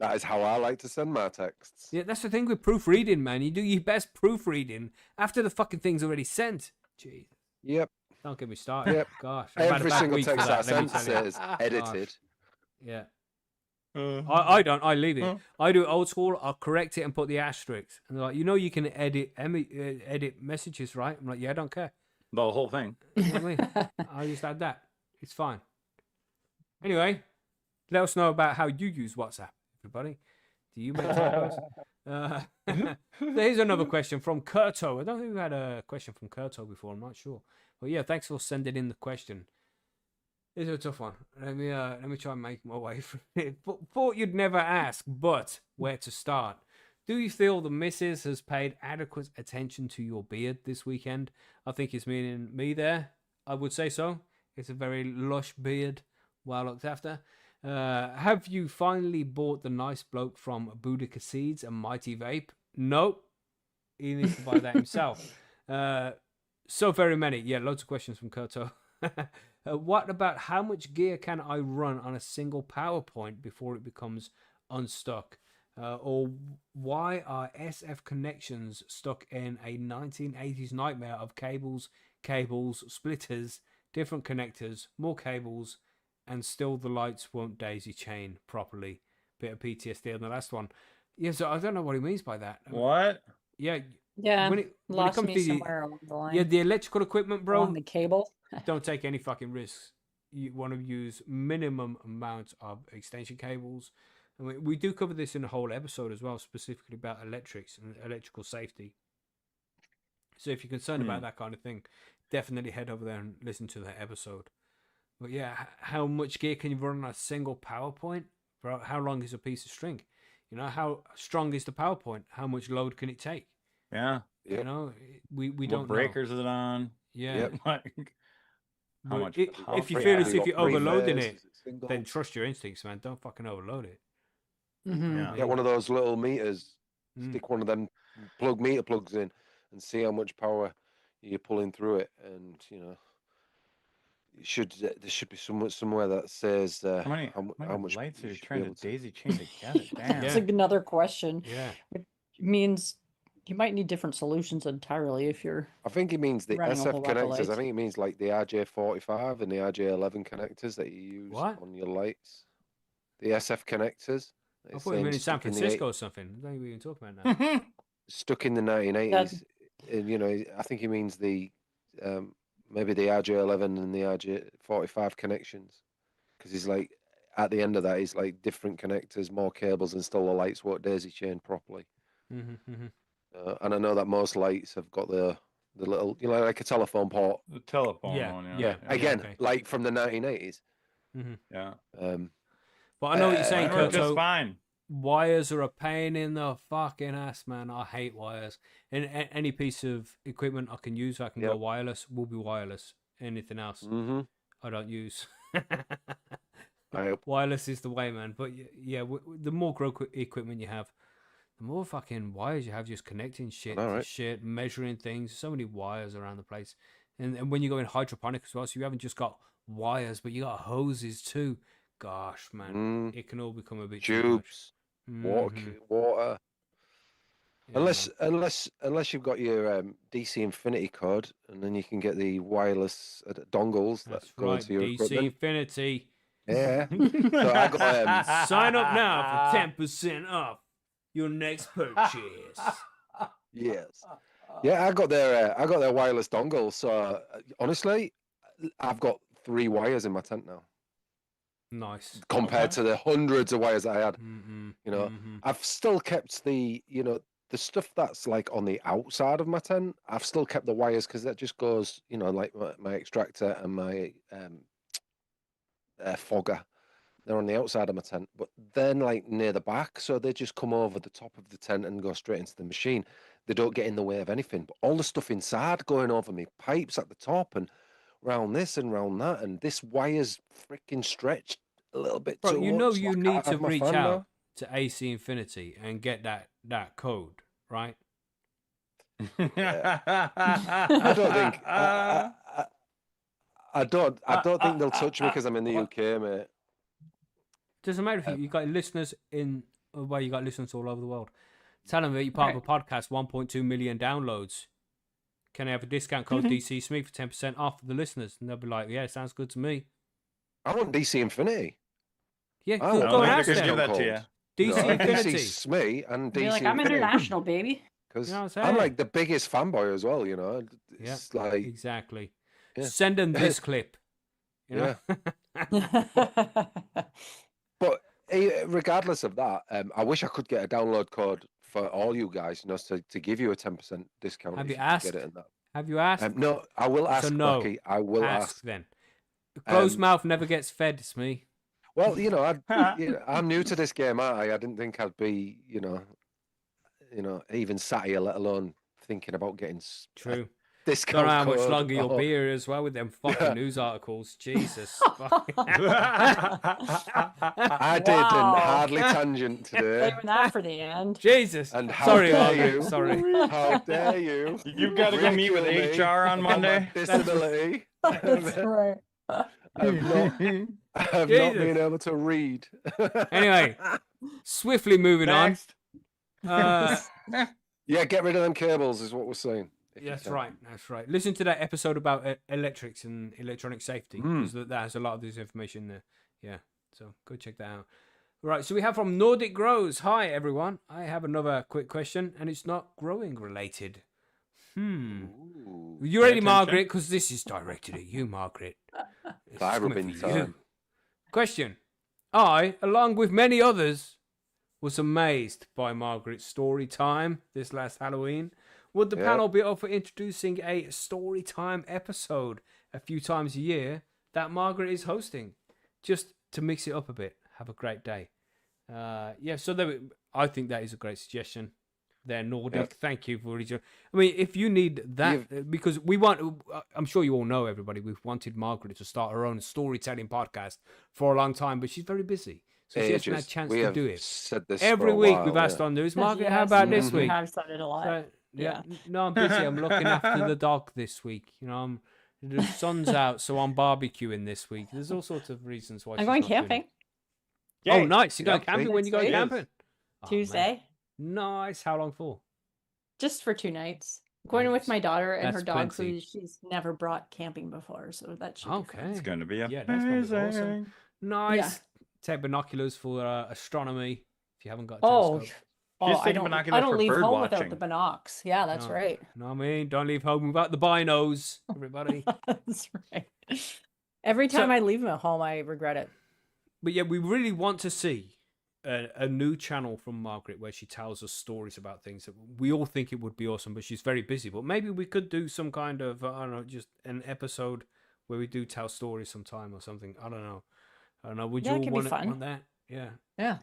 That is how I like to send my texts. Yeah, that's the thing with proofreading, man. You do your best proofreading after the fucking thing's already sent. Jeez, Yep. don't get me started. Yep. Gosh, I've had a Every bad single week for text I that, let me send tell you. says edited. Yeah, Uh, I don't. I leave it. Huh? I do it old school. I'll correct it and put the asterisks. And they're like, you can edit messages, right? I'm like, yeah, I don't care. the whole thing. You know what I mean? I just add that. It's fine. Anyway, let us know about how you use WhatsApp, everybody. Do you make typos? Here's another question from Kurto. I don't think we've had a question from Kurto before. I'm not sure. But yeah, thanks for sending in the question. It's a tough one. Let me try and make my way through it. Thought you'd never ask, but where to start? Do you feel the missus has paid adequate attention to your beard this weekend? I think it's meaning me there. I would say so. It's a very lush beard, well looked after. Have you finally bought the nice bloke from Boudica Seeds and Mighty Vape? Nope. He needs to buy that himself. So very many. Yeah, loads of questions from Kurto. What about how much gear can I run on a single PowerPoint before it becomes unstuck? Or why are SF connections stuck in a 1980s nightmare of cables, splitters, different connectors, more cables, and still the lights won't daisy chain properly? Bit of PTSD on the last one. Yeah, so I don't know what he means by that. What? Yeah, Yeah. when it Lost comes me to somewhere along the line. yeah, the electrical equipment, bro, Along the cable. don't take any fucking risks. You want to use minimum amount of extension cables. I mean, we do cover this in a whole episode as well, specifically about electrics and electrical safety. So if you're concerned about that kind of thing, definitely head over there and listen to that episode. But yeah, how much gear can you run on a single PowerPoint? Bro, how long is a piece of string? How strong is the PowerPoint? How much load can it take? Yeah. Yep. We What don't know. breakers is it on? Yeah. Yep. Like, how But much if you power? feel as you if got you're three overloading layers, it, is single? then trust your instincts, man. Don't fucking overload it. Mhm. Yeah. Get one of those little meters, Mm. stick one of them plug meter plugs in, and see how much power you're pulling through it, and there should be somewhere that says How many how much lights are you you should be trying to able to. daisy chain together? Damn. That's another question. Yeah. It means you might need different solutions entirely if you're I think it means the running a SF whole lot of connectors. I lights. think it means like the RJ45 and the RJ11 connectors that you use What? on your lights. The SF connectors. I It's thought you saying meant in San stuck in the Francisco or something. I don't think we can talk about that. stuck in the 1980s. And, I think he means the maybe the RJ11 and the RJ45 connections, because he's like at the end of that, he's like different connectors, more cables, and still the lights won't daisy chain properly. And I know that most lights have got the little, like a telephone port. The telephone Yeah, one, Yeah, again, okay. like from the 1980s. Yeah. But I know what you're saying, Mine work Kurt. just So fine. wires are a pain in the fucking ass, man. I hate wires. And any piece of equipment I can use, I can go wireless, will be wireless. Anything else, I don't use. Wireless is the way, man. But yeah, the more equipment you have, the more fucking wires you have just connecting shit to shit, measuring things. So many wires around the place. And when you go in hydroponic as well, so you haven't just got wires, but you got hoses too. Gosh, man, it can all become a bit tubes, too much. water. Yeah, unless you've got your DC Infinity code, and then you can get the wireless dongles that go into your DC equipment. Infinity. Yeah. So I got sign up now for 10% off your next purchase. yes. Yeah, I got their wireless dongle. So honestly, I've got 3 wires in my tent now. Nice. Compared to the hundreds of wires that I had. I've still kept the stuff that's like on the outside of my tent. I've still kept the wires because that just goes, like my extractor and my fogger. They're on the outside of my tent, but then like near the back, so they just come over the top of the tent and go straight into the machine. They don't get in the way of anything, but all the stuff inside going over me pipes at the top and round this and round that, and this wire's freaking stretched a little bit Bro, too you much. know you Like, need to have my reach fan out now. to AC Infinity and get that code, right? I don't think I don't think they'll touch me because I'm in the UK, mate. Doesn't matter if you got listeners you got listeners all over the world. Tell them that you're part of a podcast, 1.2 million downloads. Can I have a discount code DC Smee for 10% off for the listeners? And they'll be like, yeah, sounds good to me. I want DC Infinity. Yeah, I go want and I ask could them. give that to you. DC Infinity. DC Smee and DC You're like, I'm Infinity. international, baby. Because You know what I'm I'm saying? like the biggest fanboy as well, It's like, Exactly. Yeah. Send them this clip. You know? But regardless of that, I wish I could get a download code for all you guys, to give you a 10% discount. Have if you could asked? Get it in that. Have you asked? No, I will ask. So no. Macky, I will ask. Then. A closed mouth never gets fed, Smee. Well, I'm new to this game, aren't I? I didn't think I'd be, even sat here, let alone thinking about getting True. discount. Don't know how much code. longer you'll be here as well with them fucking news articles. Jesus. I did an hardly tangent today. Saving that for the end. Jesus. And how Sorry, dare Margaret. you? Sorry. How dare you? You've got to go meet with ridicule me HR on for my Monday. disability. That's right. I've not Jesus. been able to read. Anyway, swiftly moving Next. on. Yeah, get rid of them cables is what we're saying. That's right. That's right. Listen to that episode about electrics and electronic safety, because that has a lot of this information there. Yeah, so go check that out. Right, so we have from Nordic Grows. Hi, everyone. I have another quick question, and it's not growing related. Ooh, You ready, attention. Margaret? Because this is directed at you, Margaret. It's Fire coming ribbon for you. time. Question. I, along with many others, was amazed by Margaret's story time this last Halloween. Would the panel be up for introducing a story time episode a few times a year that Margaret is hosting? Just to mix it up a bit. Have a great day. I think that is a great suggestion. They're Nordic. Yep. Thank you for reaching. I mean, if you need that, because we want, I'm sure you all know, everybody, we've wanted Margaret to start her own storytelling podcast for a long time, but she's very busy. So she hasn't had a chance to do it. Said this Every for a week while, we've asked yeah. on news. Margaret, how about this We week? have said it a lot. So, Yeah. No, I'm busy. I'm looking after the dog this week. You know, the sun's out, so I'm barbecuing this week. There's all sorts of reasons why I'm she's going not doing camping it. Oh, Yay. nice. You're going Yep, camping see? when you go That's right. camping? Oh, man. Tuesday, Nice. How long for? just for 2 nights. Going Nice. with my daughter and her That's dog, plenty. who she's never brought camping before, so that should be fun. It's Okay. going to be amazing. Yeah, that's going to be awesome. Nice. Take binoculars for astronomy if you haven't got a Oh, telescope. oh, taking I binoculars don't for leave bird home without watching. the binocs. Yeah, that's No. right. No, I mean, don't leave home without the binos, everybody. That's right. Every So- time I leave them at home, I regret it. But yeah, we really want to see a new channel from Margaret where she tells us stories about things that we all think it would be awesome, but she's very busy. But maybe we could do some kind of, I don't know, just an episode where we do tell stories sometime or something. I don't know. Would Yeah, it you all could be want, fun. want that? Yeah. Yeah.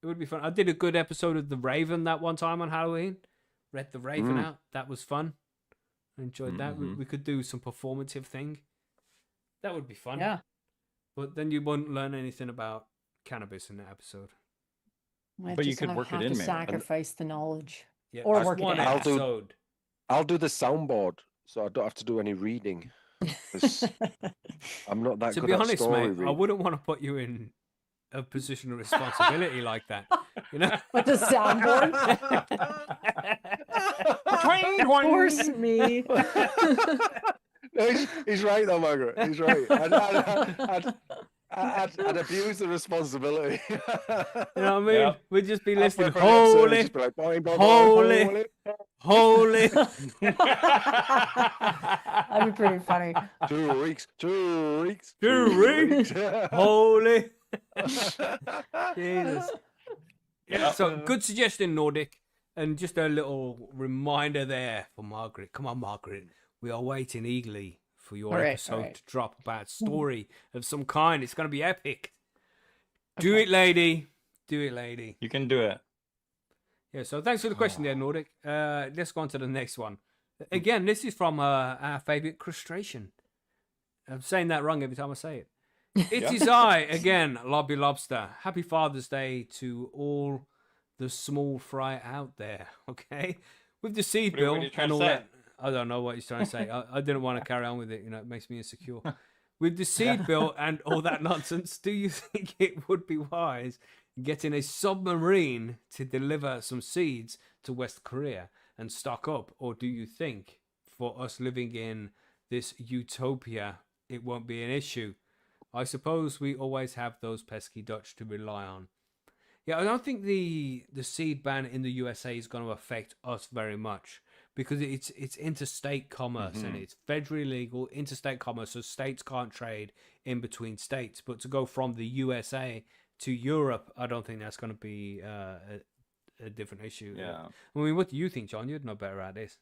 It would be fun. I did a good episode of The Raven that one time on Halloween. Read The Raven out. That was fun. I enjoyed that. We could do some performative thing. That would be fun. Yeah. But then you wouldn't learn anything about cannabis in that episode. I But you just could have work it to in, maybe. sacrifice the knowledge. Yeah, Or just work it one in. I'll do- episode. I'll do the soundboard, so I don't have to do any reading. 'cause I'm not that To good be at honest, story mate, I reading. wouldn't want to put you in a position of responsibility like that. You know? With the soundboard? Poor Smee. No, he's right though, Margaret. He's right. I'd abuse the responsibility. You know what I mean? Yep. We'd just be Halfway listening. through the episode, Holy, just be like, boing, boing, boing, holy, holy. holy. That'd be pretty funny. 2 weeks. 2 weeks. 2 weeks. Holy. Jesus. Yeah, so good suggestion, Nordic. And just a little reminder there for Margaret. Come on, Margaret. We are waiting eagerly for your All right, episode all right. to drop about a story of some kind. It's going to be epic. Do it, lady. Do it, lady. You can do it. Yeah, so thanks for the question there, Nordic. Let's go on to the next one. Again, this is from our favourite crustration. I'm saying that wrong every time I say it. It is I, again, Lobby Lobster. Happy Father's Day to all the small fry out there, okay? With the seed What are bill you trying and to all say? that. I don't know what he's trying to say. I didn't want to carry on with it. You know, it makes me insecure. With the seed bill and all that nonsense, do you think it would be wise getting a submarine to deliver some seeds to West Korea and stock up? Or do you think for us living in this utopia, it won't be an issue? I suppose we always have those pesky Dutch to rely on. Yeah, I don't think the seed ban in the USA is going to affect us very much because it's interstate commerce and it's federally legal interstate commerce, so states can't trade in between states. But to go from the USA to Europe, I don't think that's going to be a different issue. Yeah. I mean, what do you think, John? You'd know better at this.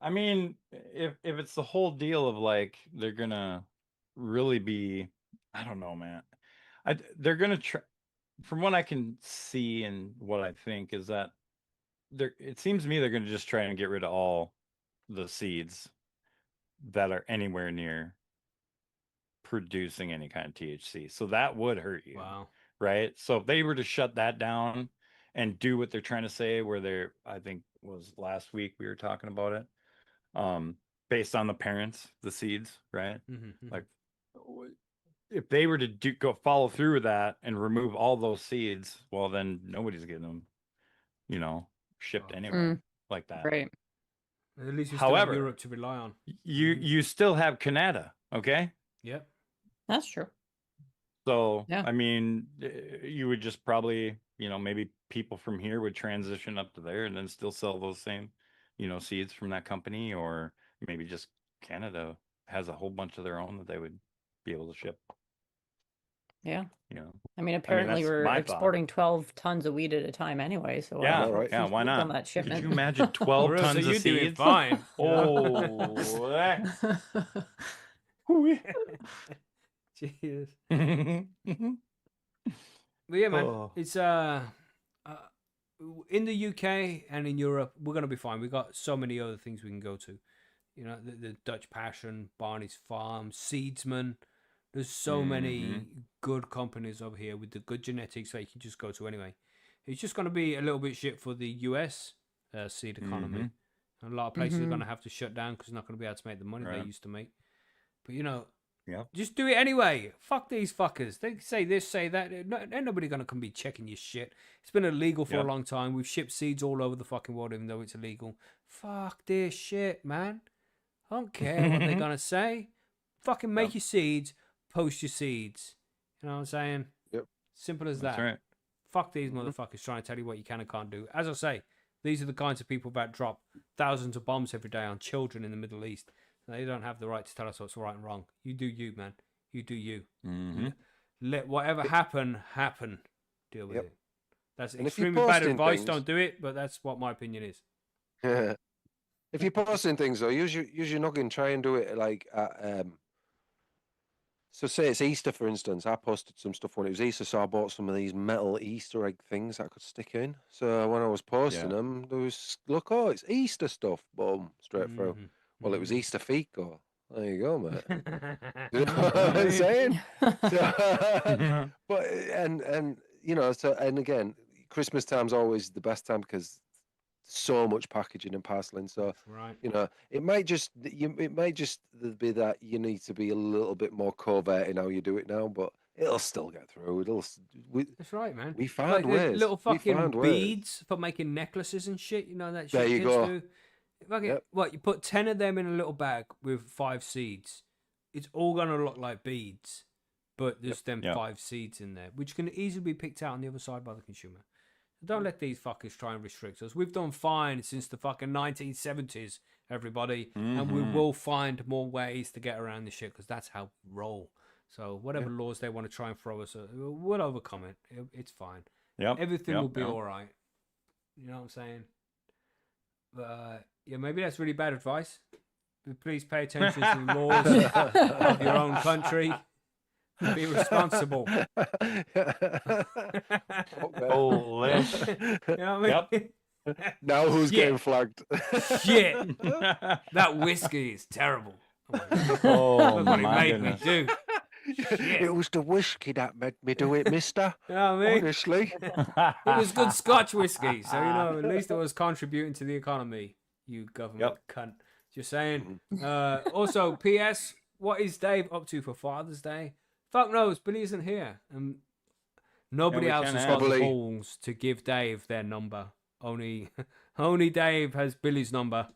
I mean, if it's the whole deal of like they're gonna really be, I don't know, man. They're gonna try. From what I can see and what I think is that it seems to me they're gonna just try and get rid of all the seeds that are anywhere near producing any kind of THC. So that would hurt you. Wow. Right? So if they were to shut that down and do what they're trying to say, where they're, I think was last week we were talking about it, based on the parents, the seeds, right? Like if they were to follow through with that and remove all those seeds, well, then nobody's getting them, shipped anywhere like that. Right. At least you still have However, Europe to rely on. You still have Canada, okay? Yep. That's true. So, Yeah. I mean, you would just probably, maybe people from here would transition up to there and then still sell those same, seeds from that company, or maybe just Canada has a whole bunch of their own that they would be able to ship. Yeah. You know, I mean, apparently that's we're my thought. exporting 12 tons of weed at a time anyway. So Yeah, right. yeah, why not? On that Could shipment. you imagine 12 Marissa, tons you're of doing seeds? fine. Oh, Cheers. yeah. But yeah, man, Oh. it's in the UK and in Europe, we're gonna be fine. We got so many other things we can go to. The Dutch Passion, Barney's Farm, Seedsman. There's so many good companies over here with the good genetics that you can just go to anyway. It's just gonna be a little bit shit for the US seed economy. A lot of places are Mhm. going to have to shut down because they're not going to be able to make the money they Right. used to make. But you know, Yep. just do it anyway. Fuck these fuckers. They say this, say that. No, ain't nobody going to come be checking your shit. It's been illegal for a Yep. long time. We've shipped seeds all over the fucking world, even though it's illegal. Fuck this shit, man. I don't care what they're going to say. Fucking make Yep. your seeds, post your seeds. You know what I'm saying? Yep. Simple as That's that. right. Fuck these motherfuckers trying to tell you what you can and can't do. As I say, these are the kinds of people that drop thousands of bombs every day on children in the Middle East. They don't have the right to tell us what's right and wrong. You do you, man. You do you. Mm-hmm. Let whatever happen. Deal with Yep. it. That's And if you're extremely bad posting advice. things- Don't do it, but that's what my opinion is. If you're posting things though, use your noggin. Try and do it like at, so say it's Easter, for instance. I posted some stuff when it was Easter, so I bought some of these metal Easter egg things that I could stick in. So when I was posting Yeah. them, there was it's Easter stuff. Boom, straight through. Mhm. Well, it was Mhm. Easter fico. There you go, mate. You know what I'm saying? So, but and you know, so and again, Christmas time's always the best time because so much packaging and parceling. So Right. you know, it might just be that you need to be a little bit more covert in how you do it now, but it'll still get through. We That's right, man. we found Like the ways. little We fucking found ways. beads for making necklaces and shit. You know that shit There you kids go. do. Fucking, Yep. What, you put 10 of them in a little bag with 5 seeds. It's all gonna look like beads, but there's them Yep. 5 seeds in there, which can easily be picked out on the other side by the consumer. Don't let these fuckers try and restrict us. We've done fine since the fucking 1970s, everybody, and we Mhm. will find more ways to get around this shit because that's how we roll. So whatever laws they want to try and throw us, we'll overcome it. It's fine. Yep. Everything Yep. will be Yep. all right. You know what I'm saying? But yeah, maybe that's really bad advice. But please pay attention to the laws of your own country. Be responsible. Holy. You know what I mean? Now who's Shit. getting flagged? Shit. That whiskey is terrible. Oh Look what it my made goodness. me do. Shit. It was the whiskey that made me do it, mister. You know what I mean? Honestly. It was good Scotch whiskey, so you know at least it was contributing to the economy. You government cunt. Just saying. Also, P.S. What is Dave up to for Father's Day? Fuck knows. Billy isn't here, and nobody we else can't has have got the Billy. balls to give Dave their number. Only Dave has Billy's number.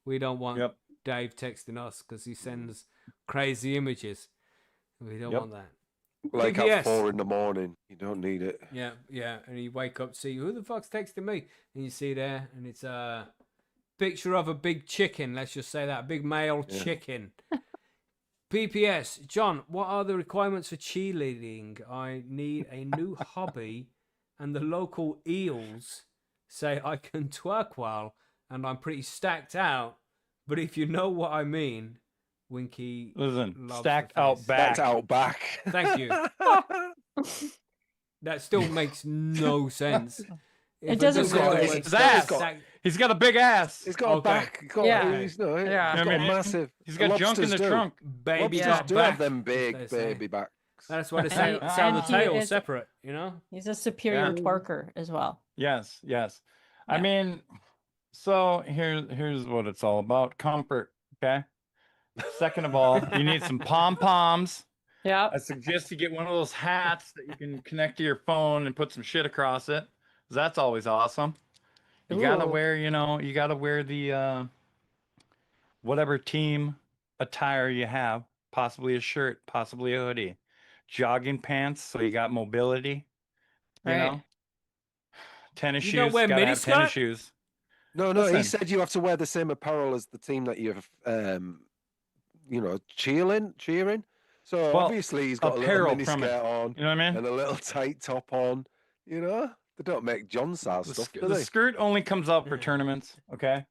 We don't want Yep. Dave texting us because he sends crazy images. We don't Yep. want that. Like PBS. at 4 a.m. You don't need it. Yeah, and you wake up, see who the fuck's texting me, and you see there, and it's a picture of a big chicken. Let's just say that, a big male chicken. PPS, John, what are the requirements for cheerleading? I need a new hobby, and the local eels say I can twerk well, and I'm pretty stacked out. But if you know what I mean, Winky. Listen, loves stacked the out face. back. That's out back. Thank you. That still makes no sense. It doesn't If a really. girl It's went his ass. stacked- He's got a big ass. He's got a Okay. back. He's got, Yeah. he's, no, Yeah. he's got I mean, massive. He's got junk in lobsters the do. trunk. Baby Lobsters got do back. have them as they big say. baby backs. That's why they say And- sell the and he tail is- separate, you know? He's a superior twerker as well. Yes, yes. I Yeah. mean, so here's what it's all about. Comfort, okay? Second of all, you need some pom-poms. Yeah. I suggest you get one of those hats that you can connect to your phone and put some shit across it. 'Cause that's always awesome. You gotta Ooh. wear, you gotta wear the whatever team attire you have, possibly a shirt, possibly a hoodie, jogging pants, so you got mobility, you Right. know, tennis You shoes, don't wear gotta have tennis miniskirt? shoes. No, he Listen. said you have to wear the same apparel as the team that you're, cheering. So Well, obviously he's got a little apparel mini from it. skirt on You know what I mean? and a little tight top on. You know, they don't make John size The, stuff, sk- do the they? skirt only comes out for Yeah. tournaments, okay?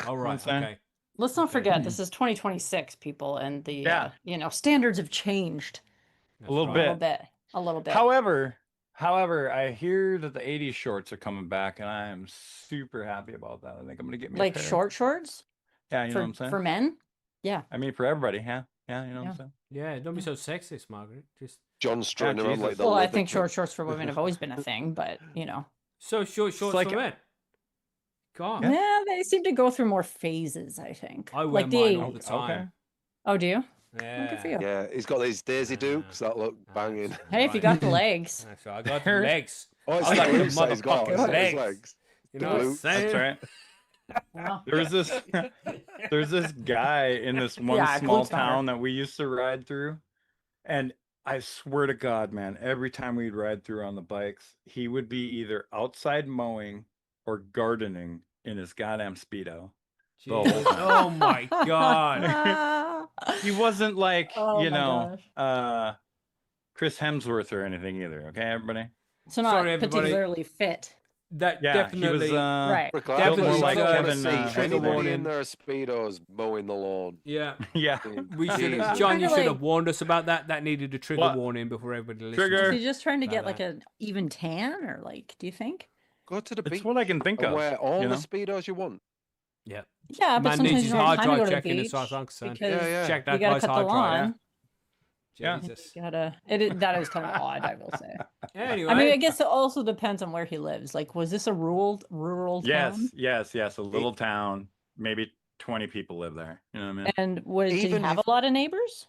All right, I'm saying? okay. Let's not Okay. forget this is 2026, people, and the Yeah. standards have changed That's little a right. little bit. A little bit. However, I hear that the 80s shorts are coming back, and I am super happy about that. I think I'm gonna get me a Like pair. short shorts Yeah, you know for what I'm saying? for men. Yeah. I mean, for everybody, yeah, you know what Yeah. I'm saying? Yeah, don't be so sexist, Margaret. Just John strutting around like Jesus. the Well, I leather think kid. short shorts for women have always been a thing, but so short shorts like for men. God. Yeah, they seem to go through more phases, I think. I wear like mine the all the time. Oh, do you? Yeah. Good for you. Yeah, he's got these Daisy Dukes that look That's banging. Hey, if you right. got the legs. That's right. I got the legs. Oh, it's I got the the glutes that he's got. motherfucking It's not his legs. legs. You The know what I'm glutes. saying? That's right. Well, There's this guy in this one Yeah, small glutes matter. town that we used to ride through, and I swear to God, man, every time we'd ride through on the bikes, he would be either outside mowing or gardening in his goddamn Speedo. The whole Jesus. time. Oh my God. He wasn't like, Oh my gosh. Chris Hemsworth or anything either, okay, everybody? So not Sorry, everybody. particularly fit. That Yeah, definitely. he was Right. For Definitely clarity, like I wanna Kevin, see trigger anybody warning. in their Speedos mowing the lawn. Yeah. yeah. We should have, Jesus. John, you Kinda should have like- warned us about that. That needed a trigger What? warning before everybody listens. Trigger. Is he just trying to Like get like that. an even tan, or like, do you think? Go to the It's beach what I can think and of. wear all you the know? Speedos you want. Yeah. Yeah, but Man sometimes needs you his don't have hard time to drive go to the checking in beach Southampton. because Yeah, yeah. Check that you gotta guy's cut the hard drive. lawn. Yeah. Jesus. You gotta. That is kind of odd, I will say. Anyway. I mean, I guess it also depends on where he lives. Like, was this a rural town? Yes. A little town. Maybe 20 people live there. You know what I mean? And did he Even have if- a lot of neighbors?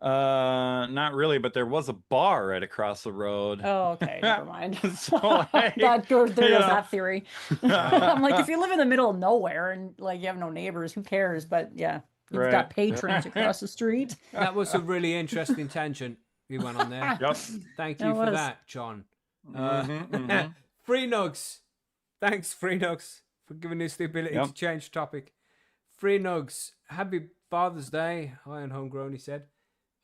Not really, but there was a bar right across the road. Oh, okay, never mind. So, like, there goes you know. that theory. I'm like, if you live in the middle of nowhere and like you have no neighbors, who cares? But yeah, you've Right. got patrons across the street. That was a really interesting tangent we went on there. Yep. Thank That you for was. that, John. Mhm. Free Nugs. Thanks, Free Nugs, for giving us the ability Yep. to change topic. Free Nugs, happy Father's Day. High and homegrown, he said.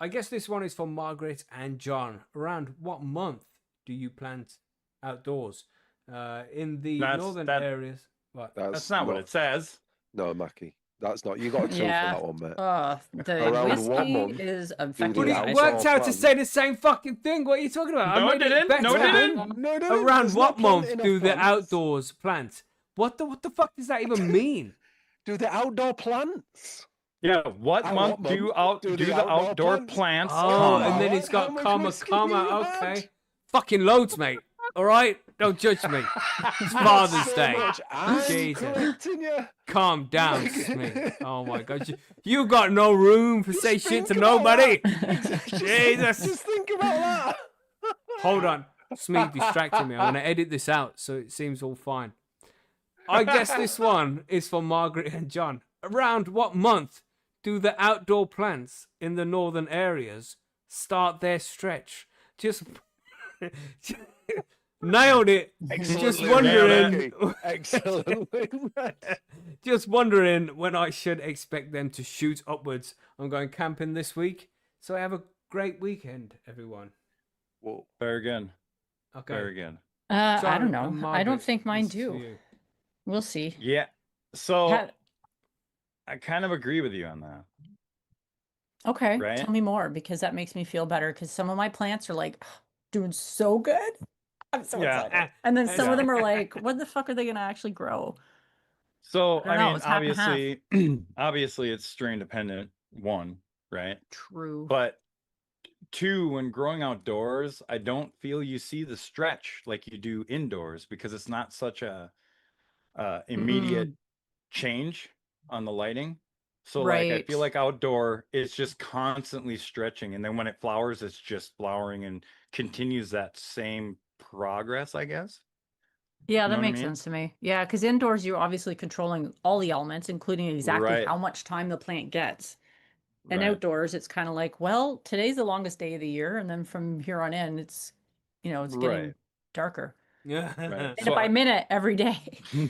I guess this one is for Margaret and John. Around what month do you plant outdoors? In the northern areas. What? That's not what it says. No, Macky. That's not. You got a tool Yeah. for that one, mate. The Around whiskey what month is do affecting But the it guys. outdoor worked out to plant? say the same fucking thing. What are you talking about? I No, it made didn't. better. No, it didn't. No, it Around There's no what month planting do of the plants. outdoors plant? What the fuck does that even mean? Do the outdoor plants? Yeah, what At month what do month do do the the outdoor outdoor plants? plants? Oh, comma? and then Alright, it's got how much comma, whiskey have you okay. had? Fucking loads, mate. All right? Don't judge me. It's Father's So Day. much. I'm Jesus. correcting you. Calm down, Smee. Oh my God. You got no room for say shit to think about nobody. Just Jesus. think about that. Hold on. Smee distracted me. I'm going to edit this out so it seems all fine. I guess this one is for Margaret and John. Around what month do the outdoor plants in the northern areas start their stretch? Just nailed it. Just wondering. Excellently. Just wondering when I should expect them to shoot upwards. I'm going camping this week, so have a great weekend, everyone. Whoa. Very good. Okay. Very good. I John don't and know. I Margaret, don't think mine this is for do. you. We'll see. Yeah. So Ha- I kind of agree with you on that. Okay, Right? tell me more because that makes me feel better because some of my plants are like doing so good. I'm so Yeah. excited. And then some Yeah. of them are like, what the fuck are they gonna actually grow? So I don't I know, mean, it's half and half. obviously it's strain dependent, one, right? True. But two, when growing outdoors, I don't feel you see the stretch like you do indoors because it's not such a immediate change on the lighting. So like I feel Right. like outdoor it's just constantly stretching, and then when it flowers it's just flowering and continues that same progress, I guess. Yeah, know that what I makes mean? sense to me. Yeah, because indoors you're obviously controlling all the elements, including exactly Right. how much time the plant gets. And Right. outdoors, it's kind of like, well, today's the longest day of the year, and then from here on in, it's it's getting Right. darker. Yeah. Right. Minute So by minute every day.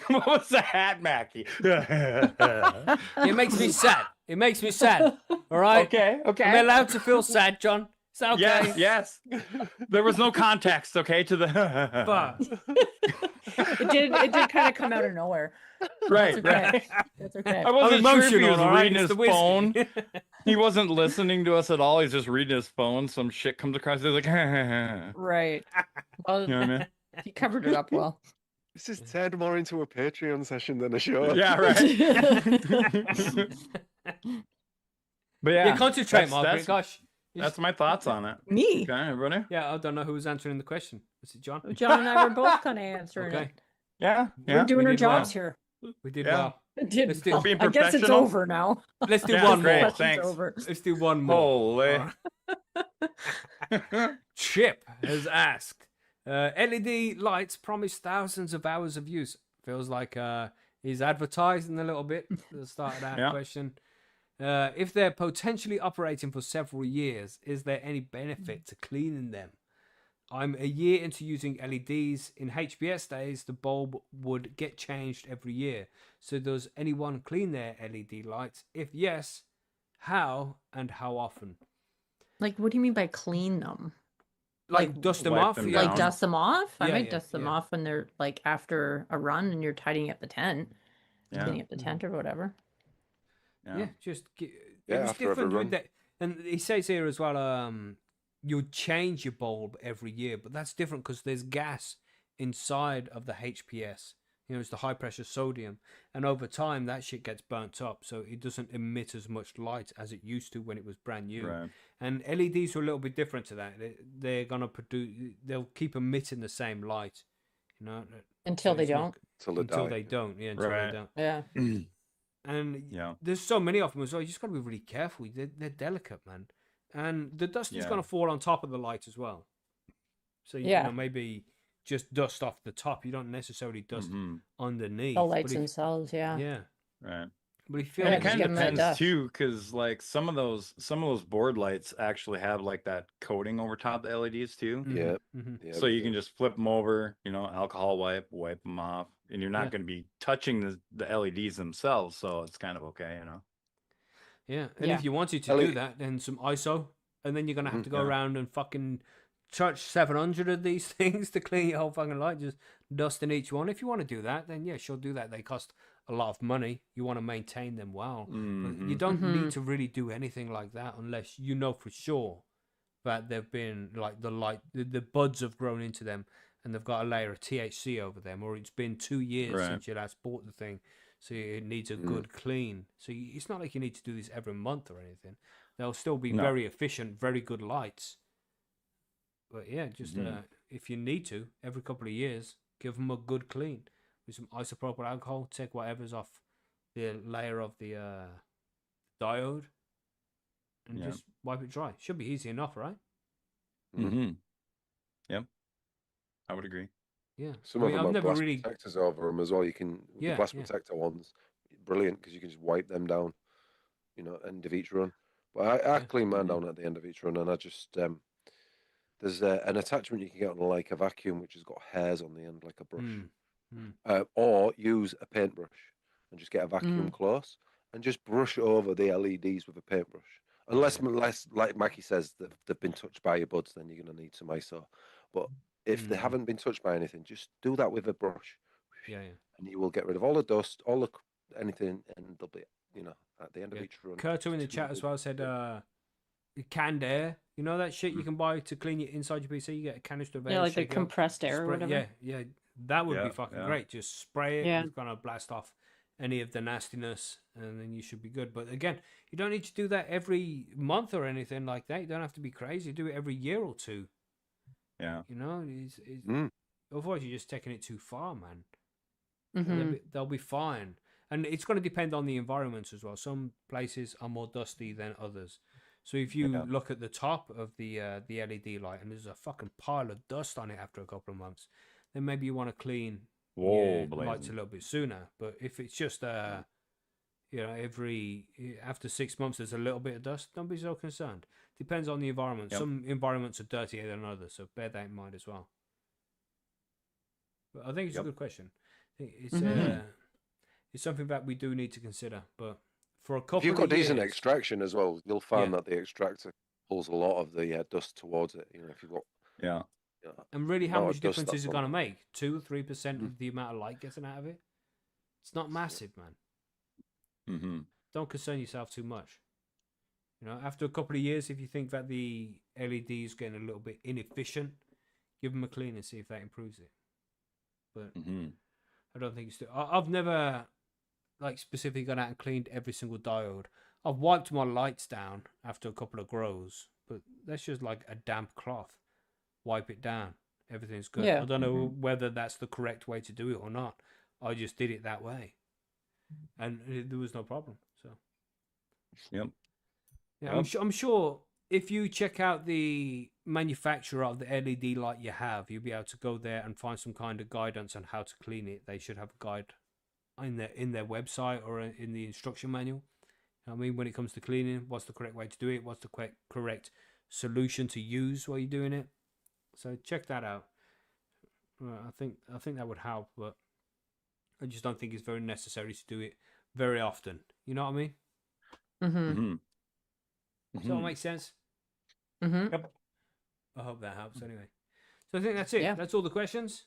what was that, Macky? It makes me sad. It makes me sad. All right? Okay, okay. Am I allowed to feel sad, John? It's okay. Yes. There was no context, okay, to the But It did kind of come out of nowhere. right, That's okay. right. That's okay. I wasn't sure if he was all right? reading It's his the whiskey. phone. He wasn't listening to us at all. He's just reading his phone. Some shit comes across. He's like, you know Right. Well, what I mean? he covered it up well. This is turned more into a Patreon session than a show. Yeah, right. But yeah, Yeah, concentrate, that's- Margaret. that's- Gosh. You That's my thoughts on it. Me. Okay, everybody. Yeah, I don't know who was answering the question. Was it John? John and I were both kind of answering Okay. it. Yeah, We're yeah. doing we our did well. jobs here. We did Yeah. well. It did Let's do- well. Being I guess it's professional. over now. Let's do Yeah, one great. more. Question's Thanks. over. Let's do one more. Holy. Chip has asked, LED lights promise thousands of hours of use. Feels like he's advertising a little bit at the start of that Yeah. question. If they're potentially operating for several years, is there any benefit to cleaning them? I'm a year into using LEDs. In HBS days, the bulb would get changed every year. So does anyone clean their LED lights? If yes, how and how often? Like, what do you mean by clean them? Like dust them wipe off? them Yeah, Like down. dust them off? I Yeah, might yeah, dust them yeah. off when they're like after a run and you're tidying up the tent, Yeah. cleaning up the tent or whatever. Yeah, just it Yeah, was after every different with run. that. And he says here as well, you change your bulb every year, but that's different because there's gas inside of the HPS. You know, it's the high pressure sodium, and over time that shit gets burnt up, so it doesn't emit as much light as it used to when it was brand new. Right. And LEDs are a little bit different to that. They're gonna produce, they'll keep emitting the same light, you know, Until so they it's not- don't. Till they until die. they don't. Yeah, until Right. they don't. Yeah. And Yeah. there's so many of them as well. You just got to be really careful. They're delicate, man. And the dust is Yeah. going to fall on top of the light as well. So you Yeah. know, maybe just dust off the top. You don't necessarily dust Mhm. underneath. The But lights if- themselves, yeah. yeah. Right. But if you feel Yeah, And like it 'cause kind you of get 'em in the depends dust. too, because like some of those board lights actually have like that coating over top the LEDs too. Yeah. Mhm. So you can just flip them over, you know, alcohol wipe them off, and you're not Yeah. going to be touching the LEDs themselves. So it's kind of okay, you know. Yeah. And Yeah. if you wanted to Ellie- do that, then some ISO, and then you're gonna have Mhm. to go Yeah. around and fucking touch 700 of these things to clean your whole fucking light, just dusting each one. If you want to do that, then yeah, sure, do that. They cost a lot of money. You want to maintain them well. But you Mhm. don't need Mhm. to really do anything like that unless you know for sure that they've been like the buds have grown into them and they've got a layer of THC over them, or it's been 2 years Right. since you last bought the thing, so it needs a Mm. good clean. So it's not like you need to do this every month or anything. They'll still be No. very efficient, very good lights. But yeah, just Mhm. if you need to, every couple of years, give them a good clean with some isopropyl alcohol. Take whatever's off the layer of the diode and Yeah. just wipe it dry. Should be easy enough, right? Mm-hmm. Yep. I would agree. Yeah. Some I of mean, them I've have never glass really. protectors over them as well. You can with Yeah, the glass yeah. protector ones, brilliant because you can just wipe them down, you know, end of each run. But I Yeah. clean mine Mhm. down at the end of each run, and I just there's an attachment you can get on like a vacuum which has got hairs on the end, like a brush, or use a paintbrush and just get a vacuum close and just brush over the LEDs with a paintbrush. Unless, like Macky says, they've been touched by your buds, then you're going to need some ISO. But if they Mhm. haven't been touched by anything, just do that with a brush, Yeah, yeah. and you will get rid of all the dust, all the anything, and they'll be, you know, at the end of Yeah. each run. Kurto in the two chat as will well said, be- canned air. You know that shit you can buy to clean your inside your PC. You get a canister of air. Yeah, like the shake it up, compressed air or spray- whatever. Yeah, yeah. That would be Yeah, fucking yeah. great. Just spray it. Yeah. It's gonna blast off any of the nastiness, and then you should be good. But again, you don't need to do that every month or anything like that. You don't have to be crazy. Do it every year or two. Yeah. You know, Mm. otherwise you're just taking it too far, man. Hmm. They'll be fine. And it's going to depend on the environments as well. Some places are more dusty than others. So if you Yeah. look at the top of the LED light and there's a fucking pile of dust on it after a couple of months, then maybe you want to clean Whoa, your lights a blazing. little bit sooner. But if it's just you know, after 6 months there's a little bit of dust, don't be so concerned. Depends on the environment. Yep. Some environments are dirtier than others, so bear that in mind as well. But I think it's a Yep. good question. I think it's Mhm. it's something that we do need to consider. But for a If couple you've got of decent years, extraction as well, you'll find Yeah. that the extractor pulls a lot of the dust towards it. You know, if you've got, Yeah. you know, and really, how amount much of dust difference is that's it on going to there. make? 2-3% Mhm. of the amount of light getting out of it. It's not massive, man. Mm-hmm. Don't concern yourself too much. You know, after a couple of years, if you think that the LED is getting a little bit inefficient, give them a clean and see if that improves it. But Mm-hmm. I don't think it's. I've never like specifically gone out and cleaned every single diode. I've wiped my lights down after a couple of grows, but that's just like a damp cloth. Wipe it down. Everything's good. Yeah. I don't know whether that's the correct way to do it or not. I just did it that way. and there was no problem. So Yep. yeah, Yep. I'm sure if you check out the manufacturer of the LED light you have, you'll be able to go there and find some kind of guidance on how to clean it. They should have a guide in their website or in the instruction manual. I mean, when it comes to cleaning, what's the correct way to do it? What's the correct solution to use while you're doing it? So check that out. I think that would help, but I just don't think it's very necessary to do it very often. You know what I mean? Mm-hmm. Mm-hmm. Does that all make sense? Mm-hmm. Yep. I hope that helps anyway. So I think that's it. Yeah. That's all the questions.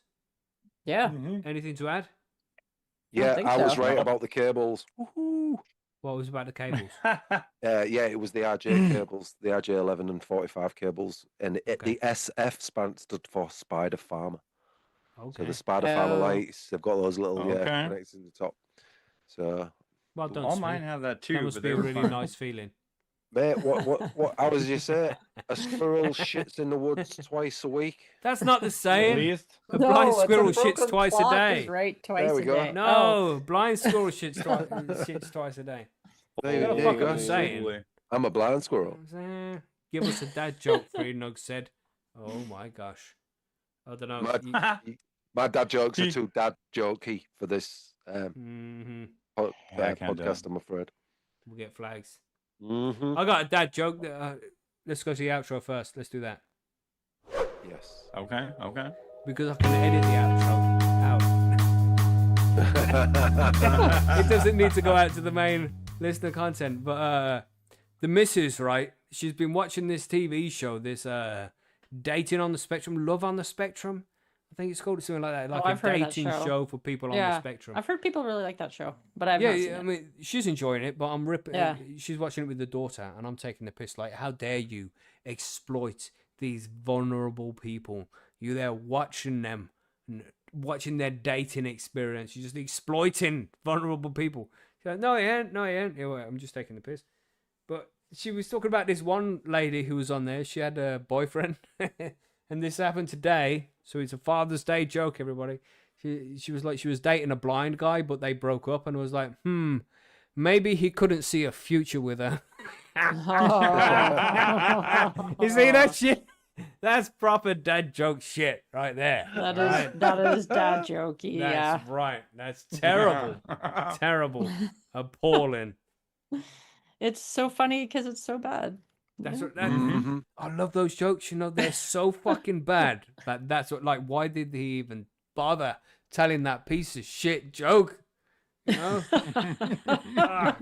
Yeah. Mm-hmm. Anything to add? Yeah, think I was so. right about the cables. Woohoo! What was about the cables? Yeah, it was the RJ cables, the RJ11 and 45 cables, and Okay. the SF stood for Spider Farmer. Okay. So the Spider Farmer Oh. lights, they've got those little Okay. connectors in the top. So, Well done, All Smee. mine have that too, That must but be they a were really fine. nice feeling. mate, what? How does you say? A squirrel shits in the woods twice a week. That's not the At saying. least. A blind it's a squirrel shits broken twice a clock day. is right twice There we a go. day. Oh. No, blind squirrel shits twice a day. There You you, gotta there fuck you go. up the saying. I'm a blind squirrel. Give us a dad joke, Free Nug said. Oh my gosh. I don't know. My, my dad jokes are too dad jokey for this Mhm. Yeah, I can't do podcast, it. I'm afraid. We'll get flags. Mm-hmm. I got a dad joke. Let's go to the outro first. Let's do that. Yes. Okay. Okay. Because I can edit the outro out. It doesn't need to go out to the main listener content. But the missus, right? She's been watching this TV show, this Dating on the Spectrum, Love on the Spectrum. I think it's called something like that. Like I've a heard that dating show. show for people on the Yeah, spectrum. I've heard people really like that show, but I've not seen I it. mean, she's enjoying it, but I'm ripping. Yeah. She's watching it with the daughter, and I'm taking the piss. Like, how dare you exploit these vulnerable people? You're there watching them, watching their dating experience. You're just exploiting vulnerable people. She's like, no, he ain't. No, he ain't. Yeah, well, I'm just taking the piss. But she was talking about this one lady who was on there. She had a boyfriend, and this happened today. So it's a Father's Day joke, everybody. She was like, she was dating a blind guy, but they broke up, and was like, maybe he couldn't see a future with her. You see that shit? That's proper dad joke shit right there. That is dad jokey. Yeah. That's right. That's terrible. Terrible. Appalling. It's so funny because it's so bad. That's Yeah. what that, Mm-hmm. I love those jokes. You know, they're so fucking bad. That's what, like, why did he even bother telling that piece of shit joke? You know?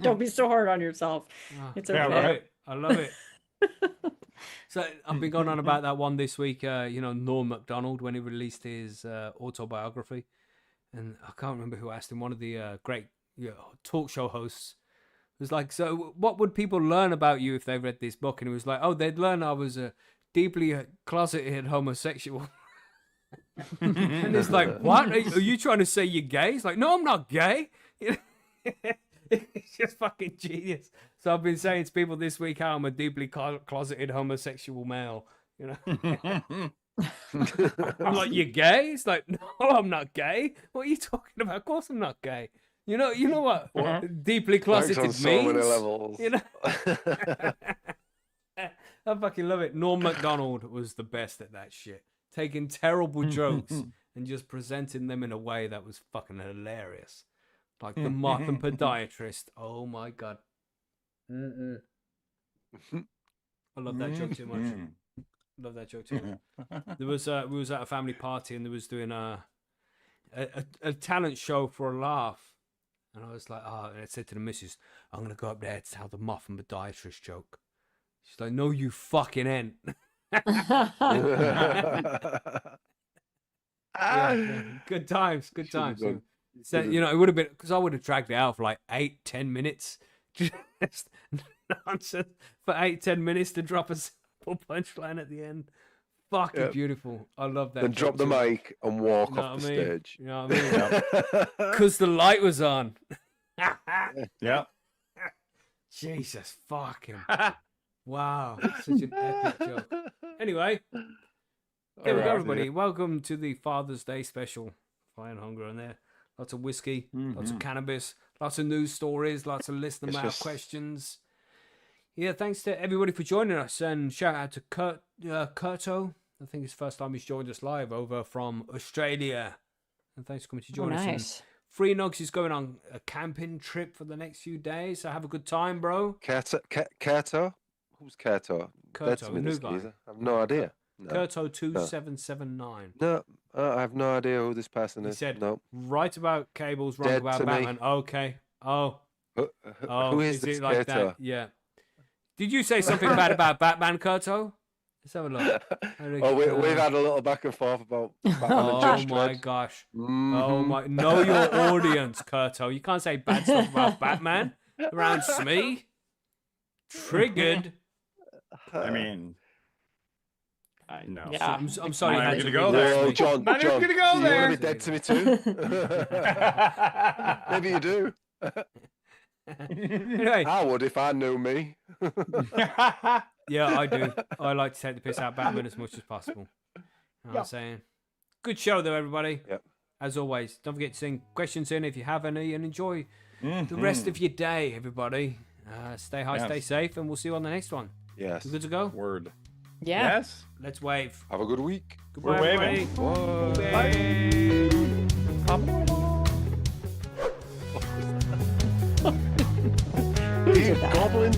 Don't be so hard on yourself. It's okay. Yeah, right. I love it. So I've been going on about that one this week. You know, Norm Macdonald, when he released his autobiography, and I can't remember who asked him. One of the great talk show hosts was like, "So, what would people learn about you if they read this book?" And he was like, "Oh, they'd learn I was a deeply closeted homosexual." And it's like, "What? Are you trying to say you're gay?" It's like, "No, I'm not gay." It's just fucking genius. So I've been saying to people this week how I'm a deeply closeted homosexual male. You know, I'm like, "You're gay?" It's like, "No, I'm not gay." What are you talking about? Of course I'm not gay. You know what? Deeply closeted Thanks on so means. many levels. You know, I fucking love it. Norm Macdonald was the best at that shit. Taking terrible jokes and just presenting them in a way that was fucking hilarious. Like the moth and podiatrist. Oh my god. I love that joke too much. Love that joke too much. There was we was at a family party and they was doing a talent show for a laugh. And I was like, and I said to the missus, I'm gonna go up there to tell the moth and podiatrist joke. She's like, no, you fucking ain't. Yeah, good times. So, you know, it would have been, because I would have dragged it out for like 8-10 minutes. Just nonsense for 8-10 minutes to drop a simple punchline at the end. Fucking beautiful. I love that. Then drop the mic and walk off the stage. You know what I mean? Because the light was on. Yeah. Jesus fucking. Wow. Such an epic joke. Anyway. Here we go, everybody. Welcome to the Father's Day special. Fire and Hunger on there. lots of whiskey, lots of Mhm. cannabis, lots of news stories, lots of listener It's mail just- questions. Yeah, thanks to everybody for joining us, and shout out to Kurto. I think it's the first time he's joined us live over from Australia. And thanks for coming to Oh, join us. And nice. Free Nugs is going on a camping trip for the next few days, so have a good time, bro. Kato? Who's Kato? Dead to Kurto, me, new this guy. geezer. I have no idea. No, Kurto2779. no, I have no idea who this person He is. said, No. right about cables, wrong Dead about to me. Batman. Okay. Oh, Who is this it like Kato? that? Yeah. Did you say something bad about Batman, Kurto? Let's have a look. Oh, we've had a little back and forth about Batman and Oh Judge my Dredd. gosh. Oh Mhm. my. Know your audience, Kurto. You can't say bad stuff about Batman around Smee. Triggered. I mean, I know. Yeah. I'm sorry. Not you had even to gonna go read that, there. Whoa, Smee. John, Not even John, gonna go you there. want to be dead to me too? Maybe you do. Anyway, I would if I knew me. yeah, I do. I like to take the piss out of Batman as much as possible. You know what I'm saying? Good show, though, everybody. Yep. As always, don't forget to send questions in if you have any, and enjoy the Mhm. rest of your day, everybody. Stay high, Yes. stay safe, and we'll see you on the next one. Yes. You good to go? Word. Yeah. Yes. Let's wave. Have a good week. Goodbye, We're waving. everybody. Bye. Goblin.